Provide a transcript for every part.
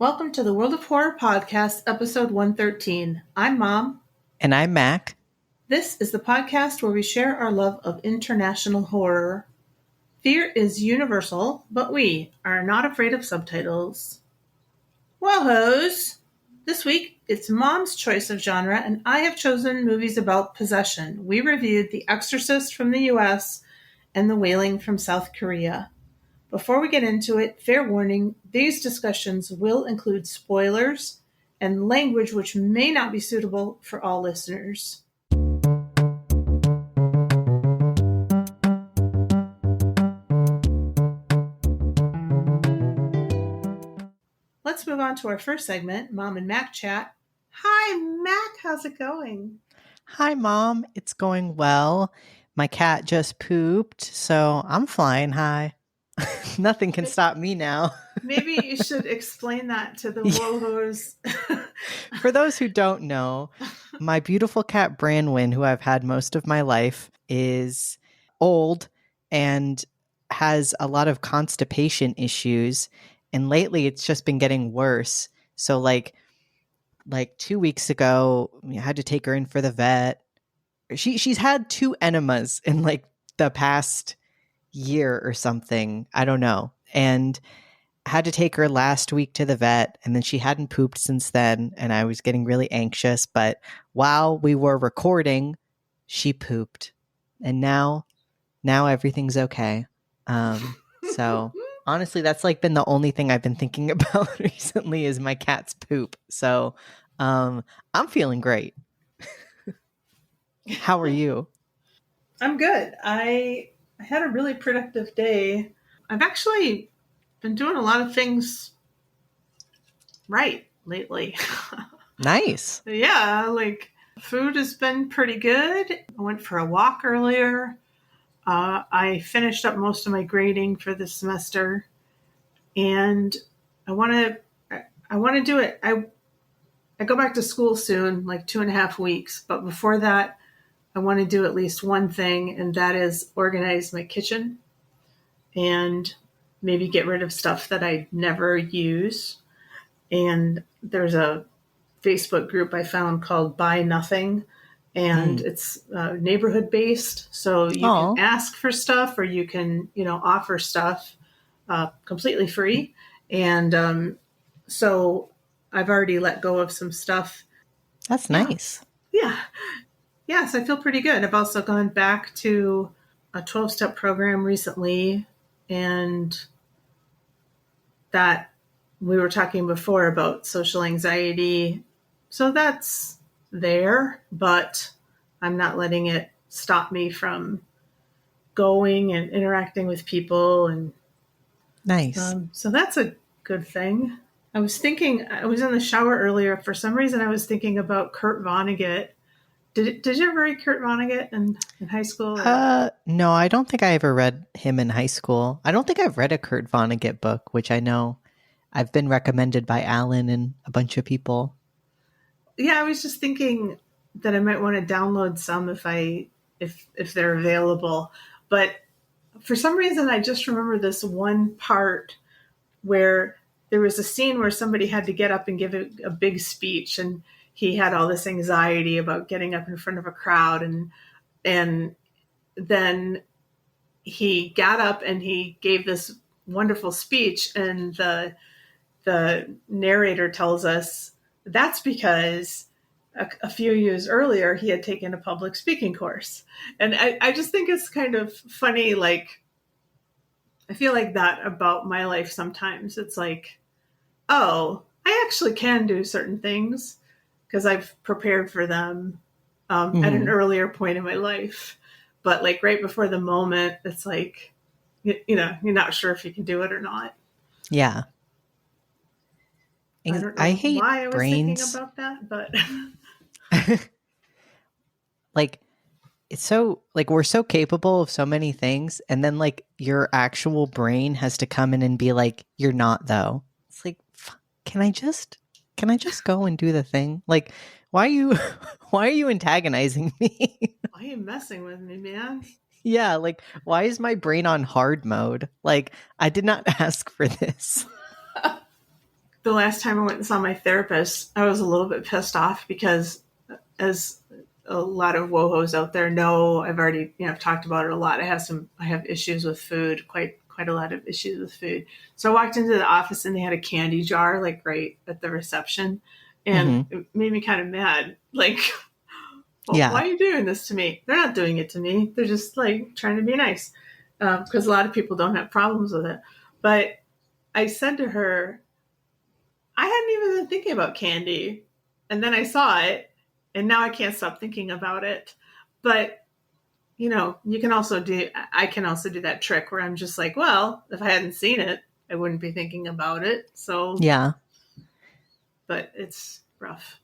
Welcome to the World of Horror Podcast, episode 113. I'm Mom. And I'm Mac. This is the podcast where we share our love of international horror. Fear is universal, but we are not afraid of subtitles. WoHos! This week, it's Mom's choice of genre, and I have chosen movies about possession. We reviewed The Exorcist from the US and The Wailing from South Korea. Before we get into it, fair warning, these discussions will include spoilers and language which may not be suitable for all listeners. Let's move on to our first segment, Mom and Mac Chat. Hi, Mac. How's it going? Hi, Mom. It's going well. My cat just pooped, so I'm flying high. Nothing can stop me now. Maybe you should explain that to the WoHos. For those who don't know, my beautiful cat Branwyn, who I've had most of my life, is old and has a lot of constipation issues. And lately it's just been getting worse. So like 2 weeks ago, I had to take her in for the vet. She's had 2 enemas in like the past year or something. I don't know. And I had to take her last week to the vet, and then she hadn't pooped since then, and I was getting really anxious. But while we were recording, she pooped. And now everything's okay. So honestly, that's like been the only thing I've been thinking about recently is my cat's poop. So I'm feeling great. How are you? I'm good. I had a really productive day. I've actually been doing a lot of things right lately. Nice. Yeah, like food has been pretty good. I went for a walk earlier. I finished up most of my grading for this semester, and I want to do it. I go back to school soon, like 2.5 weeks, but before that, I want to do at least one thing, and that is organize my kitchen and maybe get rid of stuff that I never use. And there's a Facebook group I found called Buy Nothing, and it's neighborhood based. So you can ask for stuff, or you can, offer stuff completely free. And so I've already let go of some stuff. That's nice. Yeah. Yes, I feel pretty good. I've also gone back to a 12-step program recently, and that we were talking before about social anxiety. So that's there, but I'm not letting it stop me from going and interacting with people. And nice. So that's a good thing. I was in the shower earlier. For some reason, I was thinking about Kurt Vonnegut. Did you ever read Kurt Vonnegut in high school? No, I don't think I ever read him in high school. I don't think I've read a Kurt Vonnegut book, which I know I've been recommended by Alan and a bunch of people. Yeah, I was just thinking that I might want to download some if they're available. But for some reason, I just remember this one part where there was a scene where somebody had to get up and give a big speech, and he had all this anxiety about getting up in front of a crowd, and then he got up and he gave this wonderful speech, and the narrator tells us that's because a few years earlier he had taken a public speaking course. And I just think it's kind of funny. Like, I feel like that about my life sometimes. It's like, oh, I actually can do certain things because I've prepared for them at an earlier point in my life. But like right before the moment, it's like, you're not sure if you can do it or not. Yeah. I don't know I hate why I was brains. thinking about that, but like, it's so, like, we're so capable of so many things, and then like your actual brain has to come in and be like, you're not though. It's like, can I just go and do the thing? Like, why are you antagonizing me? why are you messing with me, man? Yeah, like, why is my brain on hard mode? Like, I did not ask for this. the last time I went and saw my therapist, I was a little bit pissed off because, as a lot of WoHos out there know, I've already, I've talked about it a lot. I have issues with food, quite a lot of issues with food. So I walked into the office and they had a candy jar, like right at the reception. And Mm-hmm. it made me kind of mad. Like, well, why Yeah. are you doing this to me? They're not doing it to me. They're just like trying to be nice. Because a lot of people don't have problems with it. But I said to her, I hadn't even been thinking about candy. And then I saw it, and now I can't stop thinking about it. But, I can also do that trick where I'm just like, well, if I hadn't seen it, I wouldn't be thinking about it. So, Yeah. but it's rough.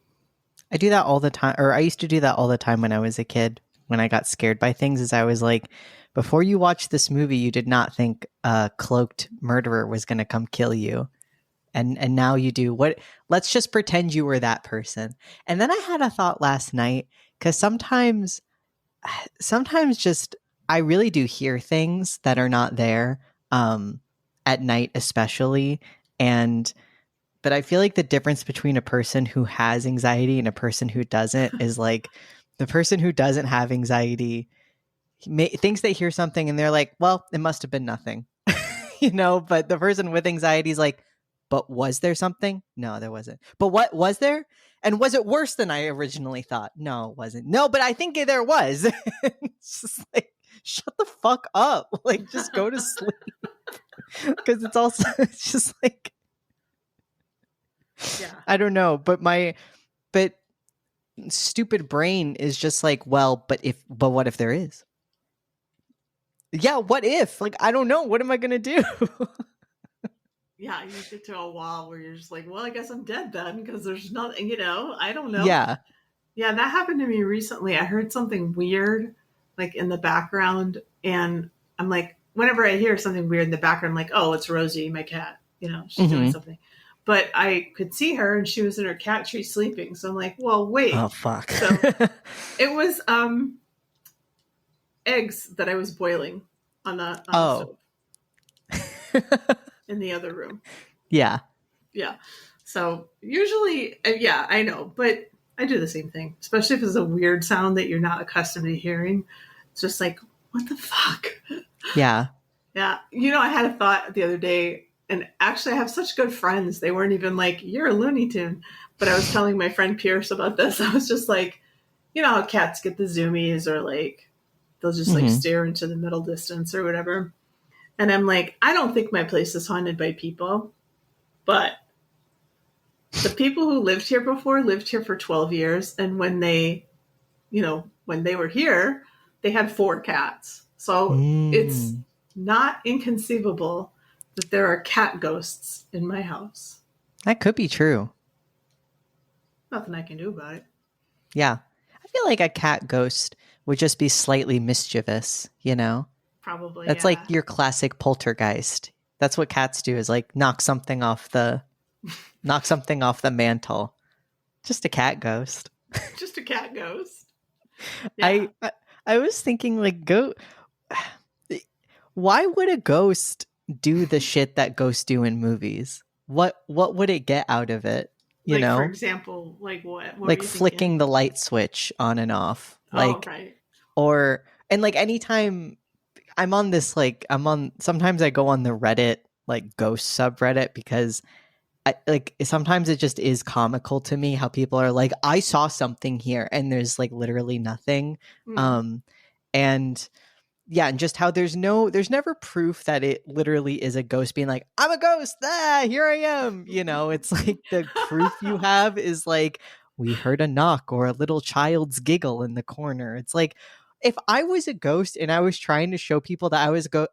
I do that all the time, or I used to do that all the time when I was a kid. When I got scared by things, is I was like, before you watch this movie, you did not think a cloaked murderer was going to come kill you. And now you do. What? Let's just pretend you were that person. And then I had a thought last night, because sometimes just I really do hear things that are not there, at night especially. And but I feel like the difference between a person who has anxiety and a person who doesn't is like, the person who doesn't have anxiety thinks they hear something and they're like, well, it must have been nothing. But the person with anxiety is like, but was there something? No, there wasn't. But what was there? And was it worse than I originally thought? No, it wasn't. No, but I think there was. It's just like, shut the fuck up. Like, just go to sleep. Because it's just like, Yeah. I don't know. But stupid brain is just like, well, but what if there is? Yeah, what if? Like, I don't know. What am I going to do? Yeah, you get to a wall where you're just like, well, I guess I'm dead then because there's nothing, I don't know. Yeah. Yeah, that happened to me recently. I heard something weird, like in the background, and I'm like, whenever I hear something weird in the background, I'm like, oh, it's Rosie, my cat. She's doing Mm-hmm. something. But I could see her, and she was in her cat tree sleeping. So I'm like, well, Oh, wait. fuck. So it was eggs that I was boiling on the Oh. stove in the other room. Yeah. Yeah. So usually, yeah, I know, but I do the same thing, especially if it's a weird sound that you're not accustomed to hearing. It's just like, what the fuck? Yeah. Yeah. I had a thought the other day, and actually, I have such good friends. They weren't even like, you're a Looney Tune. But I was telling my friend Pierce about this. I was just like, how cats get the zoomies, or like, they'll just like Mm-hmm. stare into the middle distance or whatever. And I'm like, I don't think my place is haunted by people, but the people who lived here before lived here for 12 years. And when when they were here, they had 4 cats. So it's Mm. not inconceivable that there are cat ghosts in my house. That could be true. Nothing I can do about it. Yeah. I feel like a cat ghost would just be slightly mischievous, Probably, That's yeah. like your classic poltergeist. That's what cats do, is like knock something off the mantle. Just a cat ghost. Just a cat ghost. Yeah. I was thinking, like, why would a ghost do the shit that ghosts do in movies? What would it get out of it? Like, for example, like what? What Like were you flicking thinking? the light switch on and off. Oh, Like, right. and like anytime sometimes I go on the Reddit, like ghost subreddit, because sometimes it just is comical to me how people are like, I saw something here, and there's like literally nothing. Mm. And yeah, and just how there's never proof that it literally is a ghost being like, I'm a ghost, here I am. It's like the proof you have is like, we heard a knock or a little child's giggle in the corner. It's like, if I was a ghost and I was trying to show people that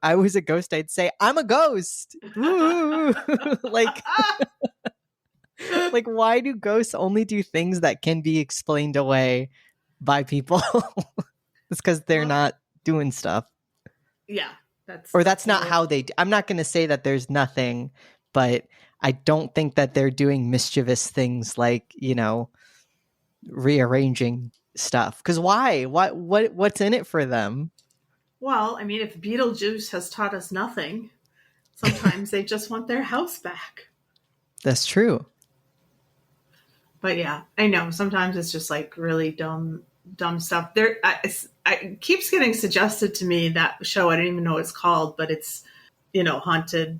I was a ghost, I'd say, I'm a ghost. Woo! Like, why do ghosts only do things that can be explained away by people? It's because they're Well, not doing stuff. yeah, Or that's not it. how they do. I'm not going to say that there's nothing, but I don't think that they're doing mischievous things like, rearranging stuff. Because why? What's in it for them? Well, I mean, if Beetlejuice has taught us nothing, sometimes they just want their house back. That's true. But yeah, I know sometimes it's just like really dumb stuff. It keeps getting suggested to me, that show. I don't even know what it's called, but it's, haunted.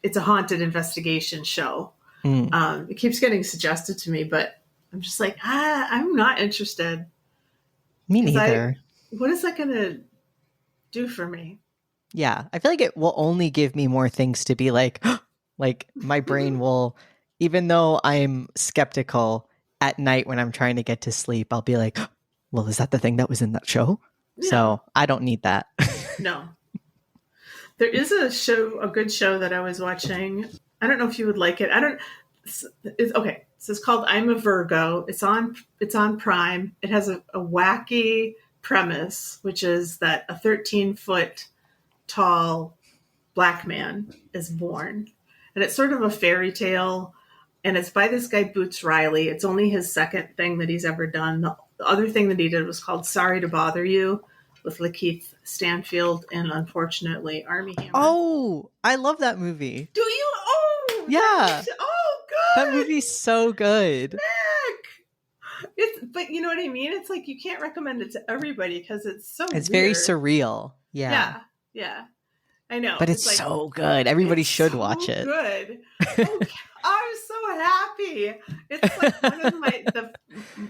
It's a haunted investigation show. Mm, It keeps getting suggested to me, but I'm just like, I'm not interested, me because neither. what is that going to do for me? Yeah, I feel like it will only give me more things to be like, like my brain will, even though I'm skeptical at night when I'm trying to get to sleep, I'll be like, well, is that the thing that was in that show? Yeah, So I don't need that. no. There is a good show that I was watching. I don't know if you would like it. I don't. Okay, so it's called I'm a Virgo. It's on Prime. It has a wacky premise, which is that a 13-foot tall black man is born, and it's sort of a fairy tale. And it's by this guy Boots Riley. It's only his second thing that he's ever done. The other thing that he did was called Sorry to Bother You, with Lakeith Stanfield and, unfortunately, Armie Hammer. Oh, I love that movie. Do you? Oh, Yeah. Oh, That good. movie's so good. Nick. But you know what I mean? It's like you can't recommend it to everybody because it's so It's weird. very surreal. Yeah. Yeah. I know. But it's like, so good. Everybody should so watch it. Good. Oh, I'm so happy. It's like one of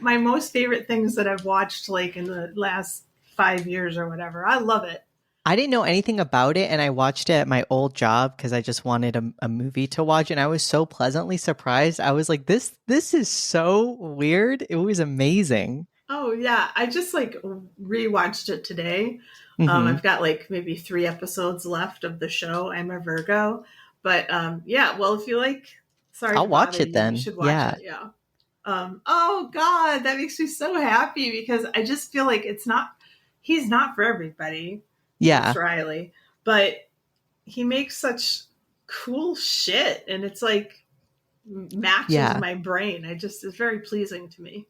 my most favorite things that I've watched, like, in the last 5 years or whatever. I love it. I didn't know anything about it, and I watched it at my old job because I just wanted a movie to watch, and I was so pleasantly surprised. I was like, this is so weird. It was amazing. Oh, yeah. I just, like, rewatched it today. Mm-hmm. I've got, like, maybe 3 episodes left of the show I'm a Virgo. But, yeah, well, if you like Sorry I'll to watch Bother it You, then. you should watch it. Yeah. Oh, God, that makes me so happy, because I just feel like he's not for everybody. Yeah. Riley, but he makes such cool shit, and it's like matches my brain. It's very pleasing to me.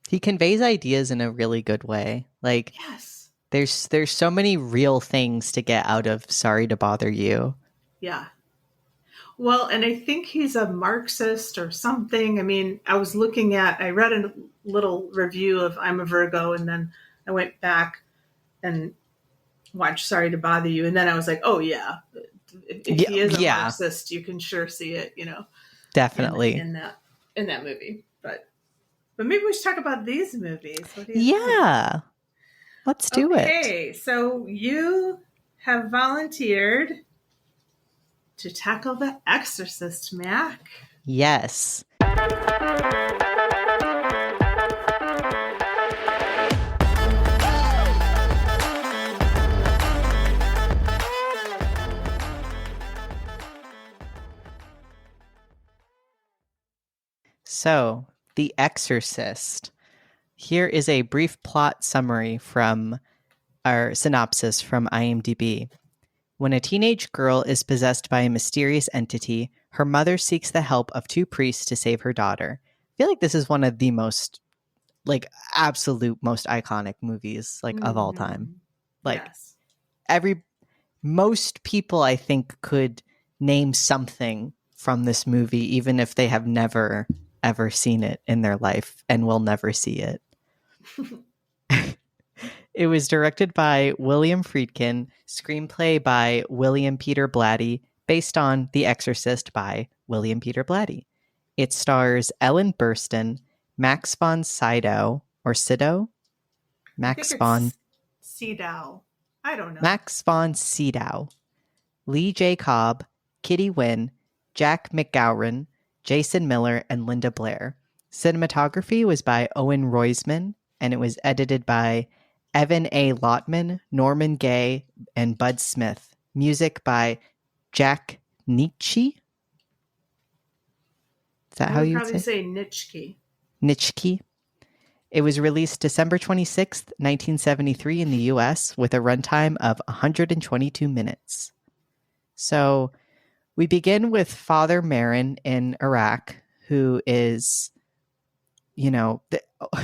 He conveys ideas in a really good way. Like, yes, there's so many real things to get out of Sorry to Bother You. Yeah. Well, and I think he's a Marxist or something. I mean, I read a little review of I'm a Virgo, and then I went back and watched Sorry to Bother You, and then I was like, oh yeah, if he is a Marxist, you can sure see it, definitely in that movie. But maybe we should talk about these movies. What do you think? Let's do it. Okay, so you have volunteered to tackle The Exorcist, Mac. Yes. So, The Exorcist. Here is a brief plot summary from our synopsis from IMDb. When a teenage girl is possessed by a mysterious entity, her mother seeks the help of 2 priests to save her daughter. I feel like this is one of the most, like, absolute most iconic movies, like, of all time. Like, yes. Most people, I think, could name something from this movie, even if they have never, ever seen it in their life and will never see it. It was directed by William Friedkin, screenplay by William Peter Blatty, based on The Exorcist by William Peter Blatty. It stars Ellen Burstyn, Max von Sydow, or Sydow? Max von Sydow. I don't know. Max von Sydow, Lee J. Cobb, Kitty Wynn, Jack McGowran, Jason Miller, and Linda Blair. Cinematography was by Owen Roisman, and it was edited by Evan A. Lotman, Norman Gay, and Bud Smith. Music by Jack Nitschke. Is that how you would say? Nitschke. Nitschke. It was released December 26th, 1973 in the US with a runtime of 122 minutes. So we begin with Father Marin in Iraq, who is,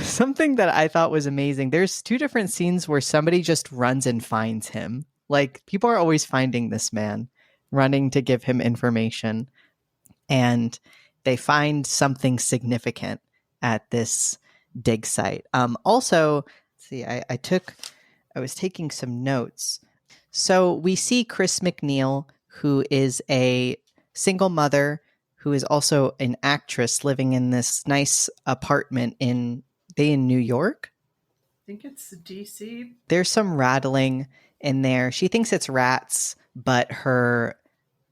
something that I thought was amazing. There's 2 different scenes where somebody just runs and finds him. Like, people are always finding this man, running to give him information. and they find something significant at this dig site. Also, let's see, I was taking some notes. So we see Chris McNeil, who is a single mother who is also an actress living in this nice apartment in New York. I think it's DC. There's some rattling in there. She thinks it's rats, but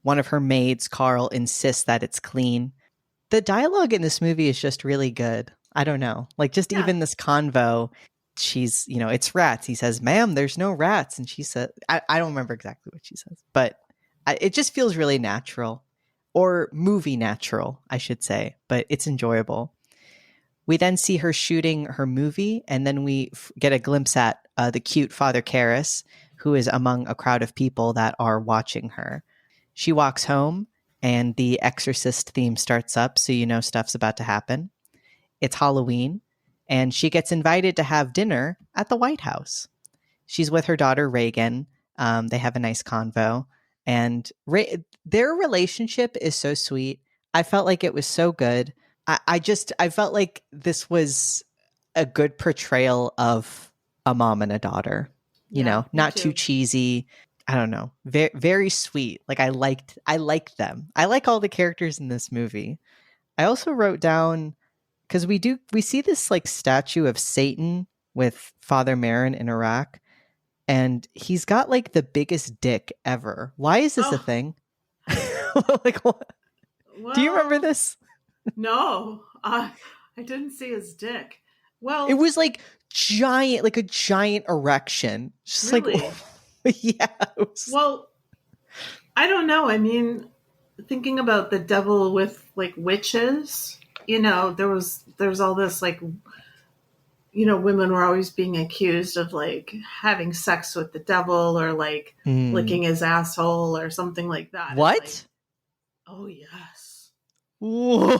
one of her maids, Carl, insists that it's clean. The dialogue in this movie is just really good. I don't know. Like, just even this convo, she's, it's rats. He says, "Ma'am, there's no rats." And she said, I don't remember exactly what she says, but it just feels really natural, or movie natural, I should say, but it's enjoyable. We then see her shooting her movie, and then we get a glimpse at the cute Father Karras, who is among a crowd of people that are watching her. She walks home, and the Exorcist theme starts up, so stuff's about to happen. It's Halloween, and she gets invited to have dinner at the White House. She's with her daughter, Reagan. They have a nice convo, and their relationship is so sweet. I felt like it was so good. I felt like this was a good portrayal of a mom and a daughter, not too cheesy. I don't know. Very, very sweet. Like, I liked them. I like all the characters in this movie. I also wrote down, because we see this like statue of Satan with Father Marin in Iraq, and he's got like the biggest dick ever. Why is this a thing? Like, what? Well, do you remember this? No, I didn't see his dick. Well, it was like giant, like a giant erection. Just really? Like, yeah. Well, I don't know. I mean, thinking about the devil with like witches, there's all this like, women were always being accused of like having sex with the devil, or like licking his asshole or something like that. What? Like, oh yes. Whoa.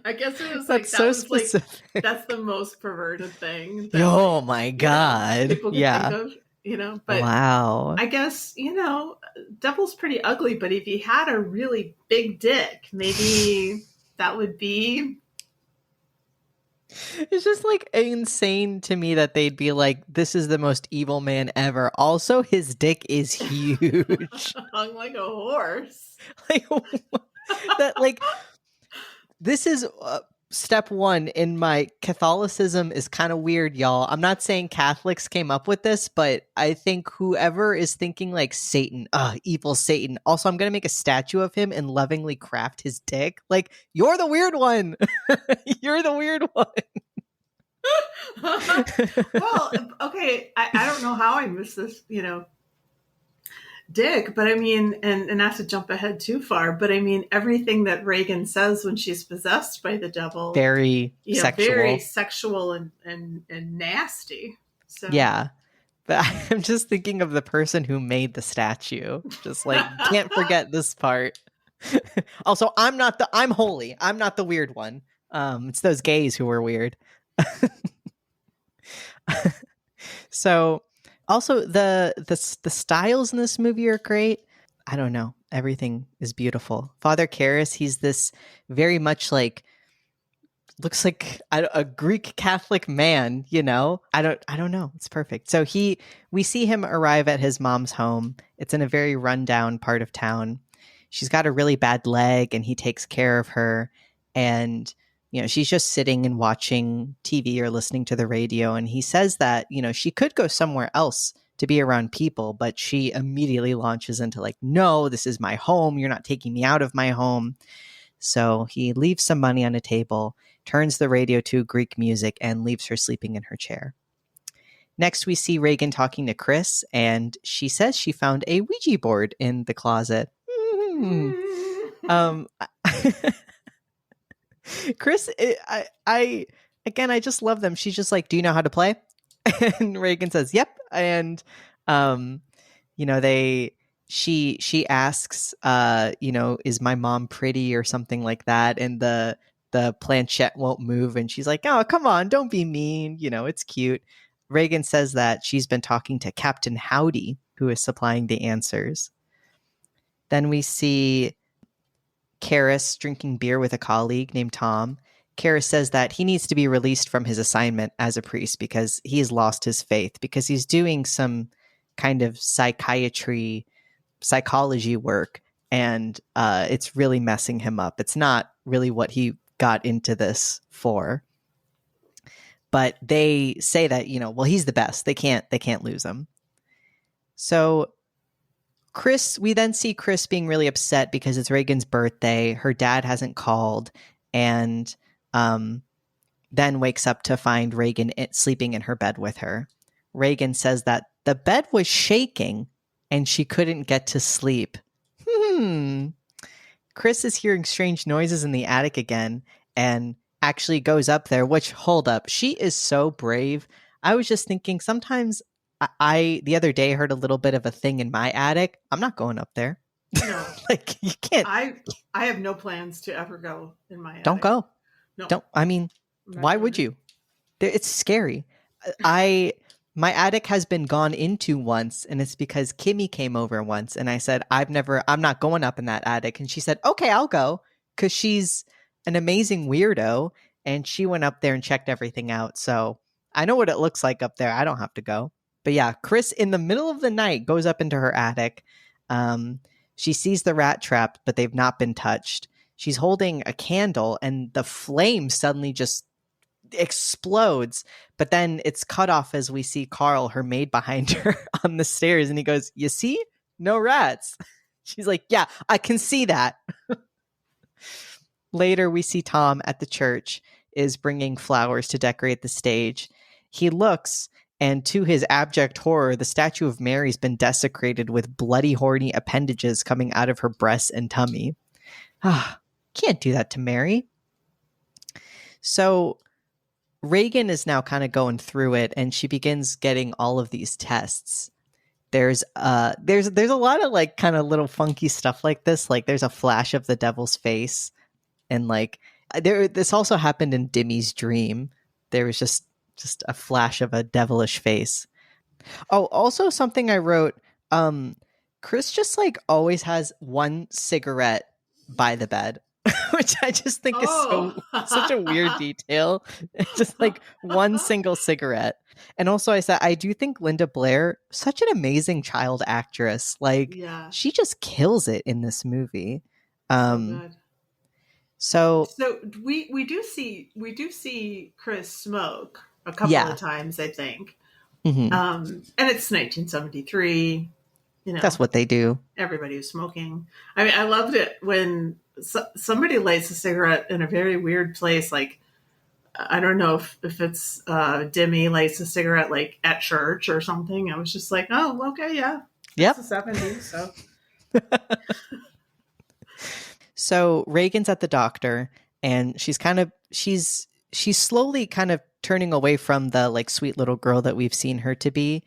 I guess it was that's like so specific. Like, that's the most perverted thing. Oh my god! People can think of, But wow. I guess devil's pretty ugly. But if he had a really big dick, maybe that would be. It's just like insane to me that they'd be like, "This is the most evil man ever." Also, his dick is huge, hung like a horse. Like that. Like, this is step one in my Catholicism is kind of weird, y'all. I'm not saying Catholics came up with this, but I think whoever is thinking like Satan, evil Satan. Also, I'm gonna make a statue of him and lovingly craft his dick. Like, you're the weird one. You're the weird one. Well, okay. I don't know how I missed this, dick, but I mean, and not to jump ahead too far, but I mean, everything that Reagan says when she's possessed by the devil, very sexual and nasty. So yeah, but I'm just thinking of the person who made the statue. Just like, can't forget this part. Also, I'm holy. I'm not the weird one. It's those gays who are weird. So. Also, the styles in this movie are great. I don't know. Everything is beautiful. Father Karras, he's this very much like, looks like a Greek Catholic man, I don't know. It's perfect. So we see him arrive at his mom's home. It's in a very rundown part of town. She's got a really bad leg, and he takes care of her. And she's just sitting and watching TV or listening to the radio. And he says that, she could go somewhere else to be around people, but she immediately launches into like, "No, this is my home. You're not taking me out of my home." So he leaves some money on a table, turns the radio to Greek music, and leaves her sleeping in her chair. Next, we see Reagan talking to Chris, and she says she found a Ouija board in the closet. Chris, I just love them. She's just like, "Do you know how to play?" And Reagan says, "Yep." And she asks, "Is my mom pretty?" or something like that. And the planchette won't move, and she's like, "Oh, come on, don't be mean. It's cute." Reagan says that she's been talking to Captain Howdy, who is supplying the answers. Then we see Karis drinking beer with a colleague named Tom. Karis says that he needs to be released from his assignment as a priest because he's lost his faith, because he's doing some kind of psychology work, and it's really messing him up. It's not really what he got into this for. But they say that, well, he's the best. They can't lose him. So we then see Chris being really upset because it's Reagan's birthday. Her dad hasn't called, and then wakes up to find Reagan sleeping in her bed with her. Reagan says that the bed was shaking and she couldn't get to sleep. Chris is hearing strange noises in the attic again and actually goes up there, which, hold up, she is so brave. I was just thinking, sometimes I the other day heard a little bit of a thing in my attic. I'm not going up there. No. Like, you can't. I have no plans to ever go in my attic. Don't go. No. Don't. I mean, why would you? It's scary. My attic has been gone into once, and it's because Kimmy came over once, and I said, I'm not going up in that attic. And she said, okay, I'll go, because she's an amazing weirdo, and she went up there and checked everything out. So I know what it looks like up there. I don't have to go. But yeah, Chris, in the middle of the night, goes up into her attic. She sees the rat trap, but they've not been touched. She's holding a candle, and the flame suddenly just explodes, but then it's cut off as we see Carl, her maid, behind her on the stairs, and he goes, you see? No rats. She's like, yeah, I can see that. Later, we see Tom at the church is bringing flowers to decorate the stage. He looks, and to his abject horror, the statue of Mary's been desecrated with bloody, horny appendages coming out of her breasts and tummy. Can't do that to Mary. So Reagan is now kind of going through it, and she begins getting all of these tests. There's a lot of like kind of little funky stuff like this. Like, there's a flash of the devil's face, and like this also happened in Dimmy's dream. There was just a flash of a devilish face. Oh, also something I wrote. Chris just like always has one cigarette by the bed. Which I just think is such a weird detail. It's just like one single cigarette. And also, I do think Linda Blair, such an amazing child actress. Like, she just kills it in this movie. So we do see Chris smoke a couple of times, I think. Mm-hmm. And it's 1973. That's what they do. Everybody was smoking. I mean, I loved it when somebody lights a cigarette in a very weird place. Like, I don't know if it's Demi lights a cigarette like at church or something. I was just like, oh, okay, yeah. Yep. It's the 70s, so. So Reagan's at the doctor, and she's slowly kind of turning away from the like sweet little girl that we've seen her to be.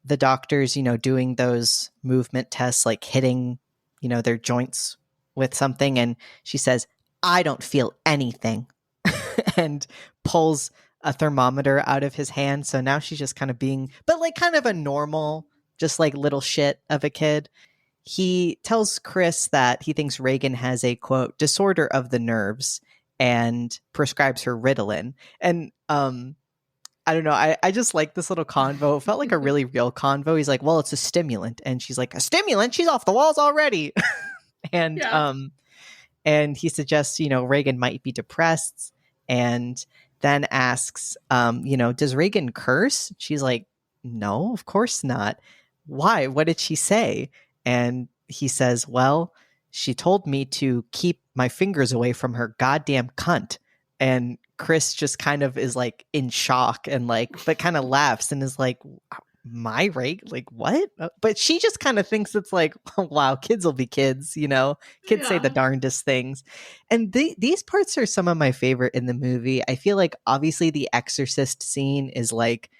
The doctor's, doing those movement tests, like hitting, their joints with something. And she says, I don't feel anything, and pulls a thermometer out of his hand. So now she's just kind of being, but like kind of a normal, just like little shit of a kid. He tells Chris that he thinks Reagan has a, quote, disorder of the nerves, and prescribes her Ritalin. And, I don't know. I just like this little convo. It felt like a really real convo. He's like, well, it's a stimulant. And she's like, a stimulant? She's off the walls already. And and he suggests, Reagan might be depressed, and then asks, does Reagan curse? She's like, no, of course not. Why? What did she say? And he says, well, she told me to keep my fingers away from her goddamn cunt. And Chris just kind of is like in shock and like, but kind of laughs and is like, my rate? Like, what? But she just kind of thinks it's like, oh, wow, kids will be kids, kids say the darndest things. And these parts are some of my favorite in the movie. I feel like obviously the Exorcist scene is like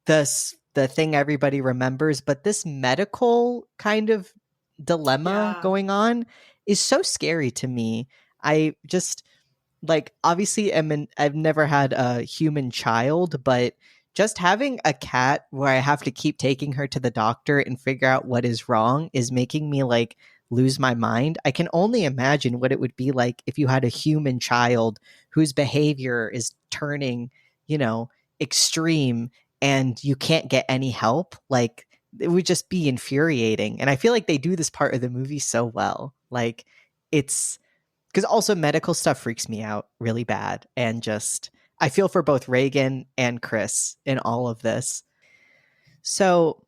the thing everybody remembers, but this medical kind of dilemma going on is so scary to me. I just... like, obviously, I've never had a human child, but just having a cat where I have to keep taking her to the doctor and figure out what is wrong is making me like lose my mind. I can only imagine what it would be like if you had a human child whose behavior is turning, extreme and you can't get any help. Like, it would just be infuriating. And I feel like they do this part of the movie so well. Like, it's because also medical stuff freaks me out really bad. And just, I feel for both Reagan and Chris in all of this. So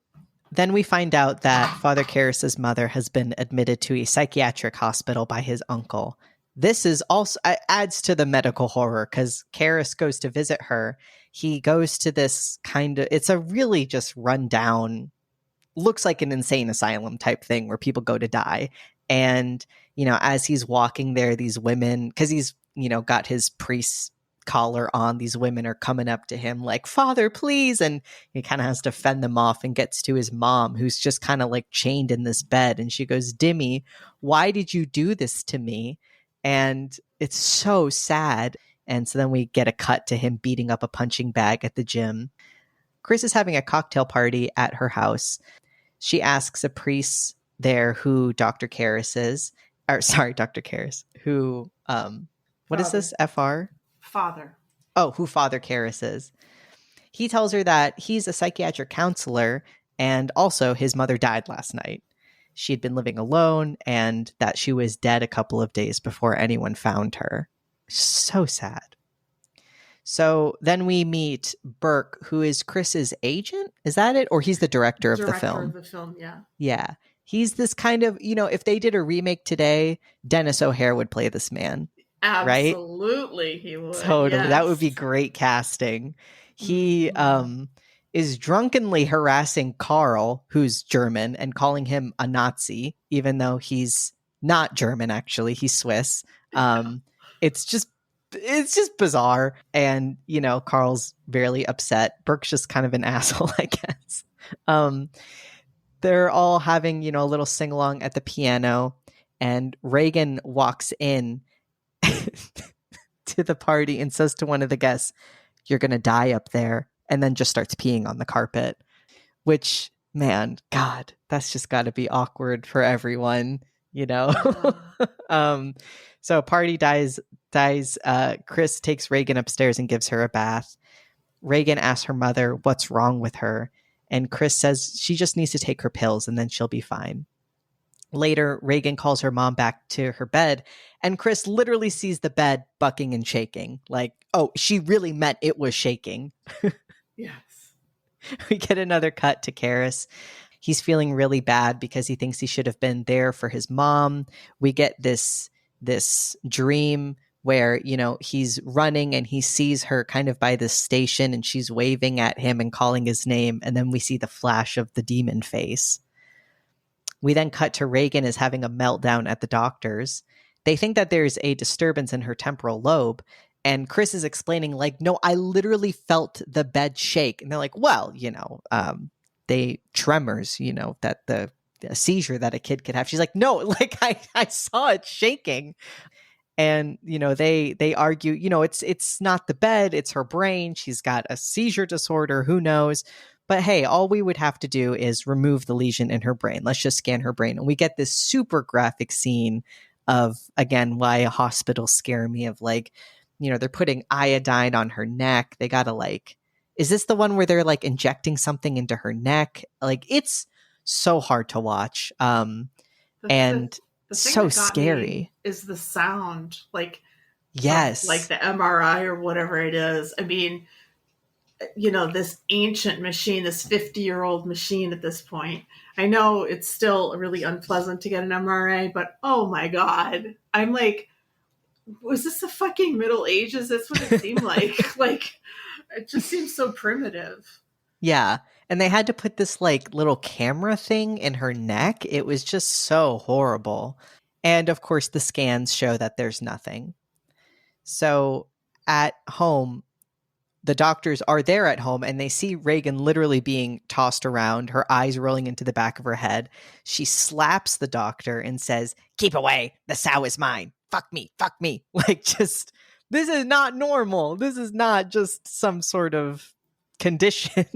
then we find out that Father Karras's mother has been admitted to a psychiatric hospital by his uncle. This is also adds to the medical horror because Karras goes to visit her. He goes to this it's a really just rundown, looks like an insane asylum type thing where people go to die. And, as he's walking there, these women, because he's, got his priest's collar on, these women are coming up to him like, Father, please. And he kind of has to fend them off and gets to his mom, who's just kind of like chained in this bed. And she goes, Dimmy, why did you do this to me? And it's so sad. And so then we get a cut to him beating up a punching bag at the gym. Chris is having a cocktail party at her house. She asks a priest there who Dr. Karras is. Or sorry, Dr. Karras. Who, what is this? FR? Father. Oh, who Father Karras is. He tells her that he's a psychiatric counselor and also his mother died last night. She had been living alone and that she was dead a couple of days before anyone found her. So sad. So then we meet Burke, who is Chris's agent. Is that it? Or he's the director of the film? Director of the film, yeah. Yeah. He's this kind of, if they did a remake today, Dennis O'Hare would play this man. Absolutely, right? He would. Totally. Yes. That would be great casting. He is drunkenly harassing Carl, who's German, and calling him a Nazi, even though he's not German, actually. He's Swiss. It's just bizarre. And, Carl's barely upset. Burke's just kind of an asshole, I guess. They're all having, a little sing-along at the piano. And Reagan walks in to the party and says to one of the guests, you're going to die up there. And then just starts peeing on the carpet. Which, man, God, that's just got to be awkward for everyone, So party dies. Chris takes Reagan upstairs and gives her a bath. Reagan asks her mother what's wrong with her. And Chris says she just needs to take her pills and then she'll be fine. Later, Reagan calls her mom back to her bed, and Chris literally sees the bed bucking and shaking. Like, oh, she really meant it was shaking. Yes. We get another cut to Karras. He's feeling really bad because he thinks he should have been there for his mom. We get this dream where, he's running and he sees her kind of by this station and she's waving at him and calling his name. And then we see the flash of the demon face. We then cut to Reagan is having a meltdown at the doctor's. They think that there's a disturbance in her temporal lobe. And Chris is explaining like, no, I literally felt the bed shake. And they're like, well, they tremors, that the seizure that a kid could have. She's like, no, like I saw it shaking. And, they argue, it's not the bed, it's her brain. She's got a seizure disorder. Who knows? But hey, all we would have to do is remove the lesion in her brain. Let's just scan her brain. And we get this super graphic scene of, again, why hospitals scare me, of like, they're putting iodine on her neck. They got to is this the one where they're like injecting something into her neck? Like, it's so hard to watch. The so scary is the sound, yes, like the MRI or whatever it is. I mean, this ancient machine, this 50-year-old machine at this point. I know it's still really unpleasant to get an MRI, but oh my God, I'm like, was this the fucking Middle Ages? That's what it seemed like. Like, it just seems so primitive. Yeah. And they had to put this little camera thing in her neck. It was just so horrible. And of course, the scans show that there's nothing. So at home, the doctors are there at home and they see Reagan literally being tossed around, her eyes rolling into the back of her head. She slaps the doctor and says, keep away. The sow is mine. Fuck me. Fuck me. This is not normal. This is not just some sort of condition.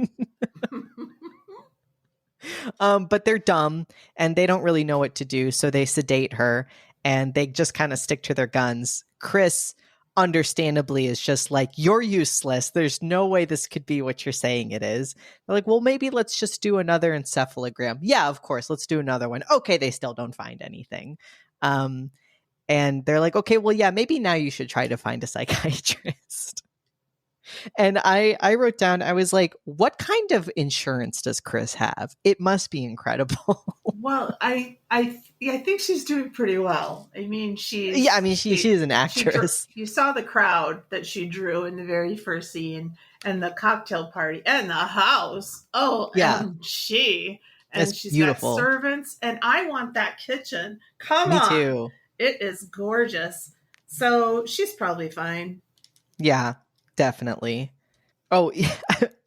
But they're dumb and they don't really know what to do. So they sedate her and they just kind of stick to their guns. Chris, understandably, is just like, you're useless. There's no way this could be what you're saying it is. They're like, well, maybe let's just do another encephalogram. Yeah, of course. Let's do another one. Okay, they still don't find anything. And they're like, okay, well, yeah, maybe now you should try to find a psychiatrist. And I wrote down, I was like, what kind of insurance does Chris have? It must be incredible. Well, I think she's doing pretty well. I mean, Yeah, I mean, she is an actress. You saw the crowd that she drew in the very first scene, and the cocktail party, and the house. Oh, yeah, and she's beautiful. got servants, and I want that kitchen. Come Me on, too. It is gorgeous. So she's probably fine. Yeah, definitely. Oh, yeah,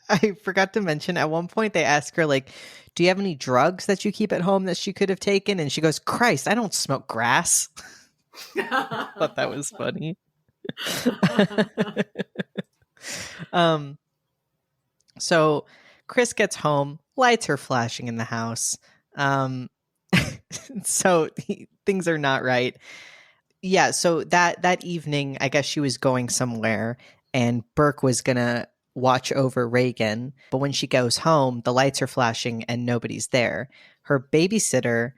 I forgot to mention at one point they ask her, like, do you have any drugs that you keep at home that she could have taken? And she goes, Christ, I don't smoke grass. I thought that was funny. So Chris gets home, lights are flashing in the house. So things are not right. Yeah, so that evening, I guess she was going somewhere and Burke was going to watch over Reagan. But when she goes home, the lights are flashing and nobody's there. Her babysitter,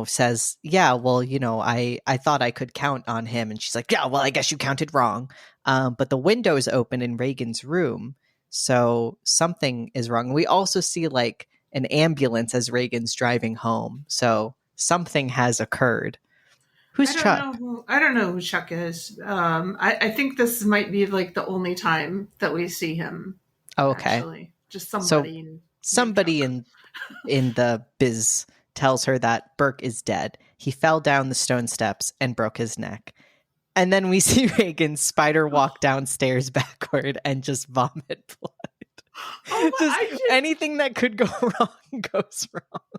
says, yeah, well, I thought I could count on him. And she's like, yeah, well, I guess you counted wrong. But the window is open in Reagan's room. So something is wrong. We also see like an ambulance as Reagan's driving home. So something has occurred. Who's Chuck? I don't know who Chuck is. I think this might be like the only time that we see him. Oh, okay. Actually. Just somebody. So somebody in the biz tells her that Burke is dead. He fell down the stone steps and broke his neck. And then we see Reagan spider walk downstairs backward and just vomit blood. Anything that could go wrong goes wrong.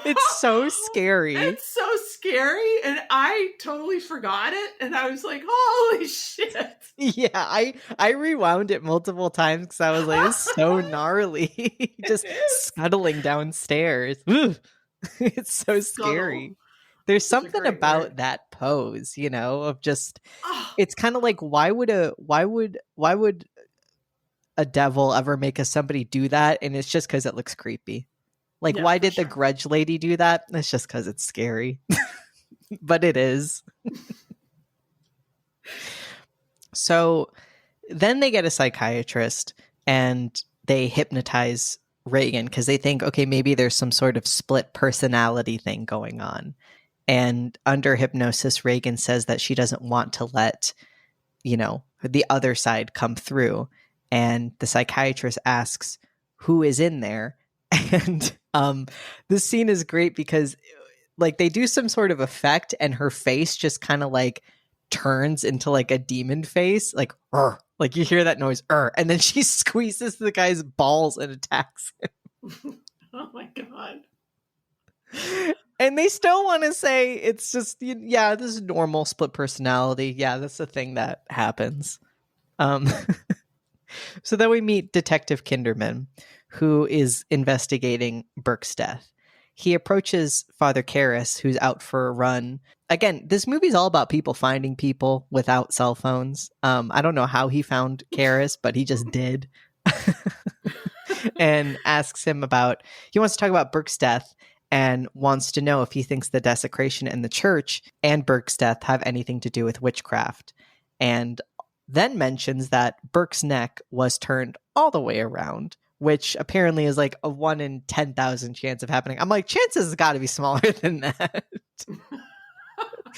It's so scary. It's so scary, and I totally forgot it, and I was like, holy shit. Yeah, I rewound it multiple times because I was like, it's so gnarly. Just scuttling downstairs. It's so scary. There's something about that pose, of just, it's kind of like, why would a devil ever make somebody do that? And it's just because it looks creepy. Like, why did the Grudge lady do that? It's just because it's scary. But it is. So then they get a psychiatrist and they hypnotize Reagan because they think, okay, maybe there's some sort of split personality thing going on. And under hypnosis, Reagan says that she doesn't want to let, the other side come through. And the psychiatrist asks, who is in there? And this scene is great because like they do some sort of effect and her face just kind of like turns into like a demon face, like like you hear that noise, and then she squeezes the guy's balls and attacks him. Oh my god. And they still want to say it's just, yeah, this is normal split personality. Yeah, that's the thing that happens. So then we meet Detective Kinderman, who is investigating Burke's death. He approaches Father Karras, who's out for a run. Again, this movie's all about people finding people without cell phones. I don't know how he found Karras, but he just did. And asks him he wants to talk about Burke's death and wants to know if he thinks the desecration in the church and Burke's death have anything to do with witchcraft. And then mentions that Burke's neck was turned all the way around, which apparently is like a 1 in 10,000 chance of happening. I'm like, chances has got to be smaller than that.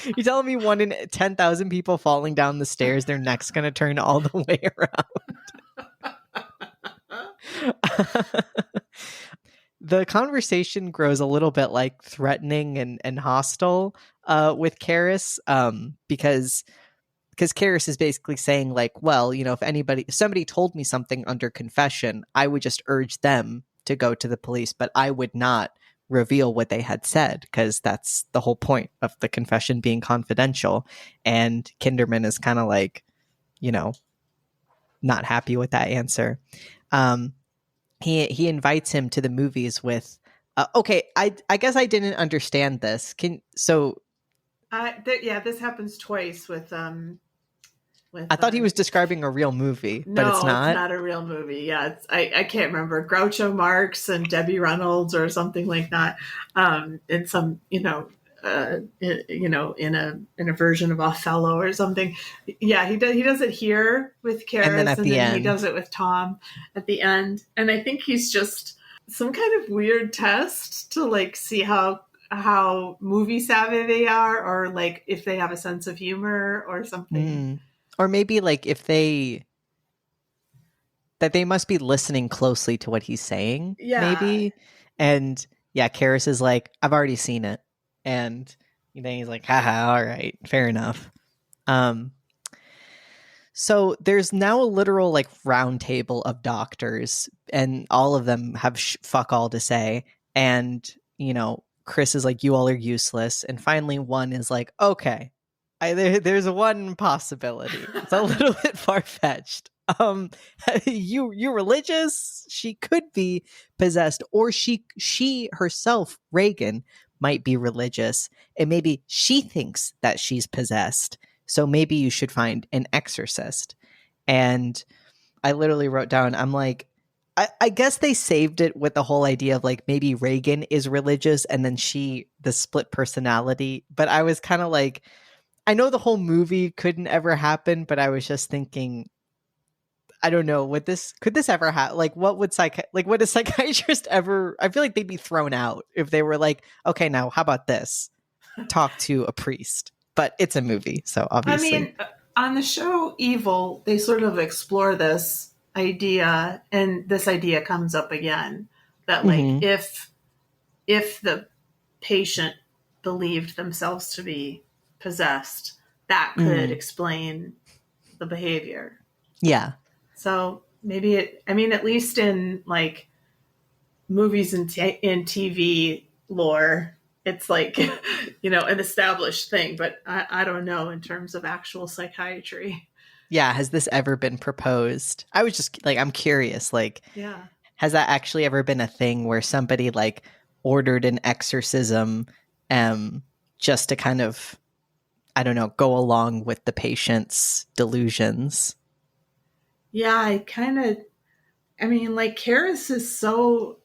You're telling me 1 in 10,000 people falling down the stairs, their neck's going to turn all the way around? The conversation grows a little bit like threatening and hostile with Karras because Karras is basically saying like, well, if somebody told me something under confession, I would just urge them to go to the police, but I would not reveal what they had said because that's the whole point of the confession being confidential. And Kinderman is kind of like, not happy with that answer. He invites him to the movies with, okay, I guess I didn't understand this. This happens twice with I thought he was describing a real movie, but it's no, it's not. not a real movie. Yeah, I can't remember, Groucho Marx and Debbie Reynolds or something like that. In some in a version of Othello or something. Yeah, he does it here with And then Karis, at and the then he end, does it with Tom at the end. And I think he's just some kind of weird test to like see how movie savvy they are, or like if they have a sense of humor or something. or maybe like if they must be listening closely to what he's saying, Yeah. maybe. And yeah, Karis is like, I've already seen it. And then he's like, haha, all right, fair enough. So there's now a literal like round table of doctors, and all of them have fuck all to say. And, Chris is like, you all are useless. And finally one is like, okay, there's one possibility. It's a little bit far-fetched. You religious? She could be possessed, or she herself, Reagan, might be religious, and maybe she thinks that she's possessed. So maybe you should find an exorcist. And I literally wrote down, I'm like, I guess they saved it with the whole idea of like maybe Reagan is religious and then she the split personality. But I was kind of like, I know the whole movie couldn't ever happen, but I was just thinking, I don't know, could this ever happen? Like, what would would a psychiatrist ever? I feel like they'd be thrown out if they were like, okay, now how about this? Talk to a priest. But it's a movie, so obviously. I mean, on the show Evil, they sort of explore this idea, and this idea comes up again that like Mm-hmm. if the patient believed themselves to be possessed, that could explain the behavior. Yeah. So maybe at least in like movies and in TV lore, it's like, an established thing, but I don't know in terms of actual psychiatry. Yeah. Has this ever been proposed? I was just like, I'm curious, like, Yeah. has that actually ever been a thing where somebody like ordered an exorcism just to kind of, I don't know, go along with the patient's delusions? Yeah, like Karis is so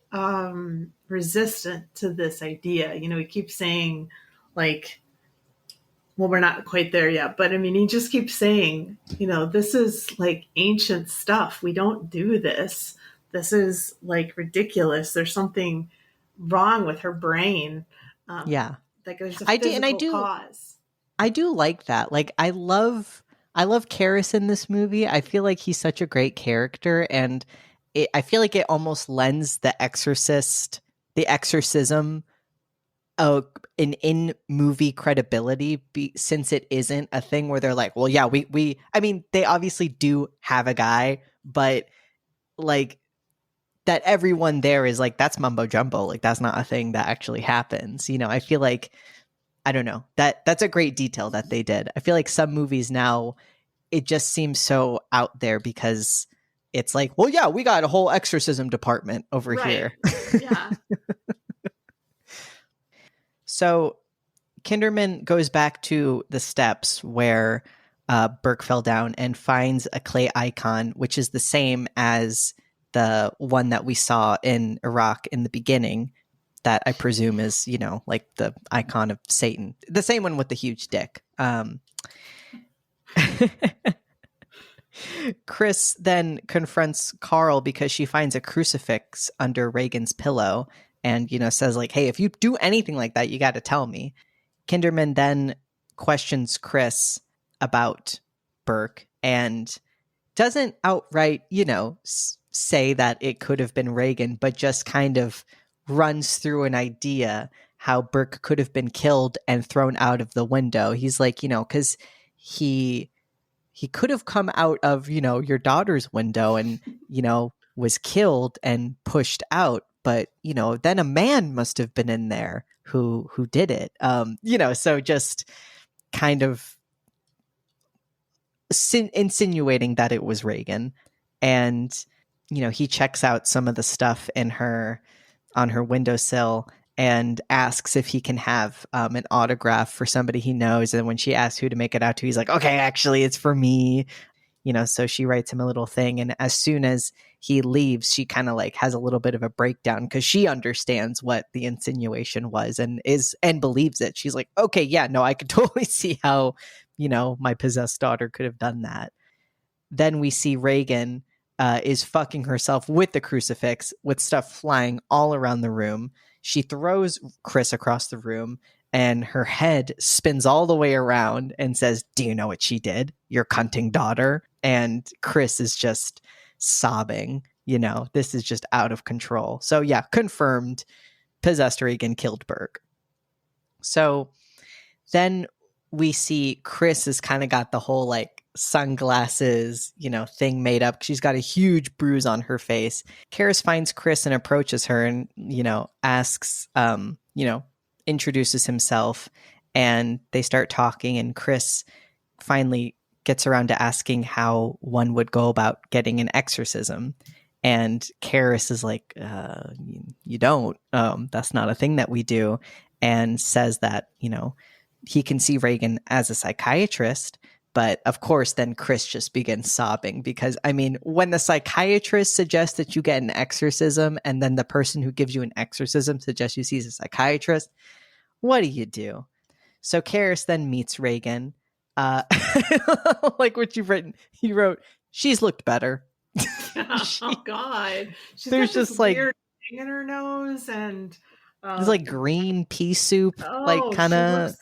resistant to this idea. He keeps saying, like, well, we're not quite there yet, but he just keeps saying, this is like ancient stuff. We don't do this. This is like ridiculous. There's something wrong with her brain. Yeah. Like there's a I do, and physical cause. I do like that. Like I love Karras in this movie. I feel like he's such a great character, and I feel like it almost lends the exorcism, an in movie credibility, since it isn't a thing where they're like, well, yeah, we. I mean, they obviously do have a guy, but like that everyone there is like, that's mumbo jumbo. Like that's not a thing that actually happens. I feel like, I don't know, that's a great detail that they did. I feel like some movies now, it just seems so out there because it's like, well, yeah, we got a whole exorcism department over here. Yeah. So Kinderman goes back to the steps where Burke fell down and finds a clay icon, which is the same as the one that we saw in Iraq in the beginning, that I presume is, like the icon of Satan. The same one with the huge dick. Chris then confronts Carl because she finds a crucifix under Reagan's pillow and, says like, hey, if you do anything like that, you got to tell me. Kinderman then questions Chris about Burke and doesn't outright, say that it could have been Reagan, but just kind of runs through an idea how Burke could have been killed and thrown out of the window. He's like, because he could have come out of, your daughter's window and, was killed and pushed out. But, then a man must have been in there who did it. So just kind of insinuating that it was Reagan. And, he checks out some of the stuff on her windowsill and asks if he can have an autograph for somebody he knows. And when she asks who to make it out to, he's like, okay, actually, it's for me. So she writes him a little thing. And as soon as he leaves, she kind of like has a little bit of a breakdown because she understands what the insinuation was and believes it. She's like, okay, yeah, no, I could totally see how, my possessed daughter could have done that. Then we see Reagan is fucking herself with the crucifix with stuff flying all around the room. She throws Chris across the room and her head spins all the way around and says, do you know what she did? Your cunting daughter. And Chris is just sobbing. This is just out of control. So yeah, confirmed, possessed Reagan killed Burke. So then we see Chris has kind of got the whole like sunglasses, thing made up. She's got a huge bruise on her face. Karis finds Chris and approaches her and, asks, introduces himself, and they start talking, and Chris finally gets around to asking how one would go about getting an exorcism. And Karis is like, you don't. That's not a thing that we do. And says that, he can see Reagan as a psychiatrist. But of course, then Chris just begins sobbing because, when the psychiatrist suggests that you get an exorcism and then the person who gives you an exorcism suggests you see a psychiatrist, what do you do? So Karis then meets Reagan. Like what you've written, he wrote, she's looked better. Oh God, there's just like weird thing in her nose, and there's like green pea soup, like kind of.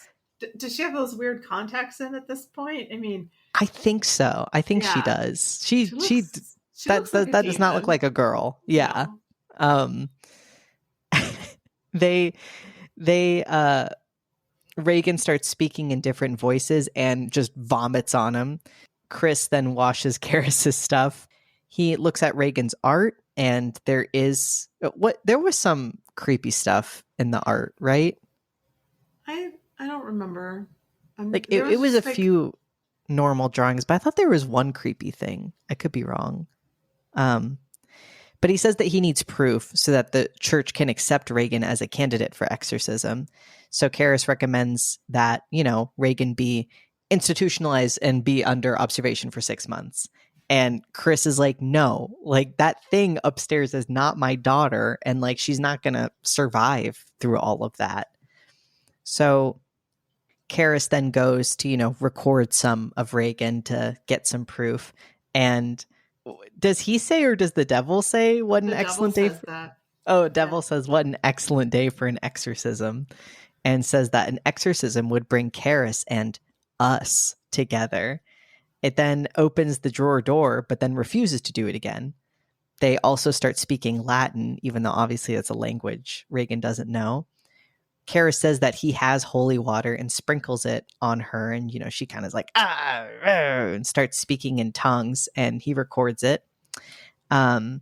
Does she have those weird contacts in at this point? I think so. I think she does. She that does not look like a girl. Yeah. No. They Reagan starts speaking in different voices and just vomits on him. Chris then washes Karis's stuff. He looks at Reagan's art, and there was some creepy stuff in the art, right? I don't remember. It was a few normal drawings, but I thought there was one creepy thing. I could be wrong. But he says that he needs proof so that the church can accept Reagan as a candidate for exorcism. So Karis recommends that, Reagan be institutionalized and be under observation for 6 months. And Chris is like, no, like that thing upstairs is not my daughter. And like, she's not going to survive through all of that. So Karis then goes to, record some of Reagan to get some proof. And does he say, or does the devil say, what an excellent day? Devil says, what an excellent day for an exorcism. And says that an exorcism would bring Karis and us together. It then opens the drawer door, but then refuses to do it again. They also start speaking Latin, even though obviously that's a language Reagan doesn't know. Karis says that he has holy water and sprinkles it on her. And, she kind of is like, and starts speaking in tongues, and he records it. And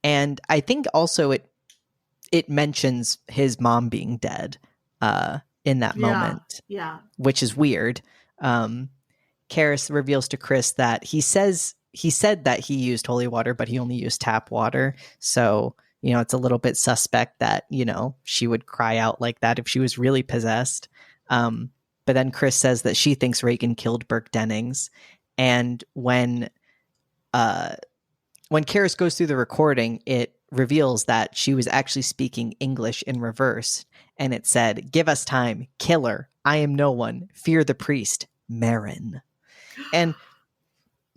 I think also it mentions his mom being dead in that moment. Yeah. Which is weird. Karis reveals to Chris that he said that he used holy water, but he only used tap water. So, it's a little bit suspect that, she would cry out like that if she was really possessed. But then Chris says that she thinks Reagan killed Burke Dennings. And when Karis goes through the recording, it reveals that she was actually speaking English in reverse. And it said, give us time, killer, I am no one, fear the priest, Marin. And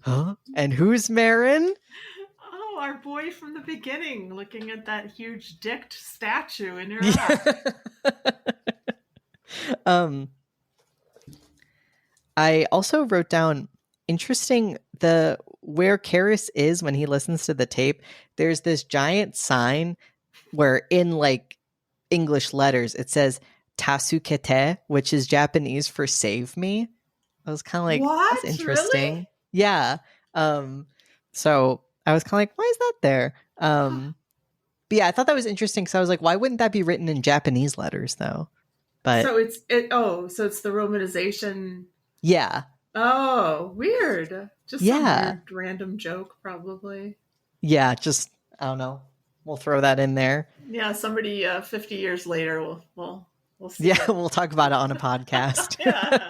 who's Marin? Oh, our boy from the beginning, looking at that huge dicked statue in Iraq. I also wrote down, interesting, where Karis is when he listens to the tape, there's this giant sign where in like English letters it says Tasukete, which is Japanese for save me. I was kind of like, what? That's interesting. Really? Yeah. So I was kind of like, why is that there? But yeah, I thought that was interesting because I was like, why wouldn't that be written in Japanese letters though? But so it's the romanization. Yeah. Oh, weird. Just some Yeah. weird random joke, probably. Yeah, just, I don't know. We'll throw that in there. Yeah, somebody 50 years later will see Yeah, it. we'll talk about it on a podcast. Yeah.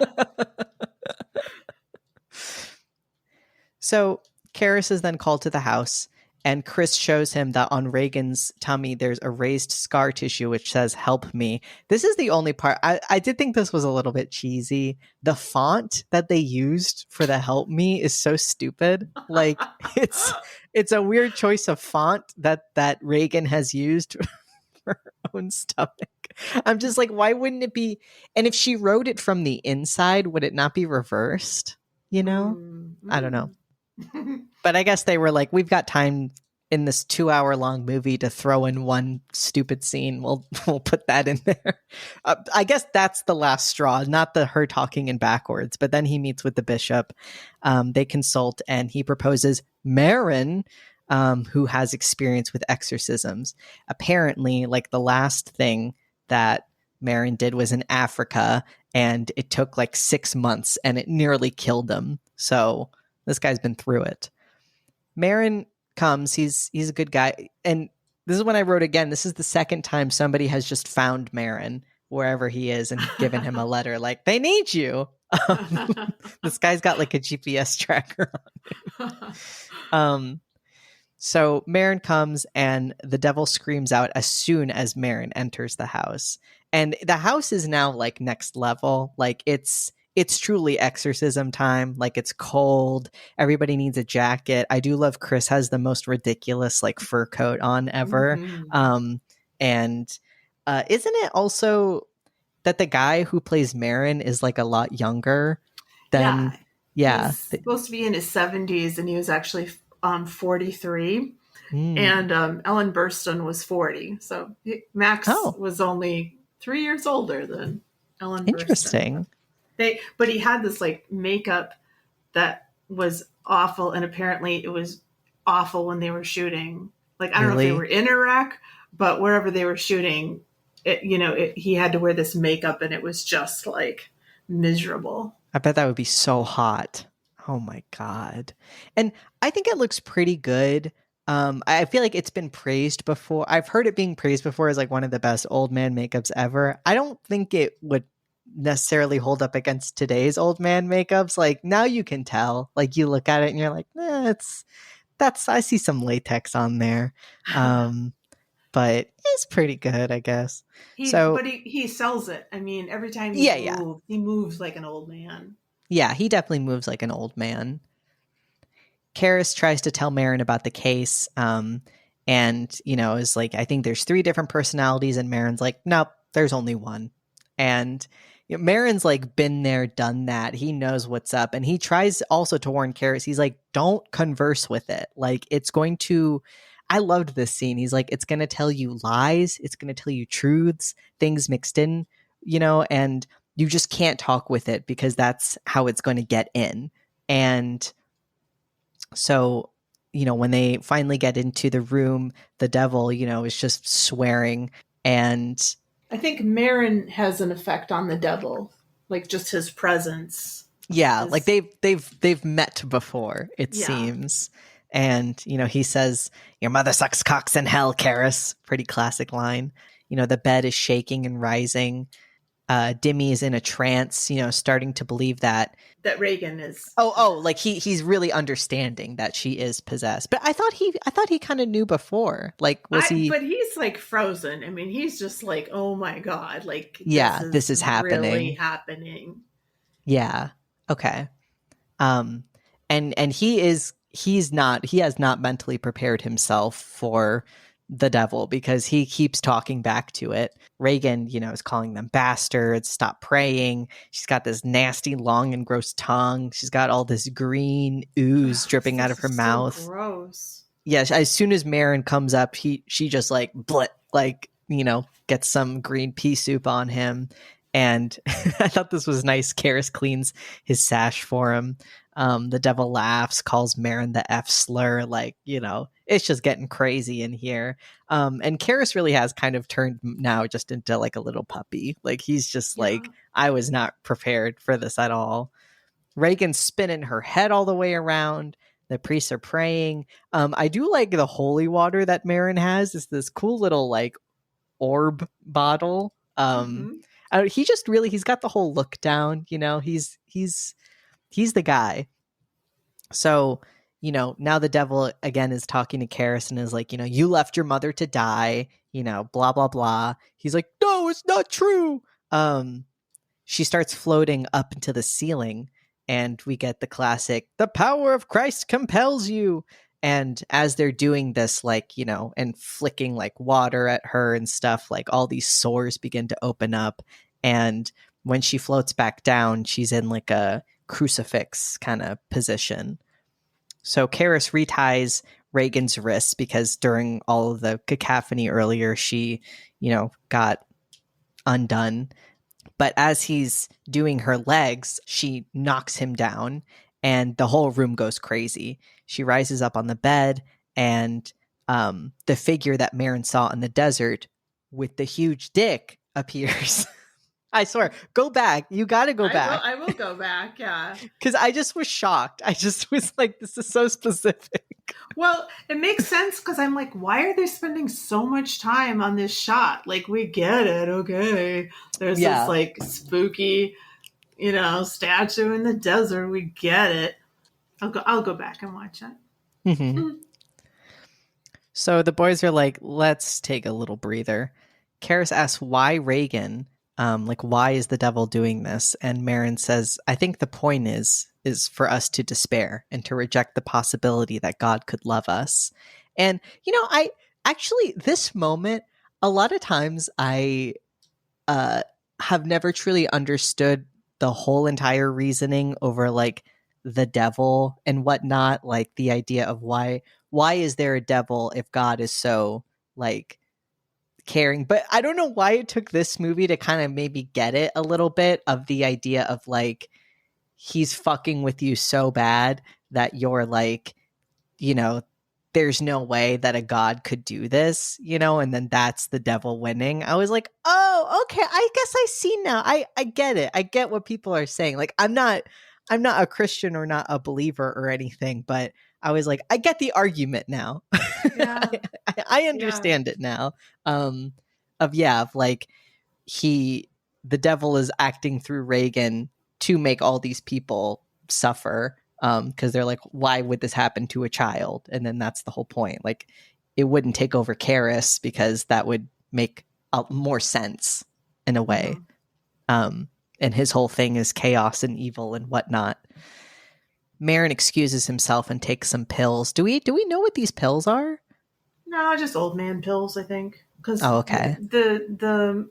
So Karis is then called to the house, and Chris shows him that on Reagan's tummy there's a raised scar tissue which says "Help me." This is the only part I did think this was a little bit cheesy. The font that they used for the "Help me" is so stupid. Like it's a weird choice of font that Reagan has used for her own stomach. I'm just like, why wouldn't it be? And if she wrote it from the inside, would it not be reversed? You know? Mm, I don't know. mm. But I guess they were like, we've got time in this 2 hour long movie to throw in one stupid scene. We'll put that in there. I guess that's the last straw, not the her talking in backwards. But then he meets with the bishop. They consult, and he proposes Marin, who has experience with exorcisms. Apparently, like the last thing that Marin did was in Africa, and it took like 6 months, and it nearly killed him. So this guy's been through it. Marin comes. He's a good guy. And this is when I wrote again, this is the second time somebody has just found Marin wherever he is and given him a letter like, they need you. This guy's got like a GPS tracker on him. So Marin comes, and the devil screams out as soon as Marin enters the house. And the house is now like next level. Like it's truly exorcism time. Like it's cold. Everybody needs a jacket. I do love Chris has the most ridiculous like fur coat on ever. Mhm. And isn't it also that the guy who plays Marin is like a lot younger than, Yeah, yeah. he's supposed to be in his 70s, and he was actually 43. Mm. And Ellen Burstyn was 40. So Max Oh, was only 3 years older than Ellen Burstyn. interesting. But he had this like makeup that was awful, and apparently it was awful when they were shooting. Like I don't know if they Really? were in Iraq, but wherever they were shooting, he had to wear this makeup, and it was just like miserable. I bet that would be so hot. Oh my god. And I think it looks pretty good. I feel like it's been praised before. I've heard it being praised before as like one of the best old man makeups ever. I don't think it would necessarily hold up against today's old man makeups. Like now you can tell. Like you look at it and you're like, that's I see some latex on there. But it's pretty good, I guess. So He sells it. I mean, every time yeah. he moves like an old man. Yeah, he definitely moves like an old man. Karis tries to tell Marin about the case, and is like, I think there's 3 different personalities, and Marin's like, nope, there's only one. And Marin's like been there, done that. He knows what's up, and he tries also to warn Karis. He's like, don't converse with it. Like it's going to. I loved this scene. He's like, it's going to tell you lies. It's going to tell you truths, things mixed in, and you just can't talk with it because that's how it's going to get in. And so, when they finally get into the room, the devil, is just swearing. And I think Marin has an effect on the devil, like just his presence. yeah, like Is they've met before, it Yeah. seems. And, he says, your mother sucks cocks in hell, Karis. Pretty classic line. The bed is shaking and rising. Dimmy is in a trance, starting to believe that Reagan is. like he's really understanding that she is possessed. But I thought he kind of knew before. Like was he? But he's like frozen. I mean, he's just like, oh my god, like Yeah, this is really happening. happening. Yeah. Okay. And he has not mentally prepared himself for the devil because he keeps talking back to it. Reagan, is calling them bastards, stop praying. She's got this nasty, long and gross tongue. She's got all this green ooze dripping out of her mouth. So gross. Yeah, as soon as Marin comes up, she just like blit, like, gets some green pea soup on him. And I thought this was nice. Karis cleans his sash for him. The devil laughs, calls Marin the F slur. Like, it's just getting crazy in here. And Karis really has kind of turned now just into like a little puppy. Like he's just like, I was not prepared for this at all. Reagan's spinning her head all the way around. The priests are praying. I do like the holy water that Marin has. It's this cool little like orb bottle. He's got the whole look down. He's the guy. So, now the devil again is talking to Karis and is like, you left your mother to die, blah, blah, blah. He's like, no, it's not true. She starts floating up into the ceiling and we get the classic, the power of Christ compels you. And as they're doing this, like, and flicking like water at her and stuff, like all these sores begin to open up. And when she floats back down, she's in like a crucifix kind of position. So Karis reties Reagan's wrists because during all of the cacophony earlier, she, got undone. But as he's doing her legs, she knocks him down and the whole room goes crazy. She rises up on the bed and the figure that Marin saw in the desert with the huge dick appears. I swear, go back. You got to go back. I will go back, yeah. Because I just was shocked. I just was like, this is so specific. Well, it makes sense because I'm like, why are they spending so much time on this shot? Like, we get it, okay. There's this like spooky, statue in the desert. We get it. I'll go back and watch it. Mm-hmm. So the boys are like, let's take a little breather. Karis asks why Reagan. Why is the devil doing this? And Marin says, I think the point is for us to despair and to reject the possibility that God could love us. And, I actually, this moment, a lot of times I have never truly understood the whole entire reasoning over like the devil and whatnot, like the idea of why is there a devil if God is so like caring. But I don't know why it took this movie to kind of maybe get it a little bit of the idea of like he's fucking with you so bad that you're like, there's no way that a god could do this, and then that's the devil winning. I was like, oh, okay, I guess I see now. I get it. I get what people are saying. Like I'm not a Christian or not a believer or anything, but I was like, I get the argument now. Yeah. I understand it now. Of like the devil is acting through Reagan to make all these people suffer. Because they're like, why would this happen to a child? And then that's the whole point. Like, it wouldn't take over Karis because that would make more sense in a way. And his whole thing is chaos and evil and whatnot. Marin excuses himself and takes some pills. Do we know what these pills are? No, just old man pills, I think. Okay. The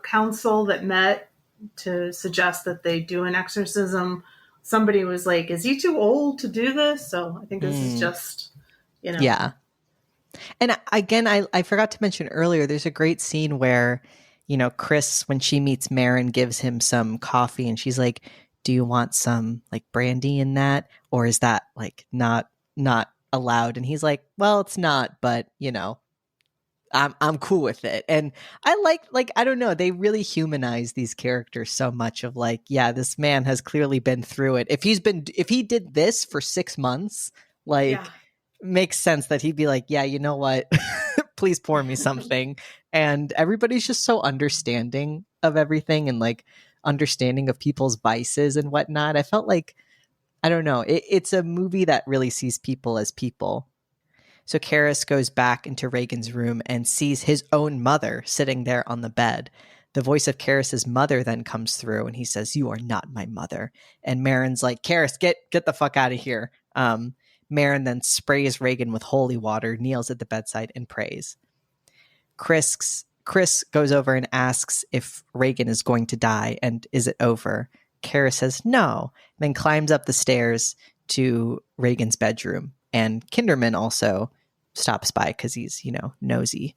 council that met to suggest that they do an exorcism, somebody was like, is he too old to do this? So I think this is just, Yeah. And again, I forgot to mention earlier, there's a great scene where, Chris, when she meets Marin, gives him some coffee and she's like, do you want some like brandy in that? Or is that like not allowed? And he's like, well, it's not, but I'm cool with it. And I like, I don't know, they really humanize these characters so much of like, yeah, this man has clearly been through it. If he did this for 6 months, makes sense that he'd be like, yeah, you know what? Please pour me something. And everybody's just so understanding of everything and like understanding of people's vices and whatnot. I felt like, I don't know, it's a movie that really sees people as people. So Karis goes back into Reagan's room and sees his own mother sitting there on the bed. The voice of Karis's mother then comes through and he says, you are not my mother. And Marin's like, Karis, get the fuck out of here. Marin then sprays Reagan with holy water, kneels at the bedside and prays. Chris goes over and asks if Reagan is going to die and is it over? Karis says no, then climbs up the stairs to Reagan's bedroom. And Kinderman also stops by because he's, nosy.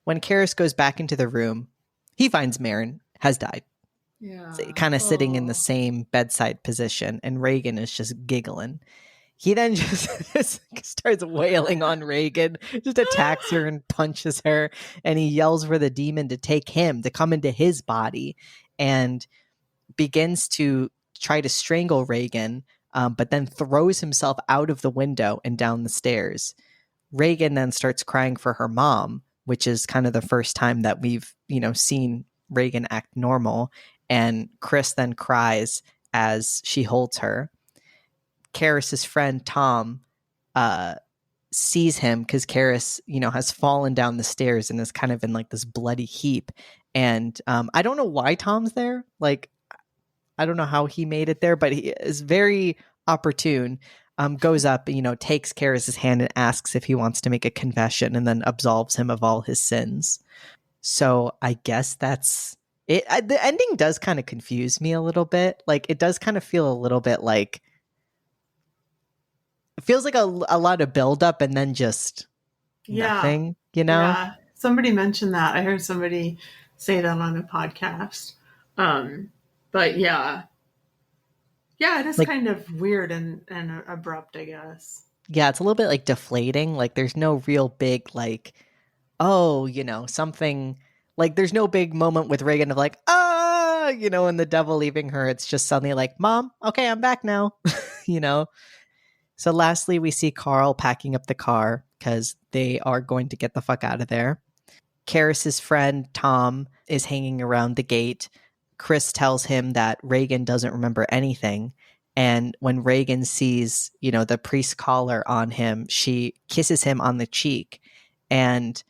When Karis goes back into the room, he finds Marin has died. Yeah. Kind of sitting in the same bedside position, and Reagan is just giggling. He then just starts wailing on Reagan, just attacks her and punches her, and he yells for the demon to take him, to come into his body. And begins to try to strangle Reagan, but then throws himself out of the window and down the stairs. Reagan then starts crying for her mom, which is kind of the first time that we've, seen Reagan act normal. And Chris then cries as she holds her. Karis's friend Tom sees him because Karis, has fallen down the stairs and is kind of in like this bloody heap. And I don't know why Tom's there. Like, I don't know how he made it there, but he is very opportune. Goes up, takes Karis's hand and asks if he wants to make a confession, and then absolves him of all his sins. So I guess that's it. The ending does kind of confuse me a little bit. Like, it does kind of feel a little bit like, it feels like a lot of buildup and then just nothing, Yeah. Somebody mentioned that. I heard somebody say that on a podcast. But yeah, it is like, kind of weird and abrupt, I guess. Yeah, it's a little bit like deflating. Like, there's no real big, like, something, like, there's no big moment with Reagan of like, and the devil leaving her. It's just suddenly like, Mom, okay, I'm back now, So lastly, we see Carl packing up the car because they are going to get the fuck out of there. Karis's friend, Tom, is hanging around the gate. Chris tells him that Reagan doesn't remember anything. And when Reagan sees, the priest collar on him, she kisses him on the cheek and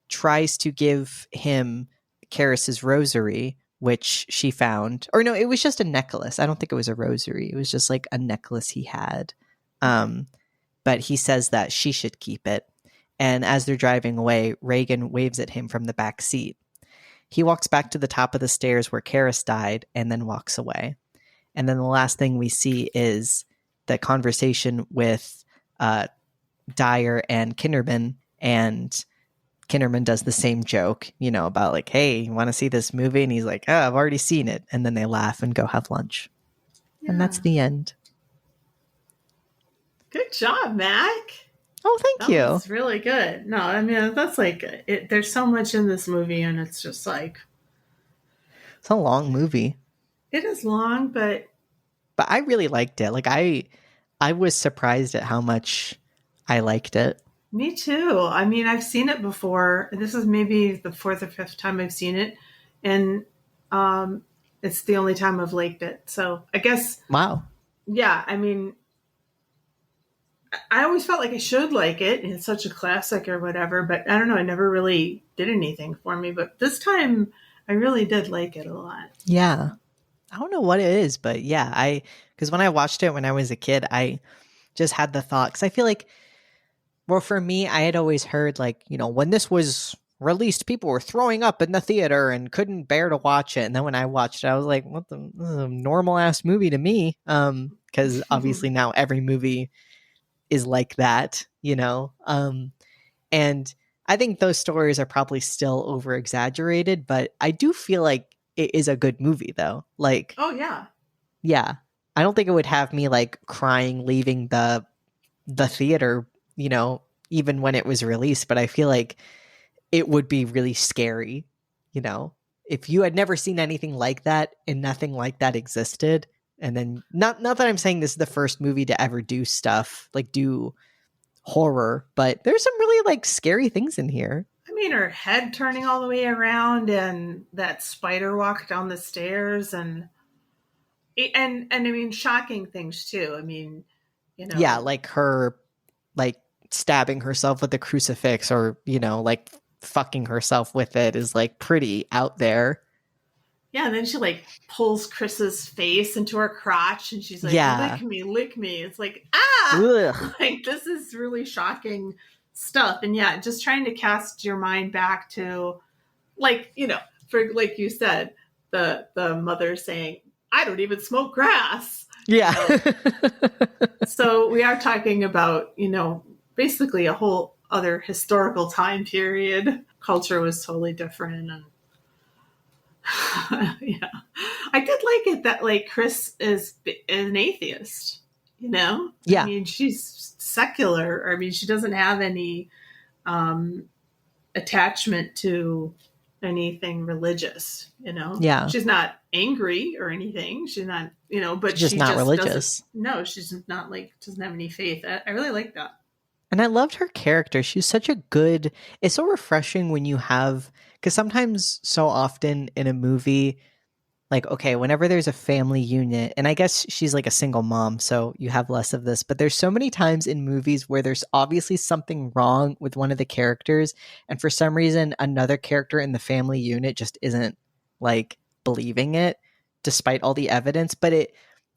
tries to give him Karis's rosary, which she found. Or no, it was just a necklace. I don't think it was a rosary. It was just like a necklace he had. But he says that she should keep it. And as they're driving away, Reagan waves at him from the back seat. He walks back to the top of the stairs where Karis died and then walks away. And then the last thing we see is the conversation with Dyer and Kinderman. And Kinderman does the same joke, about like, hey, you want to see this movie? And he's like, oh, I've already seen it. And then they laugh and go have lunch. Yeah. And that's the end. Good job, Mac. Oh, thank you. That's really good. No, I mean, that's like, there's so much in this movie, and it's just like... It's a long movie. It is long, but I really liked it. Like, I was surprised at how much I liked it. Me too. I mean, I've seen it before. This is maybe the 4th or 5th time I've seen it, and it's the only time I've liked it. So I guess... Wow. Yeah, I mean... I always felt like I should like it. It's such a classic or whatever, but I don't know. It never really did anything for me. But this time, I really did like it a lot. Yeah. I don't know what it is, but yeah, because when I watched it when I was a kid, I just had the thought, because I feel like, well, for me, I had always heard like, when this was released, people were throwing up in the theater and couldn't bear to watch it. And then when I watched it, I was like, what the normal ass movie to me? Because obviously now every movie is like that, and I think those stories are probably still over exaggerated, but I do feel like it is a good movie though. Like, oh yeah, I don't think it would have me like crying leaving the theater, even when it was released, but I feel like it would be really scary, if you had never seen anything like that and nothing like that existed. And then not that I'm saying this is the first movie to ever do stuff, like do horror, but there's some really like scary things in here. I mean, her head turning all the way around and that spider walk down the stairs and I mean, shocking things too. I mean, Yeah, like her like stabbing herself with a crucifix or, like fucking herself with it is like pretty out there. Yeah, and then she like pulls Chris's face into her crotch and she's like, lick me. It's like, Ugh. Like this is really shocking stuff. And yeah, just trying to cast your mind back to like, for like you said, the mother saying, I don't even smoke grass. Yeah. So we are talking about, basically a whole other historical time period. Culture was totally different and yeah, I did like it that like Chris is an atheist, Yeah. I mean, she's secular. I mean, she doesn't have any attachment to anything religious, you know. Yeah. She's not angry or anything. She's not, you know, but She's just she not just doesn't. religious. No, she's not like doesn't have any faith. I really like that. And I loved her character. She's such a good, it's so refreshing when you have, because sometimes so often in a movie, like, okay, whenever there's a family unit, and I guess she's like a single mom, so you have less of this, but there's so many times in movies where there's obviously something wrong with one of the characters, and for some reason, another character in the family unit just isn't like believing it, despite all the evidence. But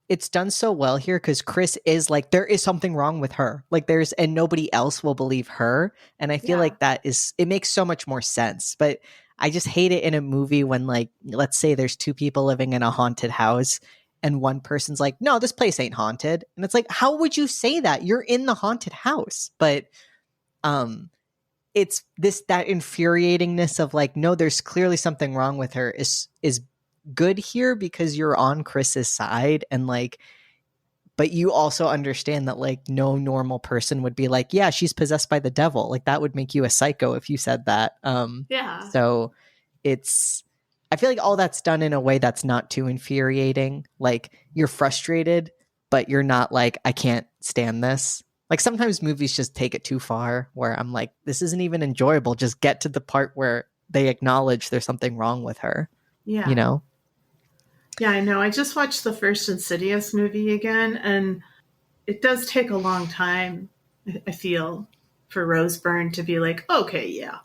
it's done so well here because Chris is like, there is something wrong with her. Like and nobody else will believe her. And I feel Yeah. like it makes so much more sense. But I just hate it in a movie when, like, let's say there's two people living in a haunted house and one person's like, no, this place ain't haunted. And it's like, how would you say that? You're in the haunted house. But it's that infuriatingness of like, no, there's clearly something wrong with her is good here because you're on Chris's side, and like, but you also understand that like no normal person would be like, yeah, she's possessed by the devil. Like that would make you a psycho if you said that. Yeah. So I feel like all that's done in a way that's not too infuriating. Like you're frustrated, but you're not like, I can't stand this. Like sometimes movies just take it too far where I'm like, this isn't even enjoyable. Just get to the part where they acknowledge there's something wrong with her, Yeah. you know? Yeah, I know. I just watched the first Insidious movie again, and it does take a long time, I feel, for Rose Byrne to be like, okay, yeah,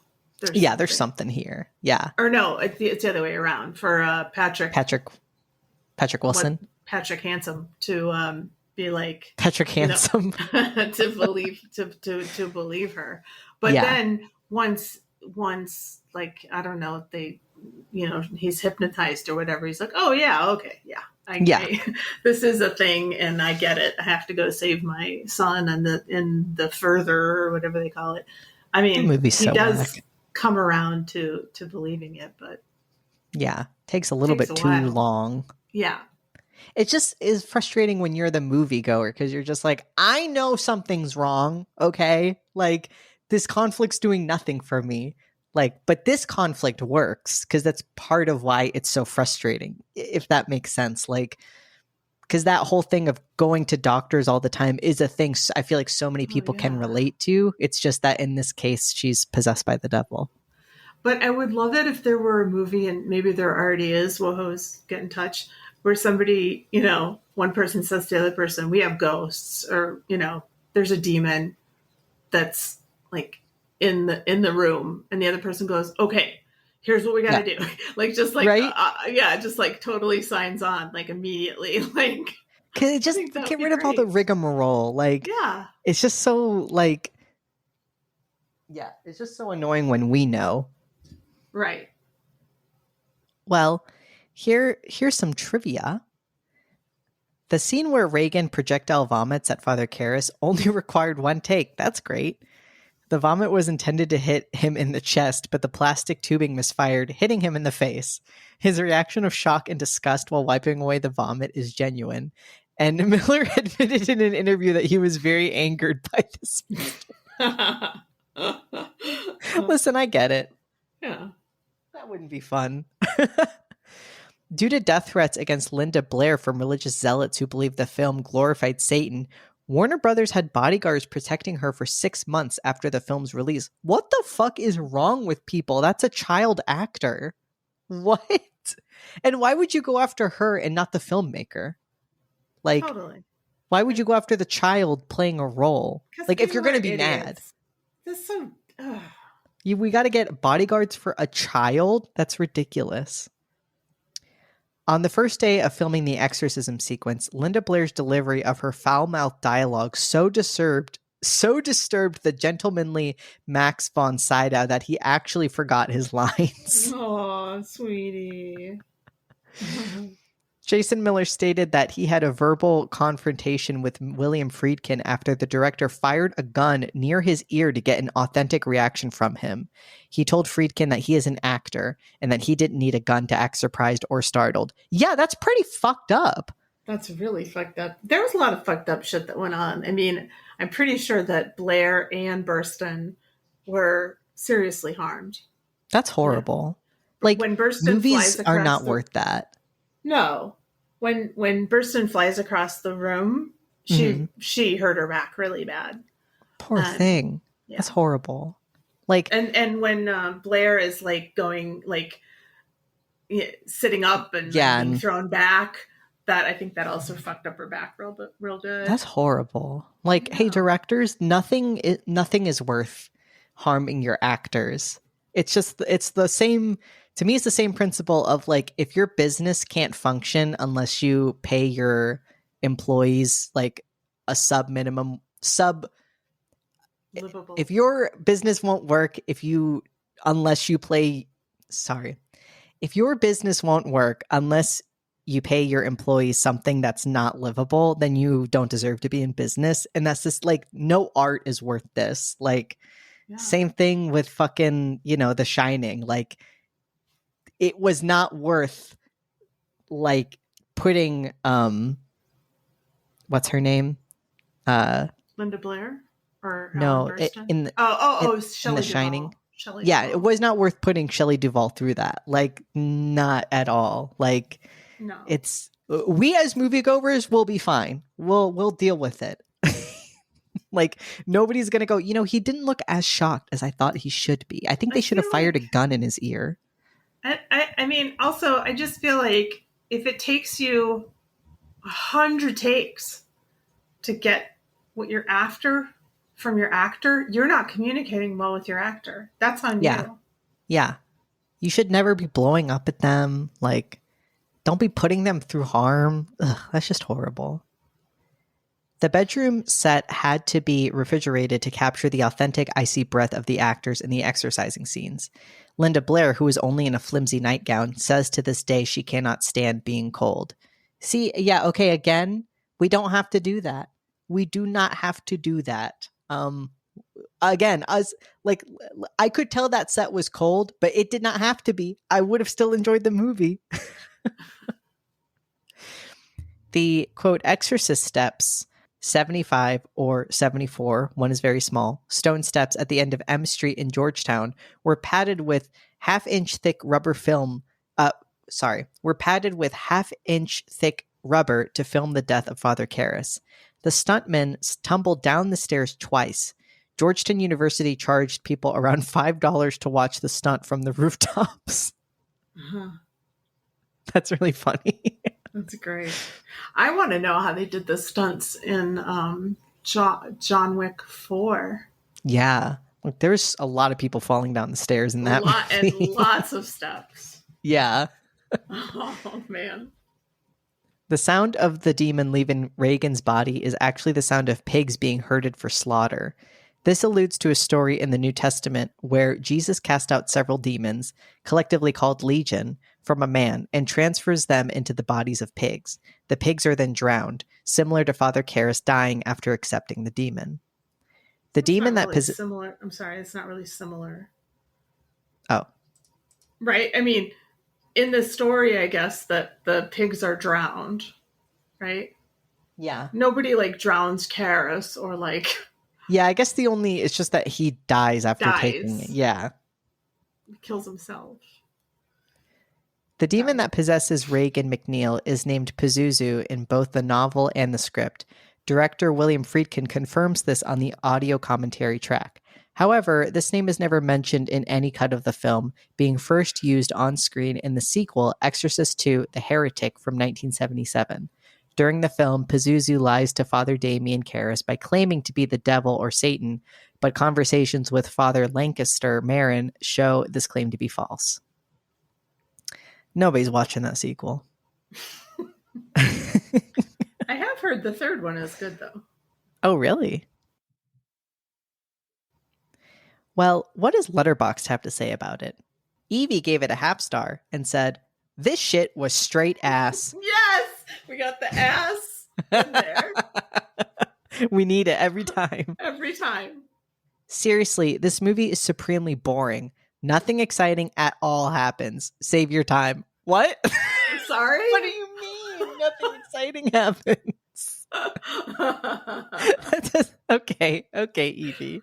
there's something here. Yeah. Or no, it's the other way around for Patrick Wilson. Patrick Handsome to be like Patrick Handsome to believe her. But then once like I don't know, they he's hypnotized or whatever, he's like, oh yeah, okay, yeah, this is a thing and I get it. I have to go save my son in the further or whatever they call it. I mean, he does come around to believing it, but yeah, takes a little bit too long. Yeah. It just is frustrating when you're the moviegoer because you're just like, I know something's wrong, okay? Like, this conflict's doing nothing for me. Like, but this conflict works because that's part of why it's so frustrating, if that makes sense. Like, because that whole thing of going to doctors all the time is a thing I feel like so many people can relate to. It's just that in this case, she's possessed by the devil. But I would love it if there were a movie, and maybe there already is, WoHos, get in touch, where somebody, one person says to the other person, we have ghosts, or, there's a demon that's like in the room, and the other person goes, okay, here's what we got to do. Like, just like, right? Just like totally signs on, like immediately. Like, can it just get rid of all the rigmarole? Like, it's just so like, it's just so annoying when we know. Right. Well, here's some trivia. The scene where Reagan projectile vomits at Father Karras only required one take. That's great. The vomit was intended to hit him in the chest, but the plastic tubing misfired, hitting him in the face. His reaction of shock and disgust while wiping away the vomit is genuine. And Miller admitted in an interview that he was very angered by this. Listen, I get it. Yeah. That wouldn't be fun. Due to death threats against Linda Blair from religious zealots who believed the film glorified Satan, Warner Brothers had bodyguards protecting her for 6 months after the film's release. What the fuck is wrong with people? That's a child actor. What? And why would you go after her and not the filmmaker? Like, totally. Why would you go after the child playing a role? Like, if you're going to be mad. That's so... We got to get bodyguards for a child? That's ridiculous. On the first day of filming the exorcism sequence, Linda Blair's delivery of her foul-mouthed dialogue so disturbed the gentlemanly Max von Sydow that he actually forgot his lines. Oh, sweetie. Jason Miller stated that he had a verbal confrontation with William Friedkin after the director fired a gun near his ear to get an authentic reaction from him. He told Friedkin that he is an actor and that he didn't need a gun to act surprised or startled. Yeah, that's pretty fucked up. That's really fucked up. There was a lot of fucked up shit that went on. I mean, I'm pretty sure that Blair and Burstyn were seriously harmed. That's horrible. Like, when Burston movies flies are across not the worth that. no, when Burston flies across the room, Mm-hmm. she hurt her back really bad. Poor Um, thing. yeah, That's horrible. Like, and when Blair is like going like sitting up and then yeah, being and thrown back, that I think that also fucked up her back real good. that's horrible. Like, hey, Yeah. directors, nothing is worth harming your actors. It's the same, to me, it's the same principle of, like, if your business can't function unless you pay your employees like a sub Livable. if your business won't work unless you play sorry if your business won't work unless you pay your employees something that's not livable, then you don't deserve to be in business. And that's just like, no art is worth this. Like, Yeah. same thing with fucking, The Shining. Like, it was not worth, like, putting what's her name, Linda Blair or Ellen no, Burstyn. Oh, in The Shelley Shining. Duvall. Shelley Yeah, it Duvall. was not worth putting Shelley Duvall through that. Like, not at all. Like, No. it's we as moviegoers will be fine. We'll deal with it. Like, nobody's gonna go, he didn't look as shocked as I thought he should be. I think I they should have feel fired a like gun in his ear. I mean, also, I just feel like if it takes you 100 takes to get what you're after from your actor, you're not communicating well with your actor. That's on Yeah. you. Yeah. You should never be blowing up at them. Like, don't be putting them through harm. Ugh, that's just horrible. The bedroom set had to be refrigerated to capture the authentic icy breath of the actors in the exercising scenes. Linda Blair, who was only in a flimsy nightgown, says to this day she cannot stand being cold. See, yeah, okay, again, we don't have to do that. We do not have to do that. Again, I could tell that set was cold, but it did not have to be. I would have still enjoyed the movie. The quote exorcist steps 75 or 74, one is very small, stone steps at the end of M Street in Georgetown were padded with half-inch thick rubber film. Were padded with half-inch thick rubber to film the death of Father Karras. The stuntmen tumbled down the stairs twice. Georgetown University charged people around $5 to watch the stunt from the rooftops. Uh-huh. That's really funny. That's great. I want to know how they did the stunts in John Wick 4. Yeah. Like, there's a lot of people falling down the stairs in that And movie. lots of steps. Yeah. Oh, man. The sound of the demon leaving Reagan's body is actually the sound of pigs being herded for slaughter. This alludes to a story in the New Testament where Jesus cast out several demons, collectively called Legion, from a man and transfers them into the bodies of pigs. The pigs are then drowned, similar to Father Karras dying after accepting the demon. The It's demon not that really similar. I'm sorry, it's not really similar. Oh. Right? I mean, in the story, I guess that the pigs are drowned, right? Yeah. Nobody like drowns Karras or like Yeah, I guess it's just that he dies after taking it. Yeah. kills himself. The demon that possesses Reagan McNeil is named Pazuzu in both the novel and the script. Director William Friedkin confirms this on the audio commentary track. However, this name is never mentioned in any cut of the film, being first used on screen in the sequel, Exorcist II: The Heretic from 1977. During the film, Pazuzu lies to Father Damien Karras by claiming to be the devil or Satan, but conversations with Father Lancaster Marin show this claim to be false. Nobody's watching that sequel. I have heard the third one is good, though. Oh, really? Well, what does Letterboxd have to say about it? Evie gave it a half star and said, "This shit was straight ass." Yes! We got the ass in there. We need it every time. Every time. Seriously, this movie is supremely boring. Nothing exciting at all happens. Save your time. What? Sorry? What do you mean? Nothing exciting happens. Okay, Evie.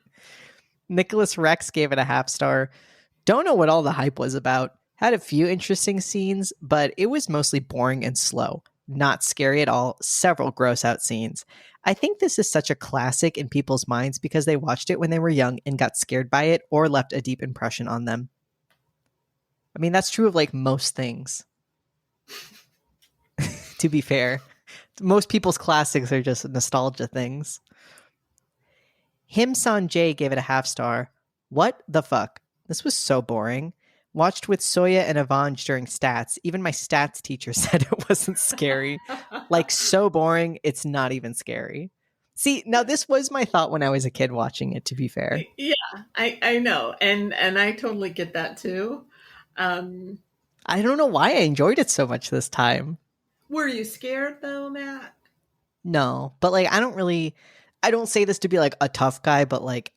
Nicholas Rex gave it a half star. Don't know what all the hype was about. Had a few interesting scenes, but it was mostly boring and slow. Not scary at all. Several gross out scenes. I think this is such a classic in people's minds because they watched it when they were young and got scared by it or left a deep impression on them. I mean, that's true of like most things. To be fair, most people's classics are just nostalgia things. Him San J gave it a half star. What the fuck? This was so boring. Watched with Soya and Avanj during stats. Even my stats teacher said it wasn't scary. Like, so boring, it's not even scary. See, now this was my thought when I was a kid watching it, to be fair. Yeah, I know. And I totally get that too. I don't know why I enjoyed it so much this time. Were you scared though, Matt? No, but like, I don't say this to be like a tough guy, but like,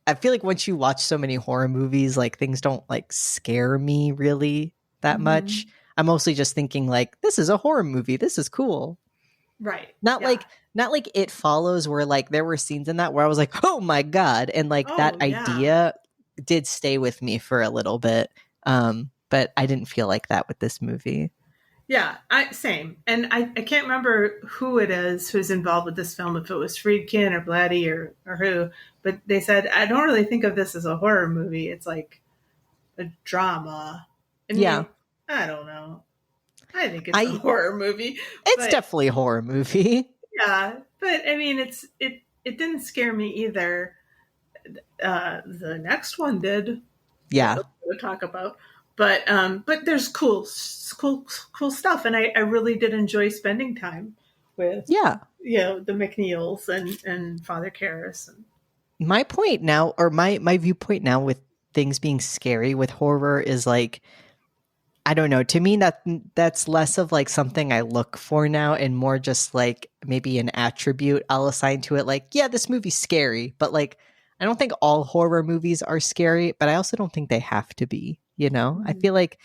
I feel like once you watch so many horror movies, like things don't like scare me really that much. I'm mostly just thinking like, this is a horror movie. This is cool. Right. Not like It Follows, where like there were scenes in that where I was like, oh my God. And like that idea did stay with me for a little bit. But I didn't feel like that with this movie. Yeah, same. And I can't remember who it is who's involved with this film, if it was Friedkin or Blatty or who, but they said, I don't really think of this as a horror movie. It's like a drama. And yeah. I don't know. I think it's a horror movie. It's definitely a horror movie. Yeah, but I mean, it didn't scare me either. The next one did. Yeah. We'll talk about. But there's cool stuff, and I really did enjoy spending time with the McNeils and Father Karras. My point now, or my viewpoint now with things being scary with horror is like, I don't know. To me, that's less of like something I look for now, and more just like maybe an attribute I'll assign to it. Like, yeah, this movie's scary, but like, I don't think all horror movies are scary, but I also don't think they have to be. You know, I feel like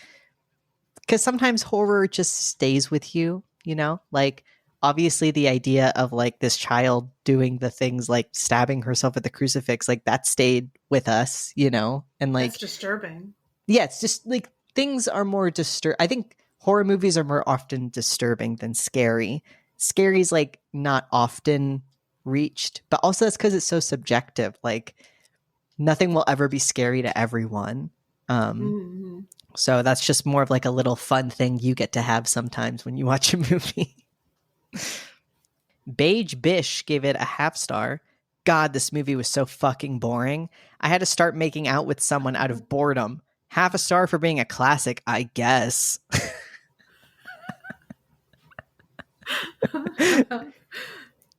because sometimes horror just stays with you. You know, like obviously the idea of like this child doing the things like stabbing herself at the crucifix, like that stayed with us. You know, and like that's disturbing. Yeah, it's just like things are more I think horror movies are more often disturbing than scary. Scary is like not often reached, but also that's because it's so subjective. Like nothing will ever be scary to everyone. So that's just more of like a little fun thing you get to have sometimes when you watch a movie. Beige Bish gave it a half star. God, this movie was so fucking boring. I had to start making out with someone out of boredom. Half a star for being a classic, I guess.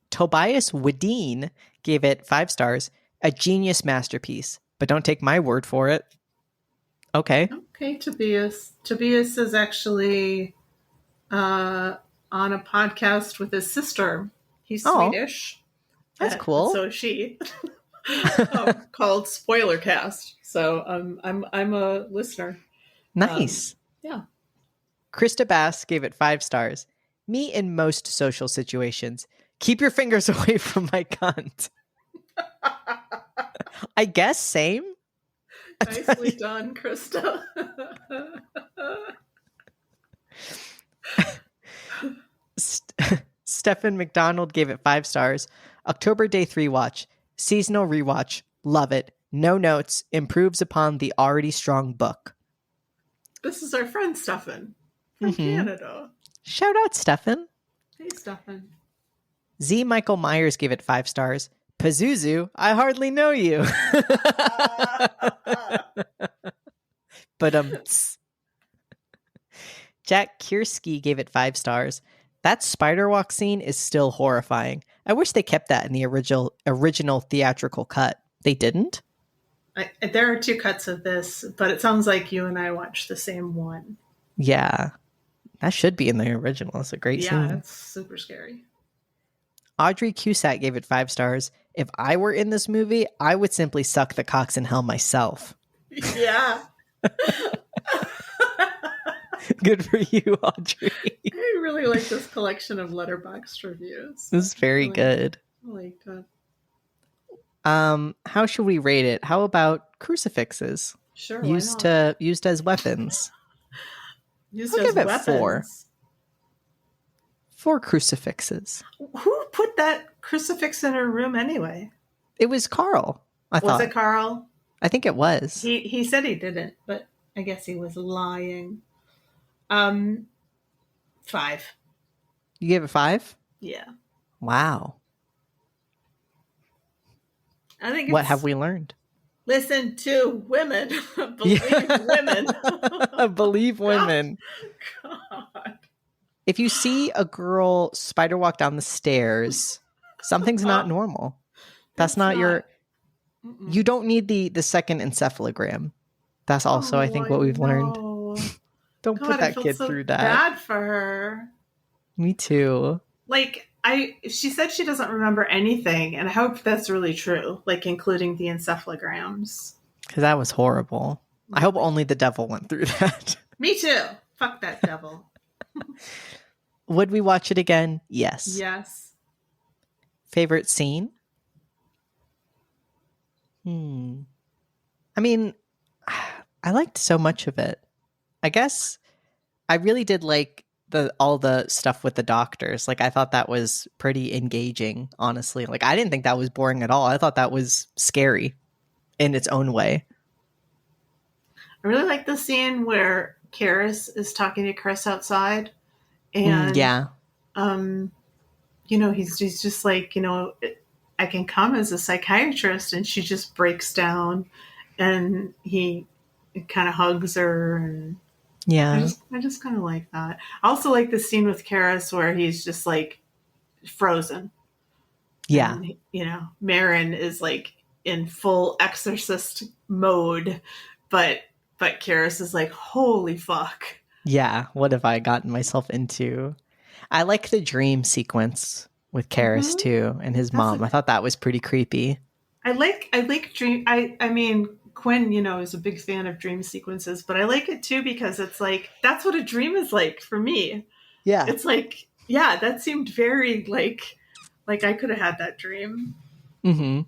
Tobias Wadeen gave it 5 stars. A genius masterpiece. But don't take my word for it. Okay, Tobias. Tobias is actually on a podcast with his sister. He's Swedish. That's cool. So is she. Called Spoilercast. So I'm a listener. Nice. Yeah. Krista Bass gave it 5 stars. Me in most social situations. Keep your fingers away from my cunt. I guess same. Nicely done, Krista. Stephen McDonald gave it 5 stars. October Day 3 watch. Seasonal rewatch. Love it. No notes. Improves upon the already strong book. This is our friend Stefan from Canada. Shout out, Stefan. Hey, Stefan. Z. Michael Myers gave it 5 stars. Pazuzu, I hardly know you. But Jack Kiersky gave it 5 stars. That spider walk scene is still horrifying. I wish they kept that in the original theatrical cut. They didn't? There are 2 cuts of this, but it sounds like you and I watched the same one. Yeah. That should be in the original. It's a great scene. Yeah, it's super scary. Audrey Cusack gave it 5 stars. If I were in this movie, I would simply suck the cocks in hell myself. Yeah. Good for you, Audrey. I really like this collection of Letterboxd reviews. This is very good. I liked it. How should we rate it? How about crucifixes? Sure, why not? Used as weapons. Used I'll as give it 4. weapons. 4 crucifixes. Who put that crucifix in her room anyway? It was Carl, I Was thought. it Carl? I think it was. He said he didn't, but I guess he was lying. 5. You gave it 5? Yeah. Wow. I think What have we learned? listen to women. Believe women. Believe women. God. If you see a girl spider walk down the stairs, something's not normal. That's not your... Mm-mm. You don't need the second encephalogram. That's also, I think, what we've learned. Don't God, put that kid so through that. Bad for her. Me too. Like, she said she doesn't remember anything, and I hope that's really true, like including the encephalograms. Because that was horrible. I hope only the devil went through that. Me too. Fuck that devil. Would we watch it again? Yes. Yes. Favorite scene? I mean, I liked so much of it. I guess I really did like all the stuff with the doctors. Like, I thought that was pretty engaging, honestly. Like, I didn't think that was boring at all. I thought that was scary in its own way. I really like the scene where Karis is talking to Chris outside, and yeah. He's just like, I can come as a psychiatrist, and she just breaks down, and he kind of hugs her, and yeah, I just kind of like that. I also like the scene with Karis where he's just like frozen. Yeah, and, Marin is like in full exorcist mode, but Karis is like, holy fuck. Yeah, what have I gotten myself into? I like the dream sequence with Karis too, and his mom. I thought that was pretty creepy. I like dream. I mean, Quinn, is a big fan of dream sequences, but I like it too because it's like that's what a dream is like for me. Yeah, it's like, yeah, that seemed very like I could have had that dream. Mm-hmm.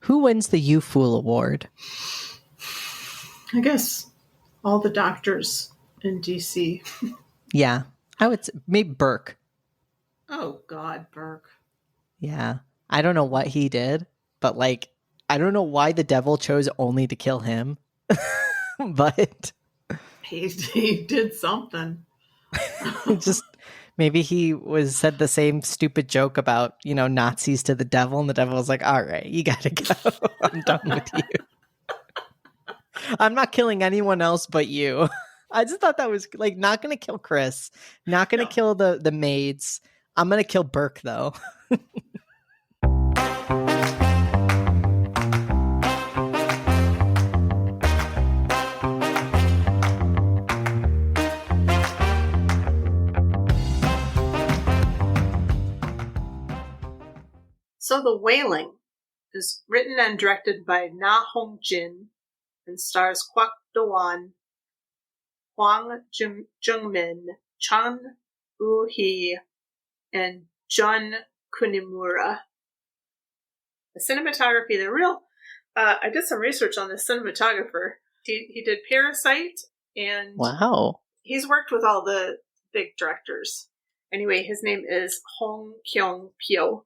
Who wins the You Fool Award? I guess all the doctors in DC. Yeah, I would say maybe Burke. Oh God, Burke. Yeah, I don't know what he did, but like, I don't know why the devil chose only to kill him, but he did something. Just maybe he said the same stupid joke about Nazis to the devil, and the devil was like, "All right, you gotta go. I'm done with you. I'm not killing anyone else but you." I just thought that was like not gonna kill Chris, not gonna kill the maids. I'm gonna kill Burke though. So The Wailing is written and directed by Na Hong Jin and stars Kwak Do-won, Hwang Jung-min, Chun Woo-hee, and Jun Kunimura. The cinematography, I did some research on this cinematographer. He did Parasite, and wow, he's worked with all the big directors. Anyway, his name is Hong Kyung-pyo,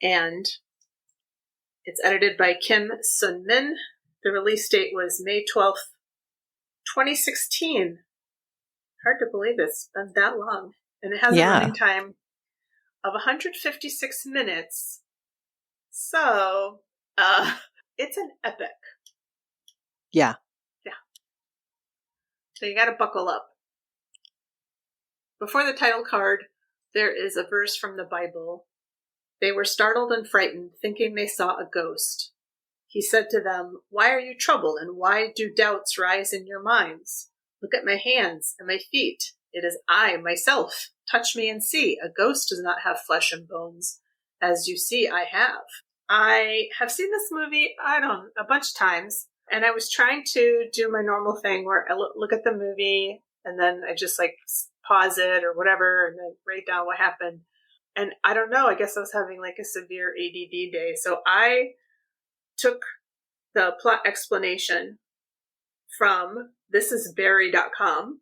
and it's edited by Kim Sun-min. The release date was May 12th, 2016. Hard to believe it's been that long. And it has a running time of 156 minutes. So, it's an epic. Yeah. Yeah. So you gotta buckle up. Before the title card, there is a verse from the Bible. They were startled and frightened, thinking they saw a ghost. He said to them, "Why are you troubled, and why do doubts rise in your minds? Look at my hands and my feet. It is I, myself. Touch me and see. A ghost does not have flesh and bones, as you see I have." I have seen this movie, a bunch of times, and I was trying to do my normal thing where I look at the movie, and then I just like pause it or whatever, and then write down what happened. And I don't know, I guess I was having like a severe ADD day. So I took the plot explanation from thisisbarry.com.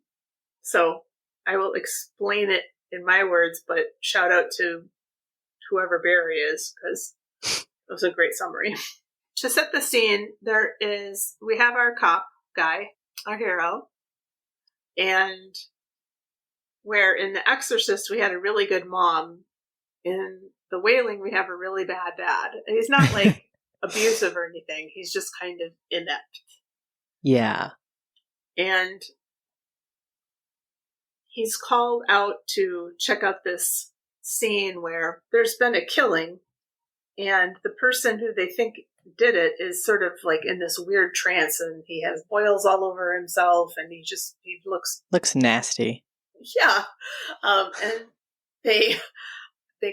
So I will explain it in my words, but shout out to whoever Barry is, because it was a great summary. To set the scene, we have our cop guy, our hero, and where in The Exorcist we had a really good mom, in The Wailing we have a really bad dad. And he's not like abusive or anything, he's just kind of inept. Yeah. And he's called out to check out this scene where there's been a killing, and the person who they think did it is sort of like in this weird trance, and he has boils all over himself, and he looks nasty. Yeah. And they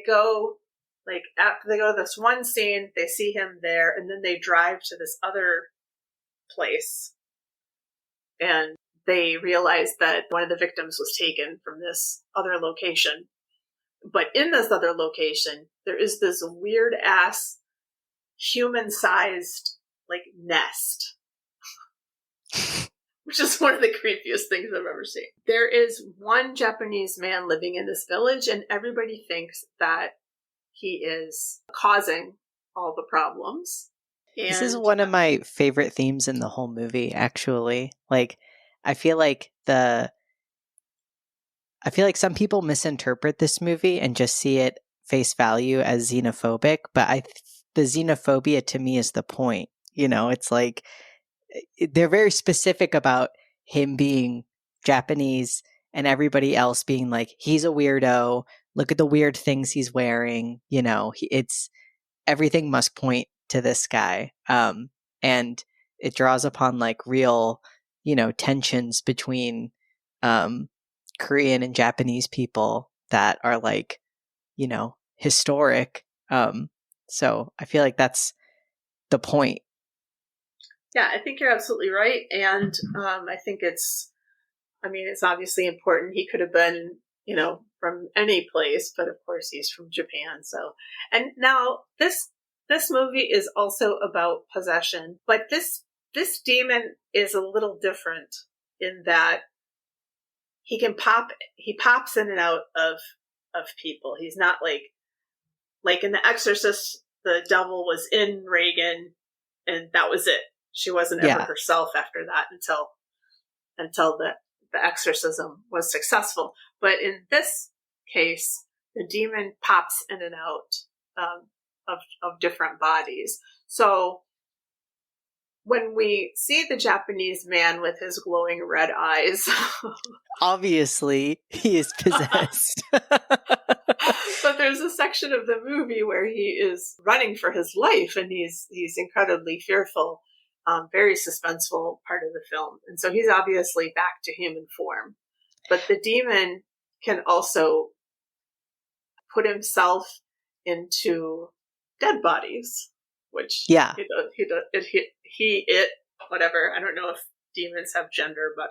go, like, after they go to this one scene, they see him there, and then they drive to this other place, and they realize that one of the victims was taken from this other location. But in this other location, there is this weird ass human-sized, like, nest, which is one of the creepiest things I've ever seen. There is one Japanese man living in this village, and everybody thinks that he is causing all the problems. And this is one of my favorite themes in the whole movie, actually. Like, I feel like some people misinterpret this movie and just see it face value as xenophobic, but the xenophobia to me is the point. You know, it's like they're very specific about him being Japanese and everybody else being like, he's a weirdo. Look at the weird things he's wearing. You know, it's everything must point to this guy. And it draws upon like real, you know, tensions between Korean and Japanese people that are like, you know, historic. So I feel like that's the point. Yeah, I think you're absolutely right. And I think it's obviously important. He could have been, you know, from any place, but of course he's from Japan. So, and now this movie is also about possession, but this demon is a little different in that he pops in and out of people. He's not like in The Exorcist, the devil was in Reagan and that was it. She wasn't ever herself after that until the exorcism was successful. But in this case, the demon pops in and out of different bodies. So when we see the Japanese man with his glowing red eyes, obviously he is possessed. But there's a section of the movie where he is running for his life, and he's incredibly fearful. Very suspenseful part of the film. And so he's obviously back to human form. But the demon can also put himself into dead bodies, which whatever. I don't know if demons have gender, but.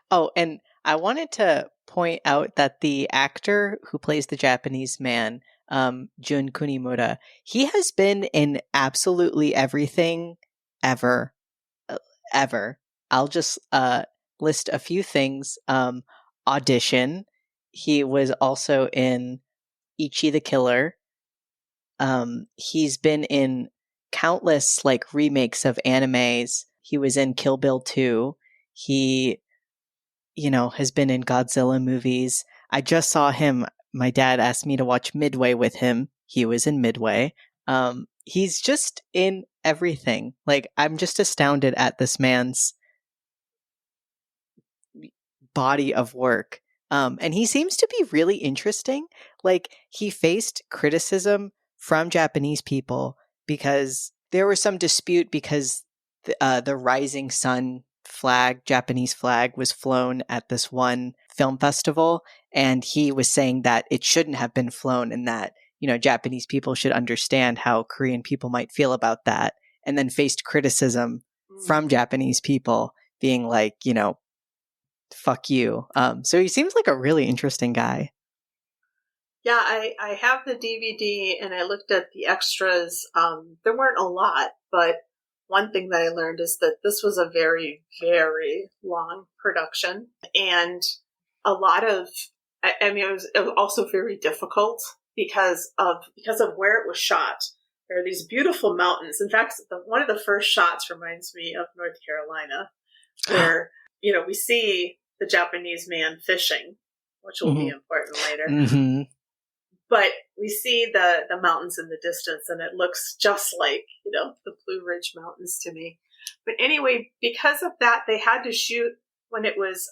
Oh, and I wanted to point out that the actor who plays the Japanese man, Jun Kunimura, he has been in absolutely everything ever. I'll just list a few things. Audition. He was also in Ichi the Killer. He's been in countless like remakes of animes. He was in Kill Bill 2. He, you know, has been in Godzilla movies. I just saw him. My dad asked me to watch Midway with him. He was in Midway. He's just in everything. Like, I'm just astounded at this man's body of work. And he seems to be really interesting. Like, he faced criticism from Japanese people because there was some dispute because the rising sun flag, Japanese flag, was flown at this one film festival. And he was saying that it shouldn't have been flown and that, you know, Japanese people should understand how Korean people might feel about that, and then faced criticism from Japanese people being like, you know, fuck you. So he seems like a really interesting guy. Yeah, I have the DVD and I looked at the extras. There weren't a lot, but one thing that I learned is that this was a very, very long production, and a lot of, I mean, it was also very difficult because of where it was shot. There are these beautiful mountains. In fact, one of the first shots reminds me of North Carolina, where, we see the Japanese man fishing, which will be important later. Mm-hmm. But we see the mountains in the distance, and it looks just like, the Blue Ridge Mountains to me. But anyway, because of that, they had to shoot when it was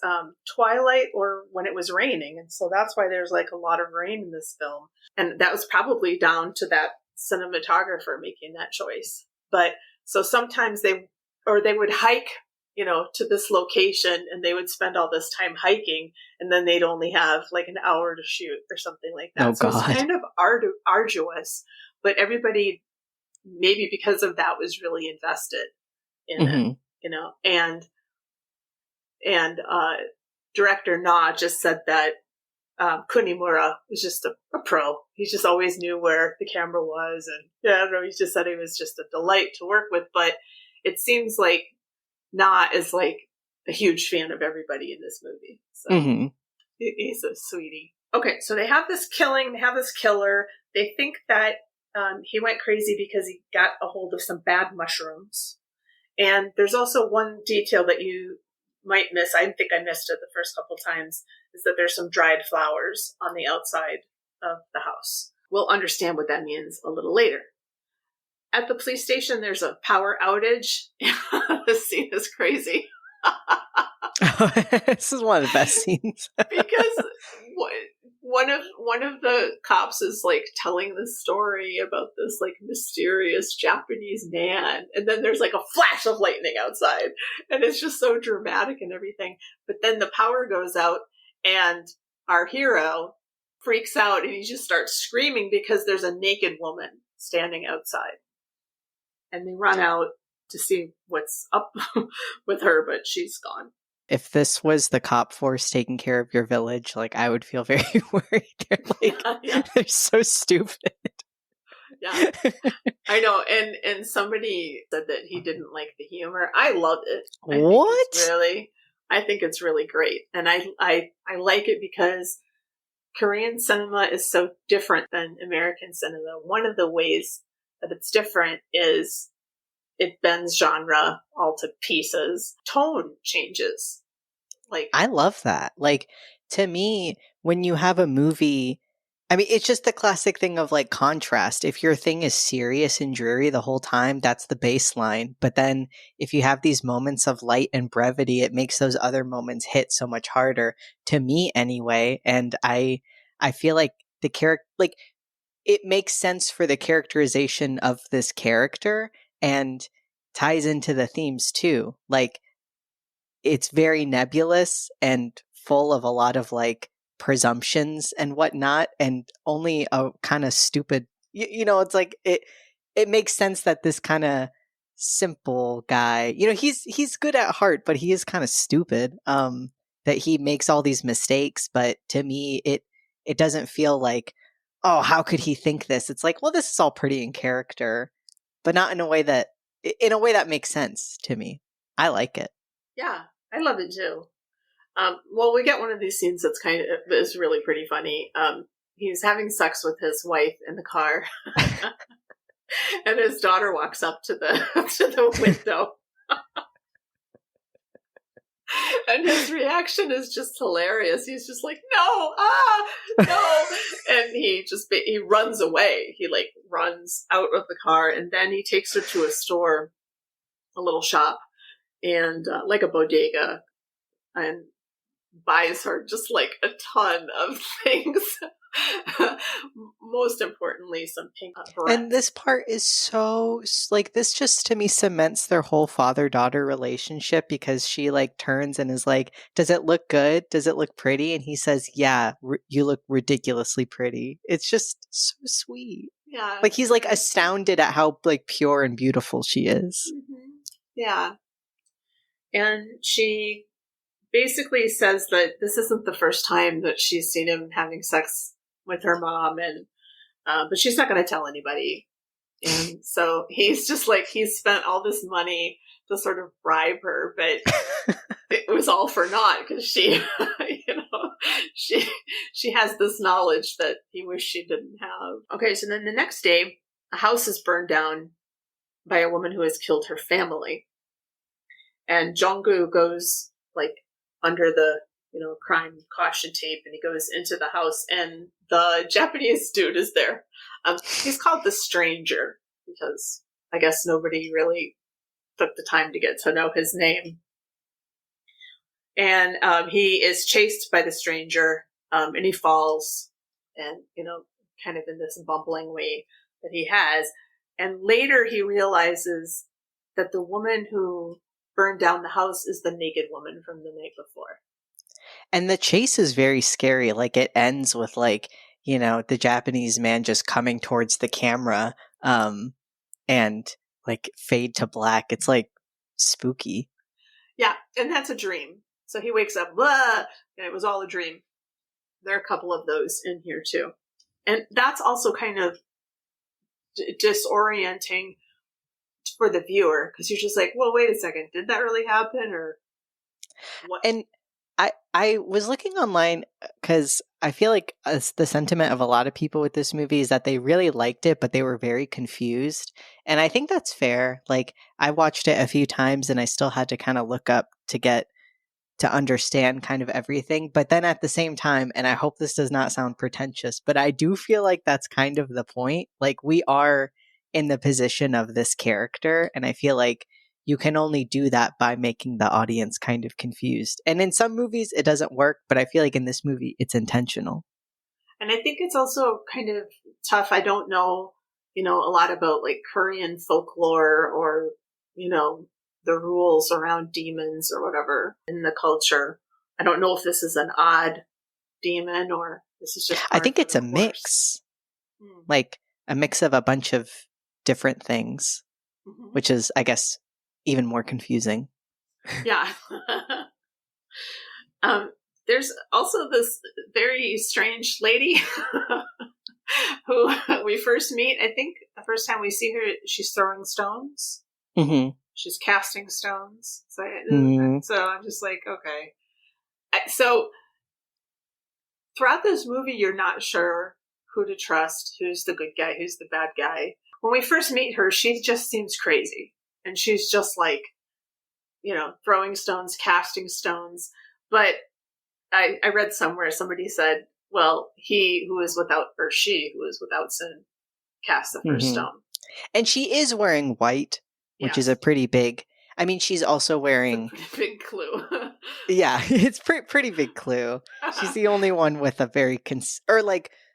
twilight or when it was raining. And so that's why there's like a lot of rain in this film. And that was probably down to that cinematographer making that choice. But so sometimes they would hike, to this location, and they would spend all this time hiking, and then they'd only have like an hour to shoot or something like that. Oh, so God. it's kind of arduous, but everybody, maybe because of that, was really invested in it, and director Na just said that Kunimura was just a pro. He just always knew where the camera was, and he just said he was just a delight to work with. But it seems like Na is like a huge fan of everybody in this movie. So he's a sweetie. Okay, so they have this killing, they have this killer. They think that he went crazy because he got a hold of some bad mushrooms. And there's also one detail that you might miss. I think I missed it the first couple times, is that there's some dried flowers on the outside of the house. We'll understand what that means a little later. At the police station, there's a power outage. This scene is crazy. This is one of the best scenes. Because one of the cops is like telling the story about this like mysterious Japanese man, and then there's like a flash of lightning outside, and it's just so dramatic and everything. But then the power goes out, and our hero freaks out, and he just starts screaming because there's a naked woman standing outside. And they run out to see what's up with her, but she's gone. If this was the cop force taking care of your village, like, I would feel very worried. They're like, they're so stupid. Yeah, I know. And somebody said that he didn't like the humor. I love it. I think it's really great. And I like it because Korean cinema is so different than American cinema. One of the ways that it's different is it bends genre all to pieces. Tone changes. Like, I love that. Like, to me, when you have a movie, I mean, it's just the classic thing of like contrast. If your thing is serious and dreary the whole time, that's the baseline. But then if you have these moments of light and brevity, it makes those other moments hit so much harder, to me anyway. And I feel like the character, like, it makes sense for the characterization of this character and ties into the themes too. Like, it's very nebulous and full of a lot of like presumptions and whatnot, and only a kind of stupid, it's like it makes sense that this kind of simple guy, he's good at heart, but he is kind of stupid, that he makes all these mistakes. But to me, it doesn't feel like, oh, how could he think this? It's like, well, this is all pretty in character, but not in a way that makes sense to me. I like it. Yeah, I love it too. Well, we get one of these scenes is really pretty funny. He's having sex with his wife in the car, and his daughter walks up to the window. And his reaction is just hilarious. He's just like, no, no. And he runs away. He like runs out of the car, and then he takes her to a store, a little shop, and like a bodega, and buys her just like a ton of things. Most importantly, some pink berets. And this part is so, like, this just to me cements their whole father-daughter relationship, because she like turns and is like, does it look good? Does it look pretty? And he says, yeah, you look ridiculously pretty. It's just so sweet. Yeah. Like, he's like astounded at how like pure and beautiful she is. Mm-hmm. Yeah. And she basically says that this isn't the first time that she's seen him having sex with her mom, and but she's not going to tell anybody. And so he's just like, he's spent all this money to sort of bribe her, but it was all for naught because she, she has this knowledge that he wished she didn't have. Okay, so then the next day, a house is burned down by a woman who has killed her family. And Jong-gu goes like under the, crime caution tape, and he goes into the house, and the Japanese dude is there. He's called the Stranger because I guess nobody really took the time to get to know his name. And he is chased by the Stranger, and he falls, and, kind of in this bumbling way that he has. And later he realizes that the woman who burned down the house is the naked woman from the night before. And the chase is very scary. Like, it ends with like, the Japanese man just coming towards the camera, and like fade to black. It's like spooky. Yeah, and that's a dream. So he wakes up, blah, and it was all a dream. There are a couple of those in here too. And that's also kind of disorienting for the viewer, because you're just like, well, wait a second, did that really happen, or what? And I was looking online because I feel like the sentiment of a lot of people with this movie is that they really liked it, but they were very confused. And I think that's fair. Like, I watched it a few times and I still had to kind of look up to understand kind of everything. But then at the same time, and I hope this does not sound pretentious, but I do feel like that's kind of the point. Like, we are in the position of this character, and I feel like you can only do that by making the audience kind of confused. And in some movies it doesn't work, but I feel like in this movie it's intentional. And I think it's also kind of tough. I don't know, a lot about like Korean folklore or, the rules around demons or whatever in the culture. I don't know if this is an odd demon or this is just I think it's a mix. Like a mix of a bunch of different things, which is, I guess, even more confusing. Yeah. There's also this very strange lady who we first meet. I think the first time we see her, she's throwing stones. Mm-hmm. She's casting stones. So I'm just like, okay. So throughout this movie, you're not sure who to trust, who's the good guy, who's the bad guy. When we first meet her, she just seems crazy. And she's just like, throwing stones, casting stones. But I read somewhere, somebody said, well, he who is without, or she who is without sin, cast the first stone. And she is wearing white, which is a pretty big, I mean, she's also wearing... It's a pretty big clue. Yeah, it's pretty big clue. She's the only one with a very,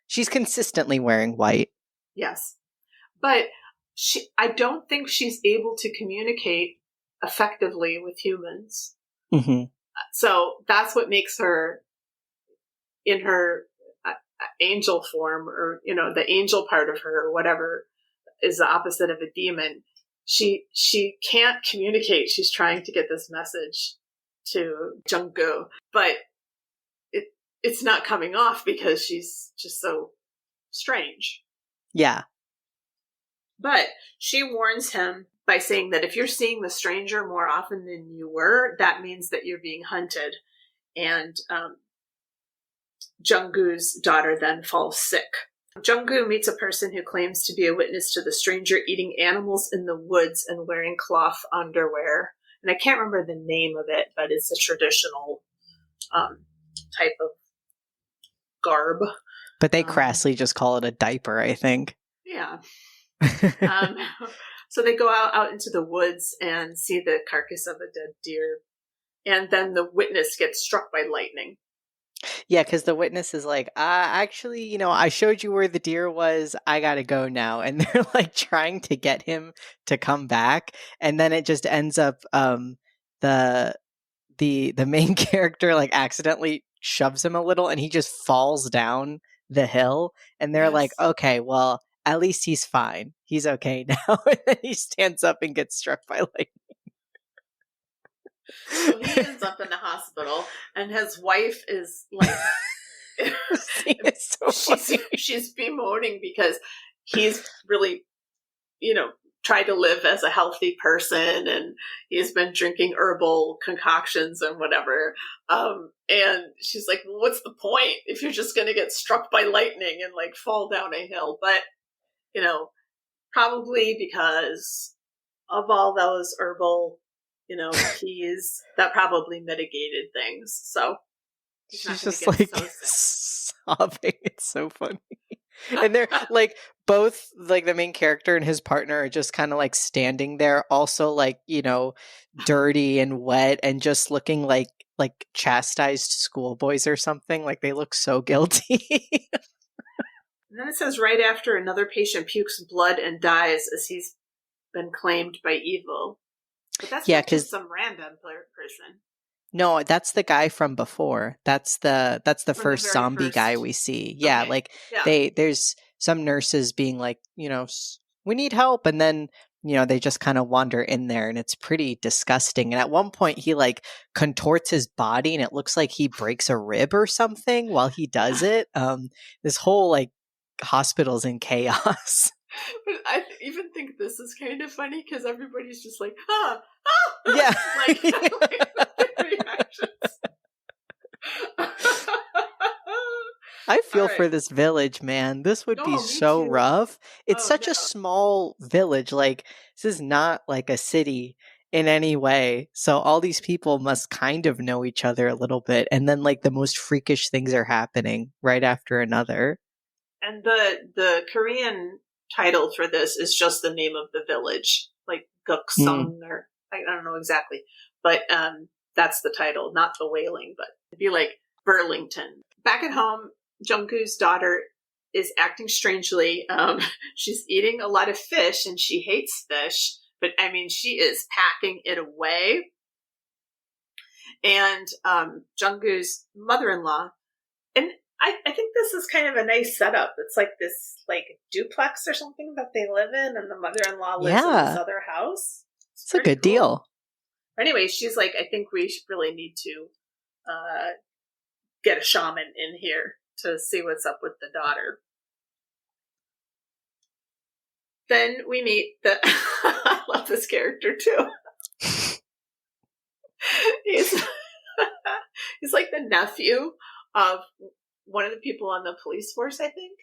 she's consistently wearing white. Yes. But I don't think she's able to communicate effectively with humans. Mm-hmm. So that's what makes her, in her angel form, or, the angel part of her, or whatever is the opposite of a demon. She can't communicate. She's trying to get this message to Jung-gu, but it's not coming off because she's just so strange. Yeah. But she warns him by saying that if you're seeing the Stranger more often than you were, that means that you're being hunted. And Jung-gu's daughter then falls sick. Jung-gu meets a person who claims to be a witness to the Stranger eating animals in the woods and wearing cloth underwear. And I can't remember the name of it, but it's a traditional type of garb. But they crassly just call it a diaper, I think. Yeah. So they go out into the woods and see the carcass of a dead deer. And then the witness gets struck by lightning. Yeah, because the witness is like, actually, I showed you where the deer was. I gotta go now. And they're like trying to get him to come back. And then it just ends up the main character like accidentally shoves him a little and he just falls down the hill. And they're like, okay, well, at least he's fine. He's okay now. And then he stands up and gets struck by lightning. So he ends up in the hospital, and his wife is like, so she's bemoaning because he's really try to live as a healthy person, and he's been drinking herbal concoctions and whatever. And she's like, well, what's the point if you're just going to get struck by lightning and like fall down a hill? But, probably because of all those herbal, teas, that probably mitigated things. So she's just like sobbing. It's so funny. And they're like both like the main character and his partner are just kind of like standing there, also like, dirty and wet and just looking like chastised schoolboys or something. Like they look so guilty. And then it says right after, another patient pukes blood and dies as he's been claimed by evil. But that's not just some random person. No, that's the guy from before. That's the first zombie guy we see. Yeah, okay. There's some nurses being like, we need help, and then they just kind of wander in there, and it's pretty disgusting. And at one point, he like contorts his body, and it looks like he breaks a rib or something while he does it. This whole like hospital's in chaos. But I even think this is kind of funny because everybody's just like, yeah, like reactions. I feel for this village, man. This would be so rough. It's such a small village. Like, this is not like a city in any way. So all these people must kind of know each other a little bit. And then like the most freakish things are happening right after another. And the Korean title for this is just the name of the village, like Gukseong, or I don't know exactly, but that's the title, not the Wailing, but it'd be like Burlington. Back at home, Jungkook's daughter is acting strangely. She's eating a lot of fish, and she hates fish, but I mean, she is packing it away. And Jungkook's mother-in-law, and I think this is kind of a nice setup. It's like this like duplex or something that they live in, and the mother-in-law lives in this other house. It's a good deal. Anyway, she's like, I think we really need to get a shaman in here to see what's up with the daughter. Then we meet I love this character too. He's like the nephew of one of the people on the police force, I think.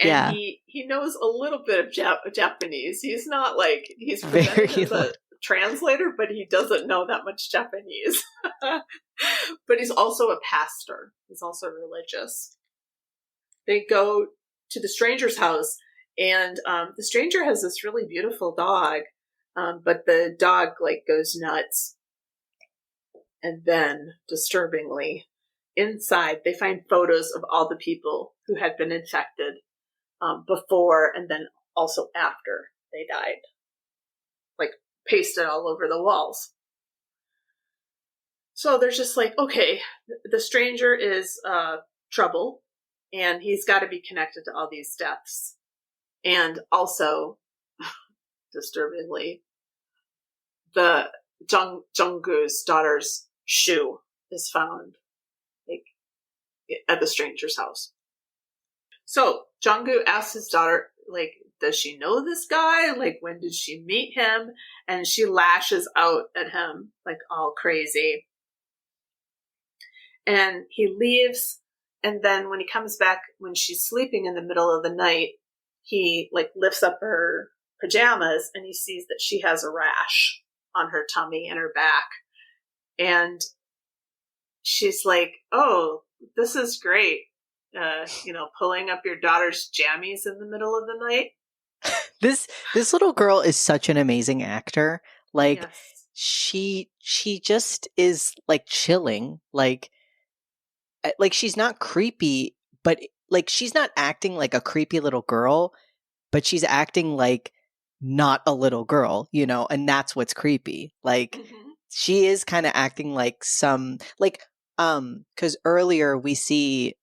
And he knows a little bit of Japanese. He's not like, he's presented as a translator, but he doesn't know that much Japanese. But he's also a pastor. He's also religious. They go to the stranger's house, and the stranger has this really beautiful dog, but the dog like goes nuts. And then, disturbingly, inside they find photos of all the people who had been infected before and then also after they died, like pasted all over the walls. So they're just like, okay, the stranger is trouble, and he's got to be connected to all these deaths. And also, disturbingly, the Jungkook's daughter's shoe is found like at the stranger's house. So Jungkook asks his daughter, like, does she know this guy? Like, when did she meet him? And she lashes out at him like all crazy. And he leaves. And then when he comes back, when she's sleeping in the middle of the night, he like lifts up her pajamas and he sees that she has a rash on her tummy and her back. And she's like, oh, this is great. Pulling up your daughter's jammies in the middle of the night. This little girl is such an amazing actor. Like, yes. She just is like chilling. Like she's not creepy, but like she's not acting like a creepy little girl, but she's acting like not a little girl, and that's what's creepy. Like she is kind of acting like some like because earlier we see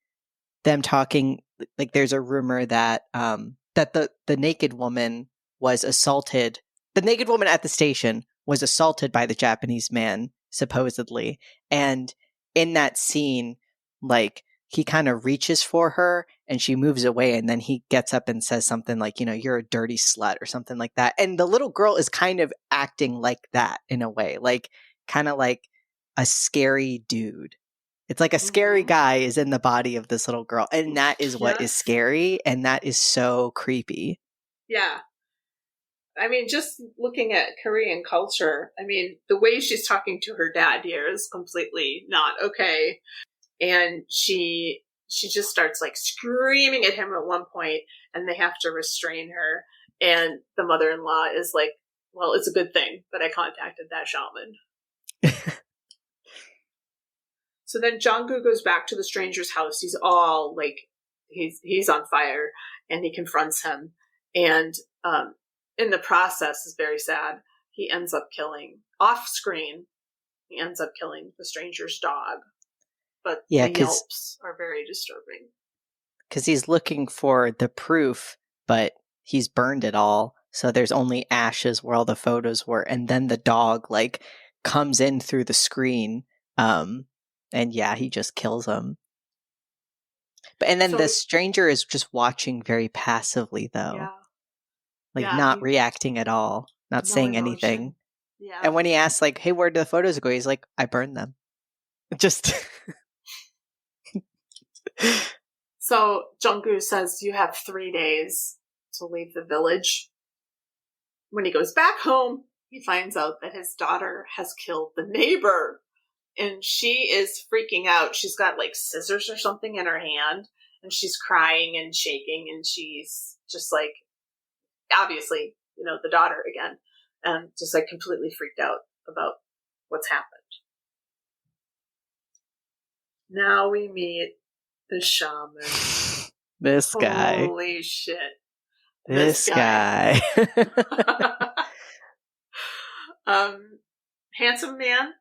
them talking, like there's a rumor that that the naked woman was assaulted. The naked woman at the station was assaulted by the Japanese man, supposedly. And in that scene, like he kind of reaches for her and she moves away, and then he gets up and says something like, you're a dirty slut or something like that. And the little girl is kind of acting like that in a way, like kind of like a scary dude. It's like a scary guy is in the body of this little girl, and that is what is scary, and that is so creepy. Yeah. I mean, just looking at Korean culture, I mean, the way she's talking to her dad here is completely not okay. And she just starts like screaming at him at one point, and they have to restrain her. And the mother-in-law is like, well, it's a good thing that I contacted that shaman. So then Jong-gu goes back to the stranger's house. He's all like, he's on fire, and he confronts him. And in the process, is very sad. He ends up killing, off screen, he ends up killing the stranger's dog. But the yelps are very disturbing. Because he's looking for the proof, but he's burned it all. So there's only ashes where all the photos were. And then the dog like comes in through the screen. And yeah, he just kills him. And then the stranger is just watching very passively, though. Yeah. Not reacting at all, not saying anything. Yeah. And when he asks, like, hey, where did the photos go? He's like, I burned them. Just... So Jong-gu says you have 3 days to leave the village. When he goes back home, he finds out that his daughter has killed the neighbor. And she is freaking out. She's got like scissors or something in her hand, and she's crying and shaking, and she's just like, obviously, the daughter again, and just like completely freaked out about what's happened. Now we meet the shaman. This guy. Holy shit. This guy. Handsome man.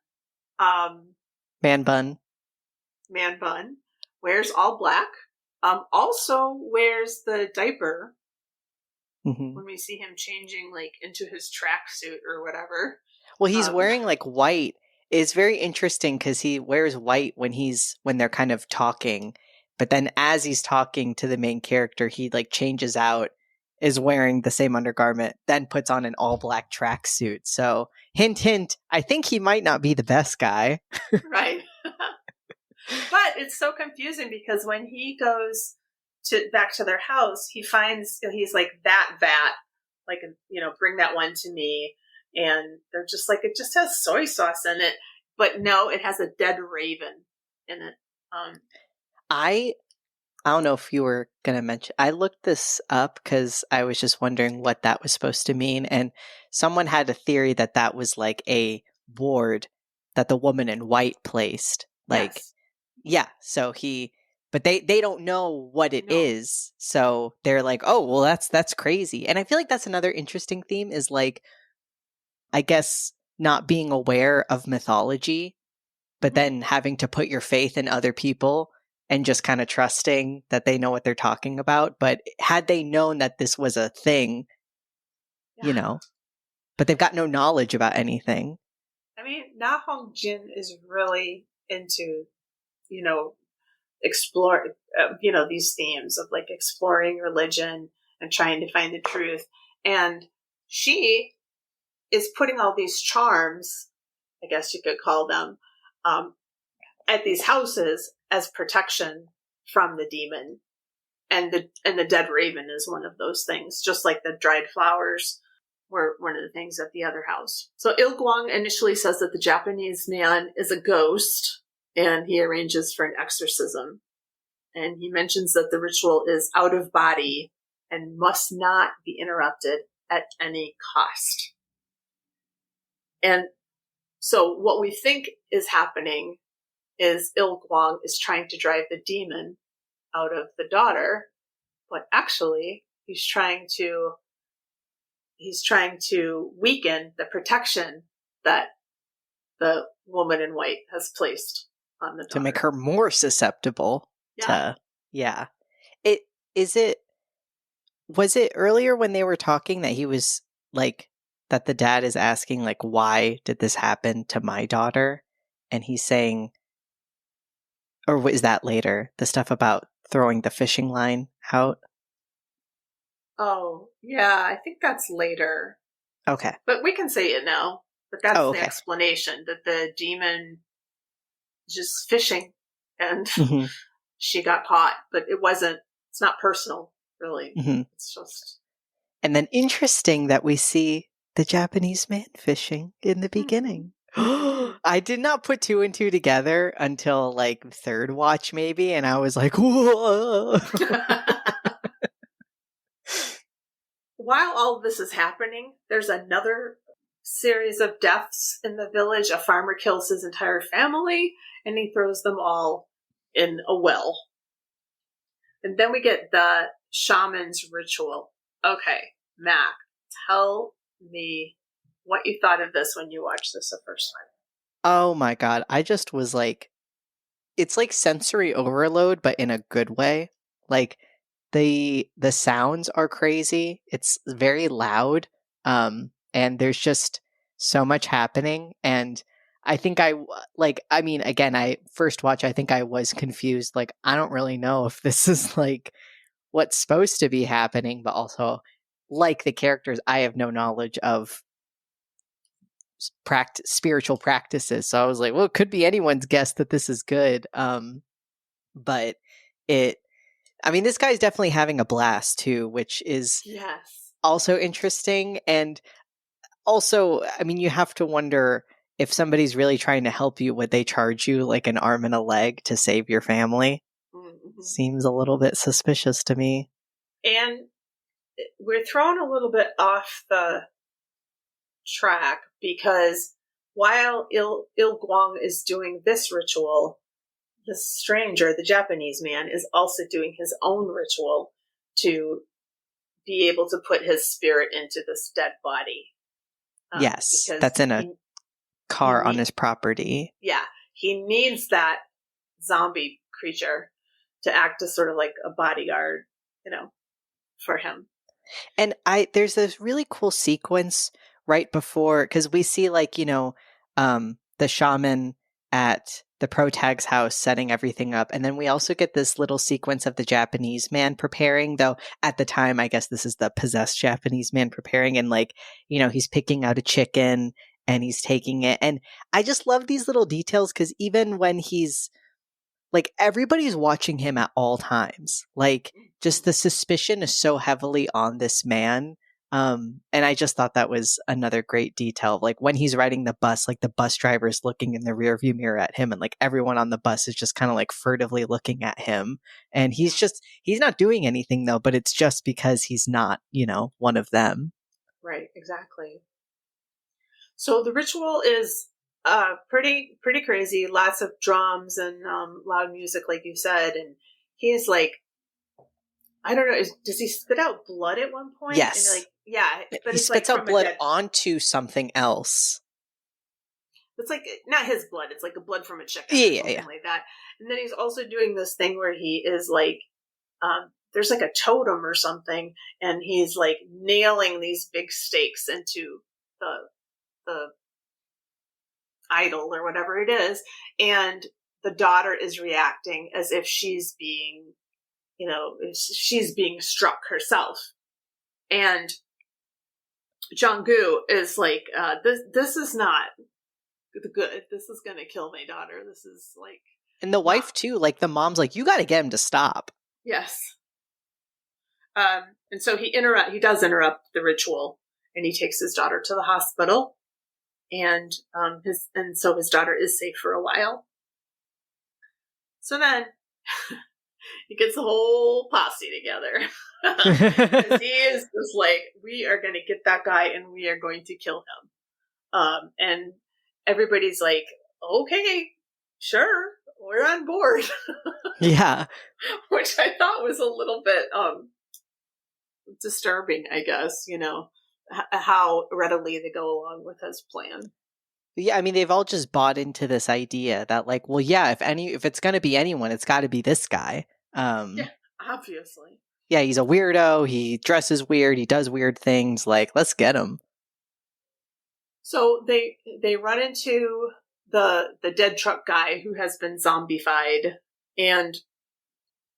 Man bun. Wears all black. Also wears the diaper when we see him changing like into his tracksuit or whatever. Well, he's wearing like white. It's very interesting because he wears white when they're kind of talking, but then as he's talking to the main character, he like changes out, is wearing the same undergarment, then puts on an all black tracksuit. So hint, hint, I think he might not be the best guy. Right. But it's so confusing because when he goes back to their house, he's like, that vat, like, bring that one to me. And they're just like, it just has soy sauce in it. But no, it has a dead raven in it. I don't know if you were going to mention, I looked this up because I was just wondering what that was supposed to mean. And someone had a theory that was like a ward that the woman in white placed. Like, yes. Yeah. So but they don't know what it is. So they're like, oh, well, that's crazy. And I feel like that's another interesting theme is like, I guess not being aware of mythology, but then having to put your faith in other people and just kind of trusting that they know what they're talking about. But had they known that this was a thing, but they've got no knowledge about anything. I mean, Na Hong Jin is really into, explore, these themes of like exploring religion and trying to find the truth. And she is putting all these charms, I guess you could call them, at these houses as protection from the demon. And the dead raven is one of those things, just like the dried flowers were one of the things at the other house. So Il Guang initially says that the Japanese man is a ghost, and he arranges for an exorcism. And he mentions that the ritual is out of body and must not be interrupted at any cost. And so what we think is happening is Il Guang is trying to drive the demon out of the daughter, but actually he's trying to weaken the protection that the woman in white has placed on the daughter. To make her more susceptible to, yeah. Was it earlier when they were talking that he was like, that the dad is asking like, why did this happen to my daughter? And he's saying, Or is that later? The stuff about throwing the fishing line out? Oh, yeah, I think that's later. Okay. But we can say it now. But that's Oh, the okay. explanation, that the demon just fishing and Hmm. she got caught. But it's not personal, really. Hmm. It's just. And then interesting that we see the Japanese man fishing in the Mhm. beginning. I did not put two and two together until like third watch, maybe, and I was like, whoa. While all this is happening, there's another series of deaths in the village. A farmer kills his entire family and he throws them all in a well. And then we get the shaman's ritual. Okay, Mac, tell me what you thought of this when you watched this the first time. Oh my God. I just was like, it's like sensory overload, but in a good way. Like the sounds are crazy. It's very loud. And there's just so much happening. And I think I mean, again, I first watch, I think I was confused. Like, I don't really know if this is like what's supposed to be happening, but also like the characters, I have no knowledge of spiritual practices. So I was like, well, it could be anyone's guess that this is good. But it I mean, this guy's definitely having a blast too, which is Yes. also interesting. And also, I mean, you have to wonder if somebody's really trying to help you, would they charge you like an arm and a leg to save your family? Mm-hmm. Seems a little bit suspicious to me. And we're thrown a little bit off the track because while Il Guang is doing this ritual, the stranger, the Japanese man, is also doing his own ritual to be able to put his spirit into this dead body. Yes, Because that's in a car on his property. Yeah, he needs that zombie creature to act as sort of like a bodyguard, for him. And there's this really cool sequence right before, because we see like, the shaman at the protag's house setting everything up. And then we also get this little sequence of the Japanese man preparing, though at the time, I guess this is the possessed Japanese man preparing. And like, he's picking out a chicken and he's taking it. And I just love these little details because even when he's like everybody's watching him at all times. Like just the suspicion is so heavily on this man. And I just thought that was another great detail. Like when he's riding the bus, like the bus driver is looking in the rearview mirror at him, and like everyone on the bus is just kind of like furtively looking at him. And he's not doing anything though, but it's just because he's not, one of them. Right, exactly. So the ritual is pretty crazy. Lots of drums and loud music, like you said. And he is like, I don't know, does he spit out blood at one point? Yes. And like, yeah, but he it's like spits out from blood onto something else. It's like not his blood. It's like a blood from a chicken Yeah, or something like that. And then he's also doing this thing where he is like, there's like a totem or something, and he's like nailing these big stakes into the idol or whatever it is, and the daughter is reacting as if she's being struck herself. And Jong-gu is like, this is not good. This is going to kill my daughter. This is like. And the wife too, like the mom's like, you got to get him to stop. Yes. And so he does interrupt the ritual, and he takes his daughter to the hospital, and so his daughter is safe for a while. So then he gets the whole posse together. He is just like, we are going to get that guy and we are going to kill him. And everybody's like, okay, sure, we're on board. Yeah. Which I thought was a little bit disturbing, I guess, how readily they go along with his plan. Yeah, I mean, they've all just bought into this idea that, like, well, yeah, if it's going to be anyone, it's got to be this guy. Yeah, obviously. Yeah, he's a weirdo. He dresses weird. He does weird things. Like, let's get him. So they run into the dead truck guy who has been zombified, And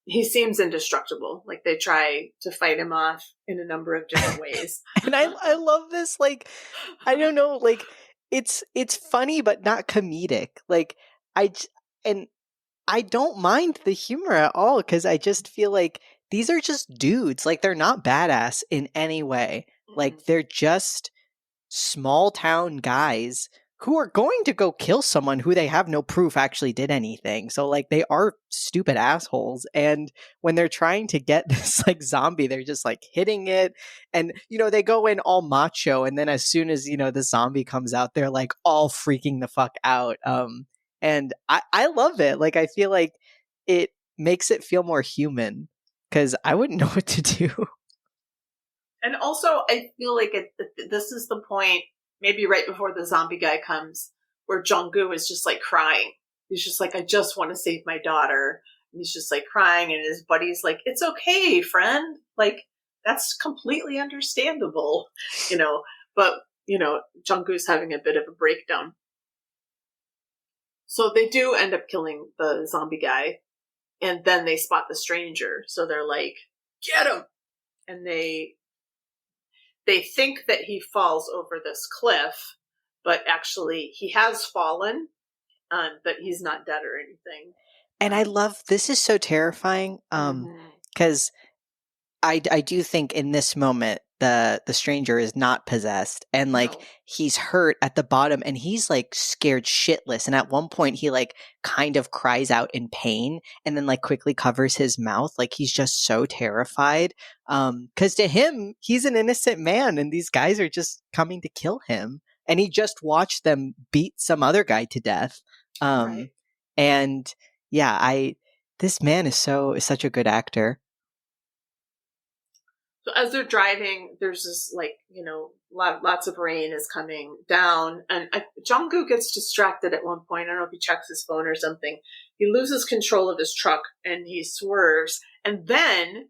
he seems indestructible. Like, they try to fight him off in a number of different ways. And I love this, like, I don't know, like, it's funny but not comedic. Like, and I don't mind the humor at all, because I just feel like these are just dudes. Like, they're not badass in any way. Like, they're just small town guys who are going to go kill someone who they have no proof actually did anything. So, like, they are stupid assholes. And when they're trying to get this, like, zombie, they're just, like, hitting it. And, you know, they go in all macho. And then as soon as, you know, the zombie comes out, they're, like, all freaking the fuck out. And I love it. Like, I feel like it makes it feel more human, because I wouldn't know what to do. And also, I feel like this is the point, maybe right before the zombie guy comes, where Jung-gu is just, like, crying. He's just like, I just want to save my daughter. And he's just, like, crying, and his buddy's like, it's okay, friend. Like, that's completely understandable, you know. But, you know, Jung-gu's having a bit of a breakdown. So they do end up killing the zombie guy, and then they spot the stranger. So they're like, get him! And they think that he falls over this cliff, but actually he has fallen, but he's not dead or anything. And I love, this is so terrifying, because I do think in this moment the stranger is not possessed, and, like, No. he's hurt at the bottom, and he's, like, scared shitless. And at one point he, like, kind of cries out in pain, and then, like, quickly covers his mouth. Like, he's just so terrified, because to him, he's an innocent man, and these guys are just coming to kill him, and he just watched them beat some other guy to death. Right. And yeah, this man is such a good actor. So as they're driving, there's this, like, you know, lots of rain is coming down, and Jung-gu gets distracted at one point. I don't know if he checks his phone or something. He loses control of his truck, and he swerves, and then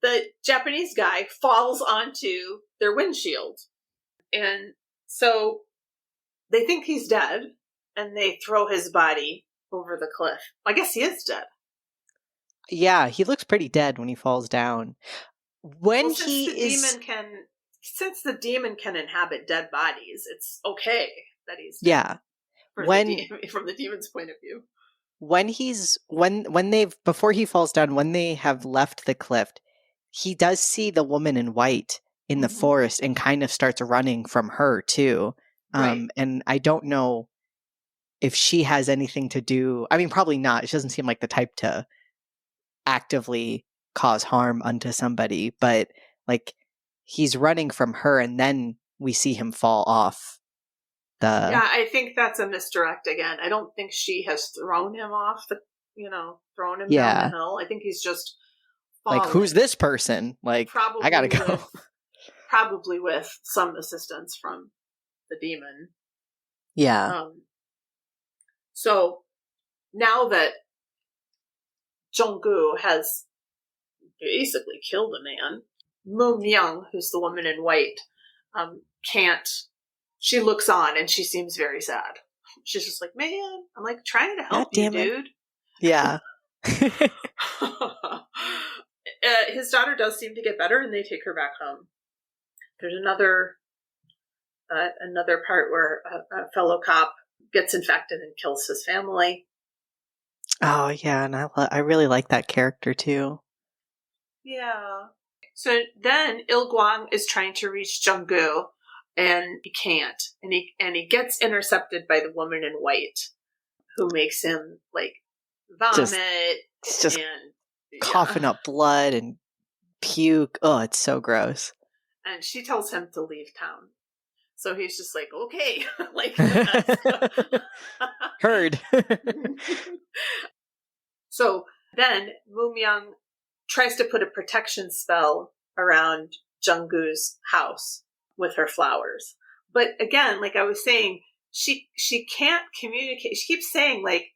the Japanese guy falls onto their windshield. And so they think he's dead, and they throw his body over the cliff. I guess he is dead. Yeah, he looks pretty dead when he falls down. Since the demon can inhabit dead bodies, it's okay that he's dead. Yeah. From the demon's point of view. Before he falls down, when they have left the cliff, he does see the woman in white in the forest and kind of starts running from her too. Right. And I don't know if she has anything to do. I mean, probably not. She doesn't seem like the type to actively cause harm unto somebody, but, like, he's running from her, and then we see him fall off Yeah, I think that's a misdirect again. I don't think she has thrown him off thrown him down the hill. I think he's just fallen. Like, who's this person? Like, I gotta go. Probably with some assistance from the demon. Yeah. So now that Jung-gu has basically killed a man, Moon-myung, who's the woman in white, can't. She looks on, and she seems very sad. She's just like, man, I'm, like, trying to help you, dude. Yeah. His daughter does seem to get better, and they take her back home. There's another part where a fellow cop gets infected and kills his family. Oh yeah, and I really like that character too. Yeah. So then Il-gwang is trying to reach Jung-gu, and he can't. And he gets intercepted by the woman in white, who makes him, like, vomit. Just coughing up blood and puke. Oh, it's so gross. And she tells him to leave town. So he's just like, okay. Like, heard. So then Moon-myung tries to put a protection spell around Jung-gu's house with her flowers. But again, like I was saying, she can't communicate. She keeps saying, like,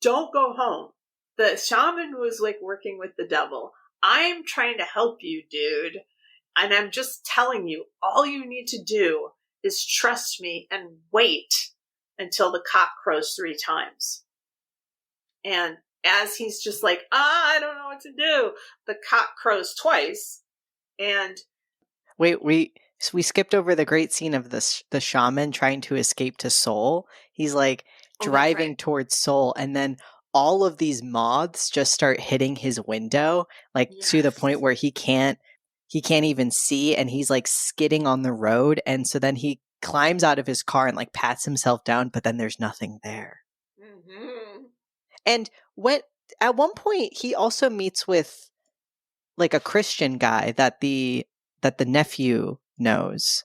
don't go home. The shaman was, like, working with the devil. I'm trying to help you, dude. And I'm just telling you, all you need to do is trust me and wait until the cock crows 3 times. And as he's just like, I don't know what to do, the cock crows twice. And wait, we skipped over the great scene of the shaman trying to escape to Seoul. He's like driving towards Seoul, and then all of these moths just start hitting his window, like to the point where he can't even see, and he's like skidding on the road. And so then he climbs out of his car and like pats himself down, but then there's nothing there. Mm-hmm. And at one point he also meets with like a Christian guy that the nephew knows.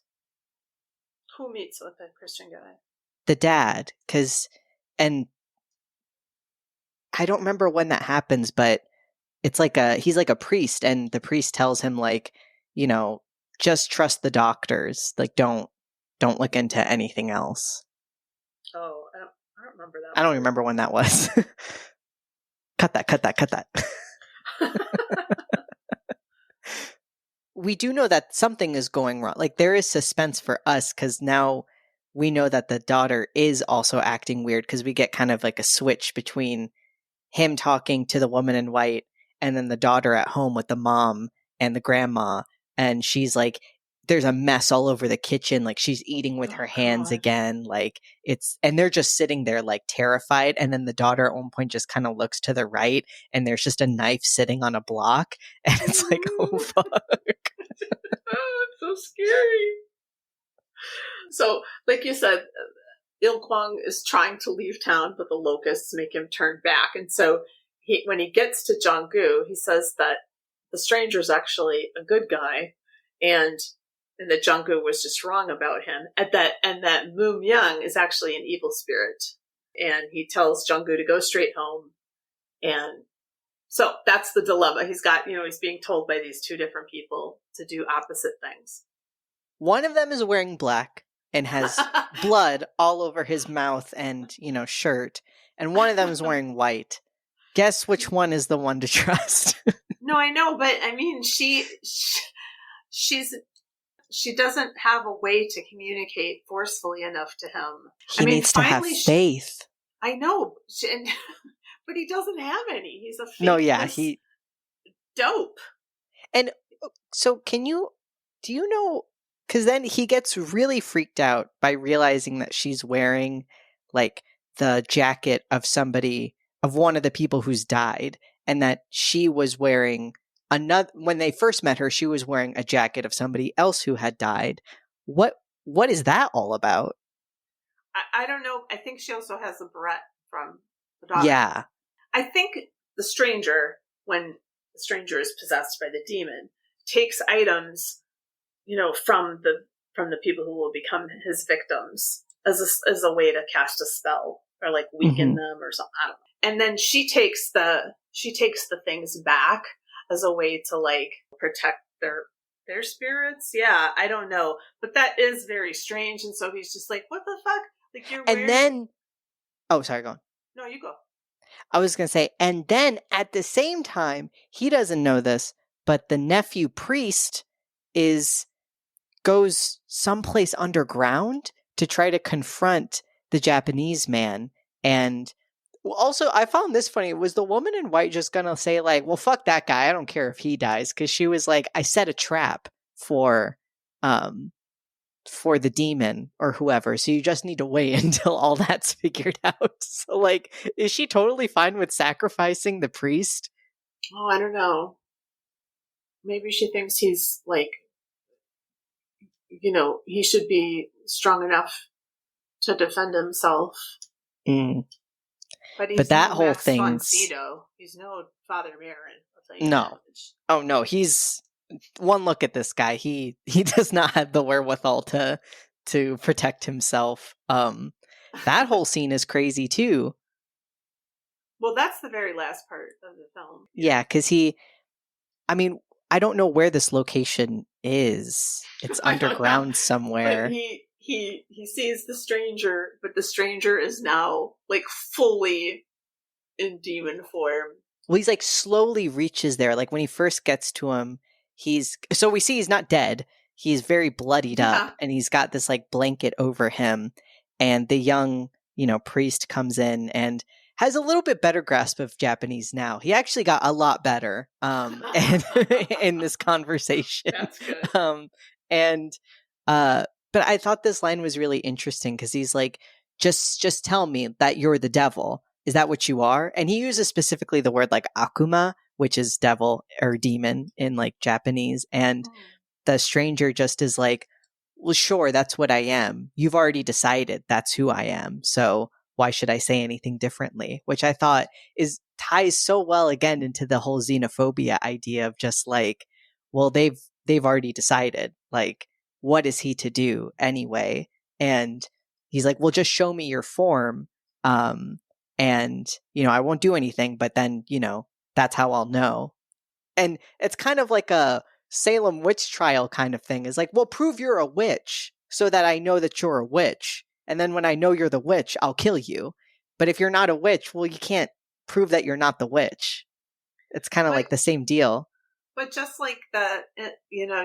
Who meets with a Christian guy? The dad, and I don't remember when that happens, but it's like he's like a priest, and the priest tells him like, you know, just trust the doctors, like don't look into anything else. Oh, I don't remember that. I don't remember when that was. Cut that. We do know that something is going wrong. Like there is suspense for us because now we know that the daughter is also acting weird, because we get kind of like a switch between him talking to the woman in white and then the daughter at home with the mom and the grandma. And she's like, there's a mess all over the kitchen. Like she's eating with her hands again. Like and they're just sitting there like terrified. And then the daughter at one point just kind of looks to the right and there's just a knife sitting on a block. And it's like, oh fuck. Oh, it's so scary. So, like you said, Il Kwang is trying to leave town, but the locusts make him turn back. And so when he gets to Jonggu, he says that the stranger's actually a good guy, and that Jonggu was just wrong about him, and that Mu Myung is actually an evil spirit. And he tells Jonggu to go straight home. And so that's the dilemma. He's got, he's being told by these two different people to do opposite things. One of them is wearing black and has blood all over his mouth and, shirt. And one of them is wearing white. Guess which one is the one to trust? No, I know, but I mean, she doesn't have a way to communicate forcefully enough to him. He needs to have faith. I know, but he doesn't have any. He's a faithless dope. And so do you know, because then he gets really freaked out by realizing that she's wearing like the jacket of one of the people who's died, and that she was wearing when they first met her, she was wearing a jacket of somebody else who had died. What is that all about? I don't know. I think she also has a beret from the daughter. Yeah. I think the stranger, when the stranger is possessed by the demon, takes items, from the people who will become his victims as a way to cast a spell or like weaken them or something. I don't know. And then she takes the things back as a way to like protect their spirits. Yeah, I don't know, but that is very strange. And so he's just like, "What the fuck?" Like you're. And then, oh, sorry, go on. No, you go. I was gonna say, and then at the same time, he doesn't know this, but the nephew priest goes someplace underground to try to confront the Japanese man. And also, I found this funny. Was the woman in white just gonna say like, well, fuck that guy, I don't care if he dies? Because she was like, I set a trap for the demon or whoever, so you just need to wait until all that's figured out. So like, is she totally fine with sacrificing the priest? Oh, I don't know. Maybe she thinks he's like, he should be strong enough to defend himself. But that whole thing, he's no Father Merrin. No. Oh no, he's one look at this guy. He does not have the wherewithal to protect himself. That whole scene is crazy too. Well, that's the very last part of the film. Yeah, because I don't know where this location is. It's underground somewhere. But he sees the stranger, but the stranger is now like fully in demon form. Well, he's like slowly reaches there. Like when he first gets to him, so we see he's not dead. He's very bloodied up, and he's got this like blanket over him. And the young, priest comes in, and has a little bit better grasp of Japanese now. He actually got a lot better and in this conversation. That's good. And but I thought this line was really interesting because he's like, just tell me that you're the devil. Is that what you are? And he uses specifically the word like akuma, which is devil or demon in like Japanese. And the stranger just is like, well, sure, that's what I am. You've already decided that's who I am. So why should I say anything differently? Which I thought ties so well again into the whole xenophobia idea of just like, well, they've already decided. Like, what is he to do anyway? And he's like, well, just show me your form. And, I won't do anything, but then, that's how I'll know. And it's kind of like a Salem witch trial kind of thing. Is like, well, prove you're a witch so that I know that you're a witch. And then when I know you're the witch, I'll kill you. But if you're not a witch, well, you can't prove that you're not the witch. It's kind of like the same deal. But just like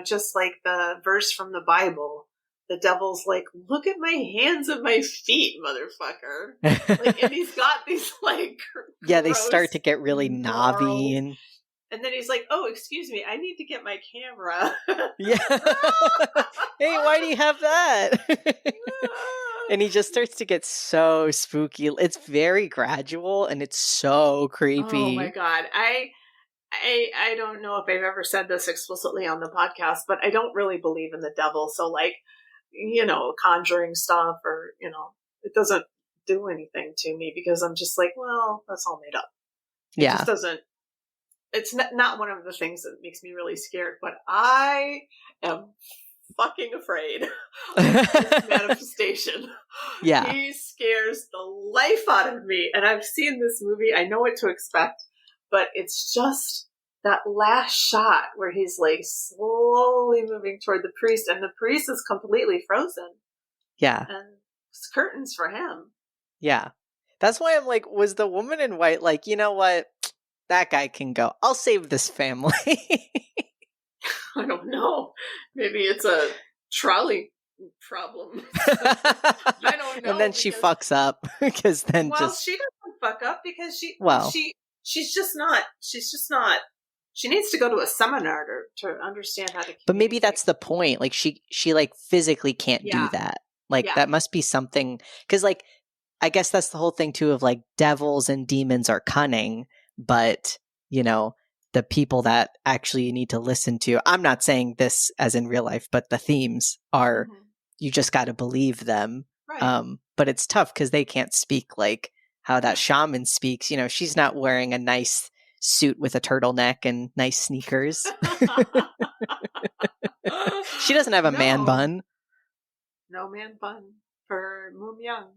just like the verse from the Bible, the devil's like, look at my hands and my feet, motherfucker. Like, and he's got these like yeah, they start to get really knobby and then he's like, oh, excuse me, I need to get my camera. Yeah. Hey, why do you have that? And he just starts to get so spooky. It's very gradual and it's so creepy. Oh my God. I don't know if I've ever said this explicitly on the podcast, but I don't really believe in the devil. So like, conjuring stuff or, it doesn't do anything to me because I'm just like, well, that's all made up. It just doesn't. It's not one of the things that makes me really scared, but I am fucking afraid of this manifestation. Yeah. He scares the life out of me. And I've seen this movie. I know what to expect, but it's just that last shot where he's like slowly moving toward the priest and the priest is completely frozen. Yeah. And it's curtains for him. Yeah. That's why I'm like, was the woman in white like, you know what? That guy can go. I'll save this family. I don't know. Maybe it's a trolley problem. I don't know. And then she fucks up because then she doesn't fuck up because she's just not. She needs to go to a seminar to understand how to communicate. But maybe that's the point. Like she like physically can't do that. Like that must be something because like I guess that's the whole thing too of like devils and demons are cunning. But, the people that actually you need to listen to, I'm not saying this as in real life, but the themes are, you just got to believe them. Right. But it's tough because they can't speak like how that shaman speaks. She's not wearing a nice suit with a turtleneck and nice sneakers. She doesn't have a man bun. No man bun for Moon Young.